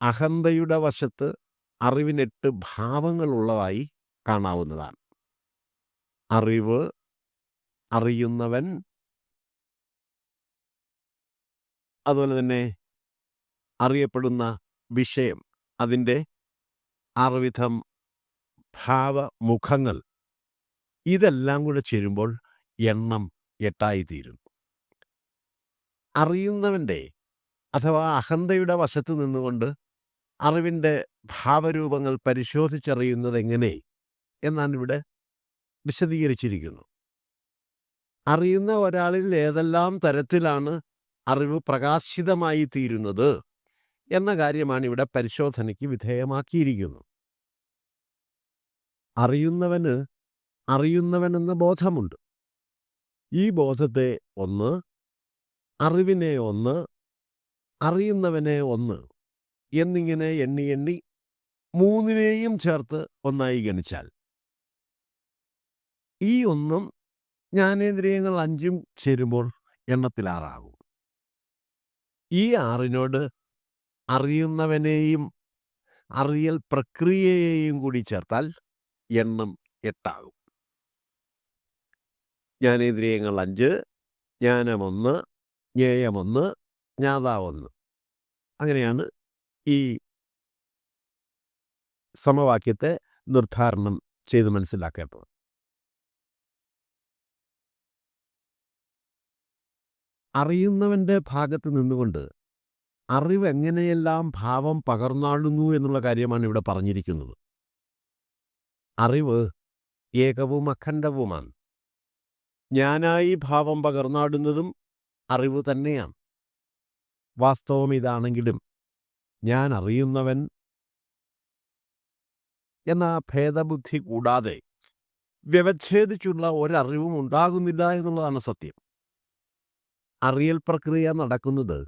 അഹന്തയുടെ വശത്ത് അറിവിന് 8 ഭാവങ്ങളുള്ളതായി കാണാവുന്നതാണ്. അറിവ്, അറിയുന്നവൻ, അതുപോലെ തന്നെ അറിയപ്പെടുന്ന വിഷയം, അതിൻ്റെ 6 വിധം ഭാവമുഖങ്ങൾ, ഇതെല്ലാം കൂടെ ചേരുമ്പോൾ എണ്ണം 8ആയിത്തീരുന്നു. അറിയുന്നവൻ്റെ അഥവാ അഹന്തയുടെ വശത്ത് നിന്നുകൊണ്ട് അറിവിൻ്റെ ഭാവരൂപങ്ങൾ പരിശോധിച്ചറിയുന്നത് എങ്ങനെ എന്നാണ് ഇവിടെ വിശദീകരിച്ചിരിക്കുന്നു. അറിയുന്ന ഒരാളിൽ ഏതെല്ലാം തരത്തിലാണ് അറിവ് പ്രകാശിതമായി തീരുന്നത് എന്ന കാര്യമാണ് ഇവിടെ പരിശോധനയ്ക്ക് വിധേയമാക്കിയിരിക്കുന്നത്. അറിയുന്നവന് അറിയുന്നവനെന്ന ബോധമുണ്ട്. ഈ ബോധത്തെ ഒന്ന്, അറിവിനെ ഒന്ന്, അറിയുന്നവനെ ഒന്ന് എന്നിങ്ങനെ എണ്ണി എണ്ണി മൂന്നിനെയും ചേർത്ത് ഒന്നായി ഗണിച്ചാൽ ഈ ഒന്നും ജ്ഞാനേന്ദ്രിയങ്ങൾ 5ഉം ചേരുമ്പോൾ എണ്ണത്തിൽ 6 ആകും. ഈ 6നോട് അറിയുന്നവനെയും അറിയൽ പ്രക്രിയയെയും കൂടി ചേർത്താൽ എണ്ണം 8 ആകും. ജ്ഞാനേന്ദ്രിയങ്ങൾ 5, ജ്ഞാനം 1, ജ്ഞേയം 1, ജ്ഞാതാവ് 1. അങ്ങനെയാണ് ഈ സമവാക്യത്തെ നിർദ്ധാരണം ചെയ്ത് മനസ്സിലാക്കേണ്ടത്. അറിയുന്നവൻ്റെ ഭാഗത്ത് നിന്നുകൊണ്ട് അറിവ് എങ്ങനെയെല്ലാം ഭാവം പകർന്നാടുന്നു എന്നുള്ള കാര്യമാണ് ഇവിടെ പറഞ്ഞിരിക്കുന്നത്. അറിവ് ഏകവും അഖണ്ഡവുമാണ്. ഞാനായി ഭാവം പകർന്നാടുന്നതും അറിവ് തന്നെയാണ്. വാസ്തവം ഇതാണെങ്കിലും ഞാൻ അറിയുന്നവൻ എന്ന ഭേദബുദ്ധി കൂടാതെ വ്യവച്ഛേദിച്ചുള്ള ഒരറിവും ഉണ്ടാകുന്നില്ല എന്നുള്ളതാണ് സത്യം. അറിയൽ പ്രക്രിയ നടക്കുന്നത്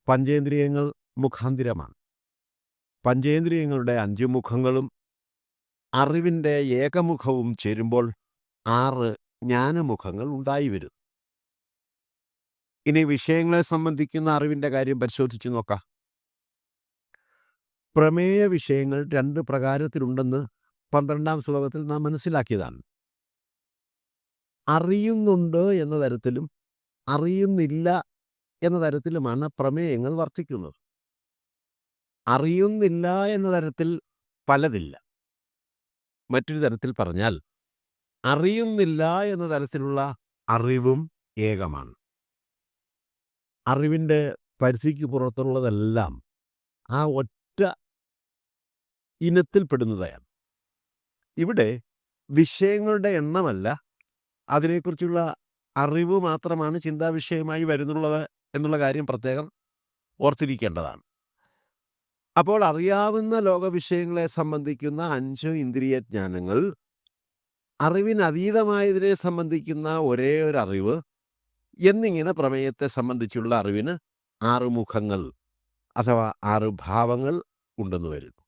പഞ്ചേന്ദ്രിയങ്ങൾ മുഖാന്തിരമാണ്. പഞ്ചേന്ദ്രിയങ്ങളുടെ 5 മുഖങ്ങളും അറിവിൻ്റെ ഏകമുഖവും ചേരുമ്പോൾ 6 ജ്ഞാനമുഖങ്ങൾ ഉണ്ടായി വരും. ഇനി വിഷയങ്ങളെ സംബന്ധിക്കുന്ന അറിവിൻ്റെ കാര്യം പരിശോധിച്ച് നോക്കാം. പ്രമേയ വിഷയങ്ങൾ 2 പ്രകാരത്തിലുണ്ടെന്ന് 12ാം ശ്ലോകത്തിൽ നാം മനസ്സിലാക്കിയതാണ്. അറിയുന്നുണ്ട് എന്ന തരത്തിലും അറിയുന്നില്ല എന്ന തരത്തിലുമാണ് പ്രമേയങ്ങൾ വർത്തിക്കുന്നത്. അറിയുന്നില്ല എന്ന തരത്തിൽ പലതില്ല. മറ്റൊരു തരത്തിൽ പറഞ്ഞാൽ അറിയുന്നില്ല എന്ന തരത്തിലുള്ള അറിവും ഏകമാണ്. അറിവിൻ്റെ പരിധിക്ക് പുറത്തുള്ളതെല്ലാം ആ ഒറ്റ ഇനത്തിൽപ്പെടുന്നതാണ്. ഇവിടെ വിഷയങ്ങളുടെ എണ്ണമല്ല, അതിനെക്കുറിച്ചുള്ള അറിവ് മാത്രമാണ് ചിന്താവിഷയമായി വരുന്നുള്ളത് എന്നുള്ള കാര്യം പ്രത്യേകം ഓർത്തിരിക്കേണ്ടതാണ്. അപ്പോൾ അറിയാവുന്ന ലോകവിഷയങ്ങളെ സംബന്ധിക്കുന്ന 5 ഇന്ദ്രിയജ്ഞാനങ്ങൾ, അറിവിനതീതമായതിനെ സംബന്ധിക്കുന്ന ഒരേ ഒരു അറിവ് എന്നിങ്ങനെ പ്രമേയത്തെ സംബന്ധിച്ചുള്ള അറിവിന് 6 മുഖങ്ങൾ അഥവാ 6 ഭാവങ്ങൾ ഉണ്ടെന്ന് വരുന്നു.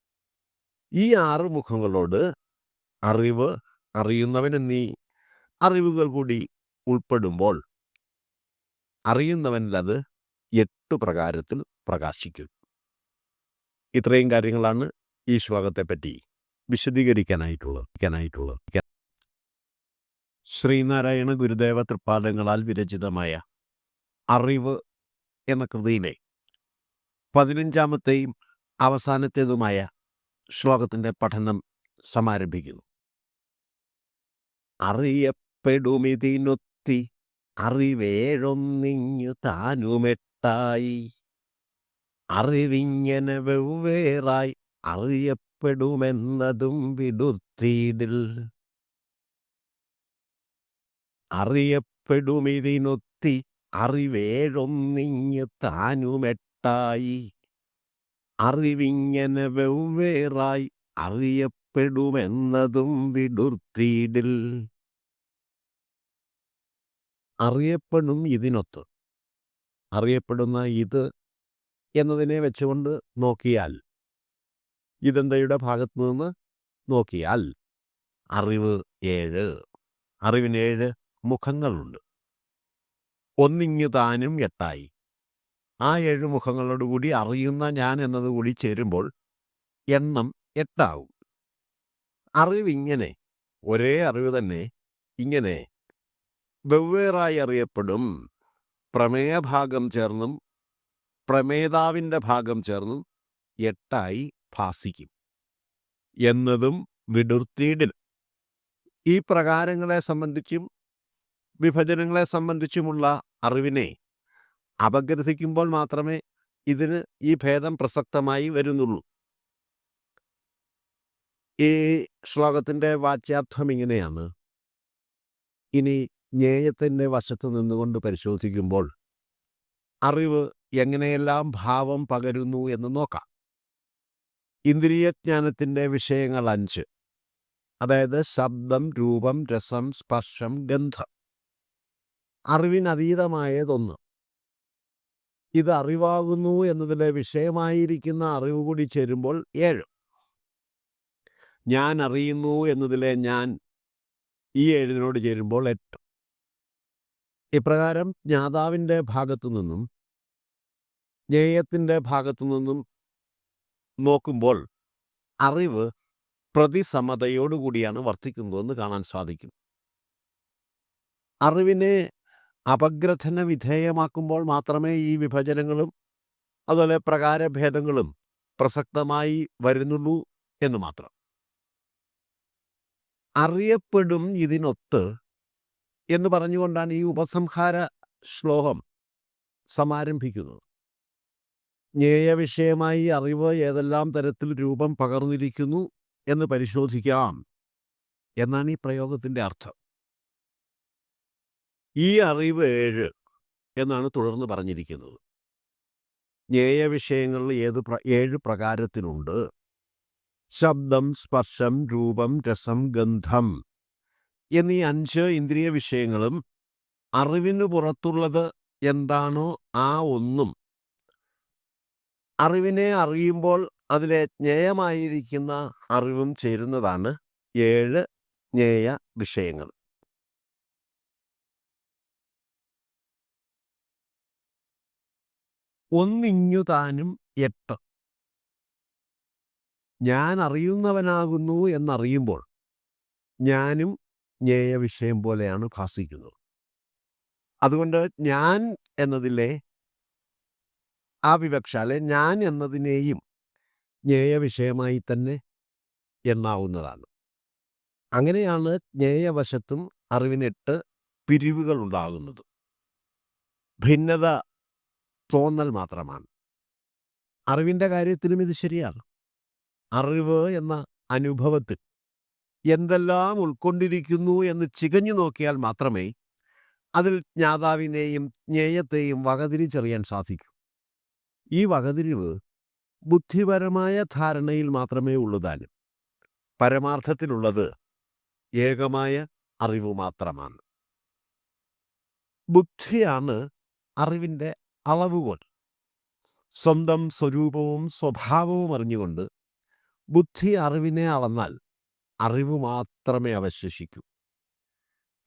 ഈ 6 മുഖങ്ങളോട് അറിവ്, അറിയുന്നവൻ എന്നീ അറിവുകൾ കൂടി ഉൾപ്പെടുമ്പോൾ അറിയുന്നവനിൽ അത് 8 പ്രകാരത്തിൽ പ്രകാശിക്കും. ഇത്രയും കാര്യങ്ങളാണ് ഈ ശ്ലോകത്തെപ്പറ്റി വിശദീകരിക്കാനായിട്ടുള്ളത്. ശ്രീനാരായണ ഗുരുദേവ തൃപ്പാദങ്ങളാൽ വിരചിതമായ അറിവ് എന്ന കൃതിയിലെ 15ാമത്തെയും അവസാനത്തേതുമായ ശ്ലോകത്തിൻ്റെ പഠനം സമാരംഭിക്കുന്നു. അറിയപ്പെടുമിതിനൊത്തി അറിവേഴൊന്നിങ്ങു താനുമെട്ടായി, അറിവിങ്ങനെ വെവ്വേറായി അറിയപ്പെടുമെന്നതും വിടുർത്തിയിടിൽ. അറിയപ്പെടുമിതിനൊത്തി അറിവേഴൊന്നിങ്ങു താനുമെട്ടായി, അറിവിങ്ങനെ വെവ്വേറായി അറിയപ്പെടുമെന്നതും വിടുർത്തിയിടിൽ. അറിയപ്പെടും ഇതിനൊത്ത്, അറിയപ്പെടുന്ന ഇത് എന്നതിനെ വെച്ചുകൊണ്ട് നോക്കിയാൽ, ഇതെന്തയുടെ ഭാഗത്തു നിന്ന് നോക്കിയാൽ അറിവ് 7, അറിവിന് 7 മുഖങ്ങളുണ്ട്. ഒന്നിങ്ങു താനും 8ആയി. ആ 7 മുഖങ്ങളോടുകൂടി അറിയുന്ന ഞാൻ എന്നതുകൂടി ചേരുമ്പോൾ എണ്ണം 8 ആവും. അറിവിങ്ങനെ, ഒരേ അറിവ് തന്നെ ഇങ്ങനെ വെവ്വേറായി അറിയപ്പെടും. പ്രമേയഭാഗം ചേർന്നും പ്രമേതാവിൻ്റെ ഭാഗം ചേർന്നും 8ആയി ഭാസിക്കും എന്നതും വിടുർത്തിയിടിൽ. ഈ പ്രകാരങ്ങളെ സംബന്ധിച്ചും വിഭജനങ്ങളെ സംബന്ധിച്ചുമുള്ള അറിവിനെ അപഗ്രഥിക്കുമ്പോൾ മാത്രമേ ഇതിന് ഈ ഭേദം പ്രസക്തമായി വരുന്നുള്ളൂ. ഈ ശ്ലോകത്തിൻ്റെ വാച്യാർത്ഥം ഇങ്ങനെയാണ്. ഇനി ജ്ഞേയത്തിൻ്റെ വശത്ത് നിന്നുകൊണ്ട് പരിശോധിക്കുമ്പോൾ അറിവ് എങ്ങനെയെല്ലാം ഭാവം പകരുന്നു എന്ന് നോക്കാം. ഇന്ദ്രിയജ്ഞാനത്തിൻ്റെ വിഷയങ്ങൾ 5, അതായത് ശബ്ദം, രൂപം, രസം, സ്പർശം, ഗന്ധം. അറിവിനതീതമായതൊന്ന്. ഇത് അറിവാകുന്നു എന്നതിലെ വിഷയമായിരിക്കുന്ന അറിവ് കൂടി ചേരുമ്പോൾ 7. ഞാൻ അറിയുന്നു എന്നതിലെ ഞാൻ ഈ 7നോട് ചേരുമ്പോൾ 8. ഇപ്രകാരം ജ്ഞാതാവിൻ്റെ ഭാഗത്തു നിന്നും ജ്ഞേയത്തിൻ്റെ ഭാഗത്തു നിന്നും നോക്കുമ്പോൾ അറിവ് പ്രതിസമതയോടുകൂടിയാണ് വർത്തിക്കുന്നതെന്ന് കാണാൻ സാധിക്കും. അറിവിനെ അപഗ്രഥന വിധേയമാക്കുമ്പോൾ മാത്രമേ ഈ വിഭജനങ്ങളും അതുപോലെ പ്രകാരഭേദങ്ങളും പ്രസക്തമായി വരുന്നുള്ളൂ എന്ന് മാത്രം. അറിയപ്പെടും ഇതിനൊത്ത് എന്ന് പറഞ്ഞുകൊണ്ടാണ് ഈ ഉപസംഹാര ശ്ലോകം സമാരംഭിക്കുന്നത്. ജ്ഞേയവിഷയമായി അറിവ് ഏതെല്ലാം തരത്തിൽ രൂപം പകർന്നിരിക്കുന്നു എന്ന് പരിശോധിക്കാം എന്നാണ് ഈ പ്രയോഗത്തിൻ്റെ അർത്ഥം. ഈ അറിവ് 7 എന്നാണ് തുടർന്ന് പറഞ്ഞിരിക്കുന്നത്. ജ്ഞേയവിഷയങ്ങളിൽ 7 പ്രകാരത്തിലുണ്ട്. ശബ്ദം, സ്പർശം, രൂപം, രസം, ഗന്ധം എന്നീ 5 ഇന്ദ്രിയ വിഷയങ്ങളും അറിവിനു പുറത്തുള്ളത് എന്താണോ ആ ഒന്നും അറിവിനെ അറിയുമ്പോൾ അതിലെ ജ്ഞേയമായിരിക്കുന്ന അറിവും ചേരുന്നതാണ് 7 ജ്ഞേയ വിഷയങ്ങൾ. ഒന്നിങ്ങുതാനും 8. ഞാൻ അറിയുന്നവനാകുന്നു എന്നറിയുമ്പോൾ ഞാനും ജ്ഞേയ വിഷയം പോലെയാണ് ഭാസിക്കുന്നത്. അതുകൊണ്ട് ഞാൻ എന്നതിലെ ആ വിവക്ഷ ഞാൻ എന്നതിനെയും ജ്ഞേയ വിഷയമായി തന്നെ എണ്ണാവുന്നതാണ്. അങ്ങനെയാണ് ജ്ഞേയവശത്തും അറിവിന് 8 പിരിവുകൾ ഉണ്ടാകുന്നത്. ഭിന്നത തോന്നൽ മാത്രമാണ്. അറിവിൻ്റെ കാര്യത്തിലും ഇത് ശരിയാണ്. അറിവ് എന്ന അനുഭവത്തിൽ എന്തെല്ലാം ഉൾക്കൊണ്ടിരിക്കുന്നു എന്ന് ചികഞ്ഞു നോക്കിയാൽ മാത്രമേ അതിൽ ജ്ഞാതാവിനെയും ജ്ഞേയത്തെയും വകതിരിച്ചറിയാൻ സാധിക്കൂ. ഈ വകതിരിവ് ബുദ്ധിപരമായ ധാരണയിൽ മാത്രമേ ഉള്ളൂതാനും. പരമാർത്ഥത്തിലുള്ളത് ഏകമായ അറിവ് മാത്രമാണ്. ബുദ്ധിയാണ് അറിവിൻ്റെ അളവുകോൽ. സ്വന്തം സ്വരൂപവും സ്വഭാവവും അറിഞ്ഞുകൊണ്ട് ബുദ്ധി അറിവിനെ അളന്നാൽ അറിവ് മാത്രമേ അവശേഷിക്കൂ.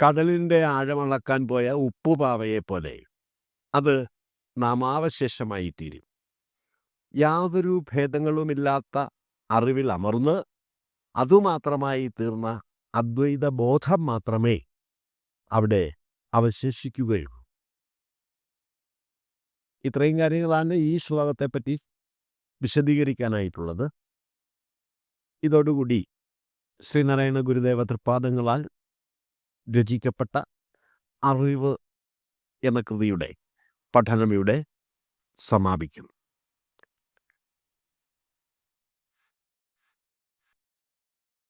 കടലിൻ്റെ ആഴമളക്കാൻ പോയ ഉപ്പുപാവയെപ്പോലെ അത് നാമാവശേഷമായി തീരും. യാതൊരു ഭേദങ്ങളുമില്ലാത്ത അറിവിൽ അമർന്ന് അതുമാത്രമായി തീർന്ന അദ്വൈത ബോധം മാത്രമേ അവിടെ അവശേഷിക്കുകയുള്ളൂ. ഇത്രയും കാര്യങ്ങളാണ് ഈ ശ്ലോകത്തെപ്പറ്റി വിശദീകരിക്കാനായിട്ടുള്ളത്. ഇതോടുകൂടി ശ്രീനാരായണ ഗുരുദേവ തൃപ്പാദങ്ങളാൽ രചിക്കപ്പെട്ട അറിവ് എന്ന കൃതിയുടെ പഠനം ഇവിടെ സമാപിക്കും.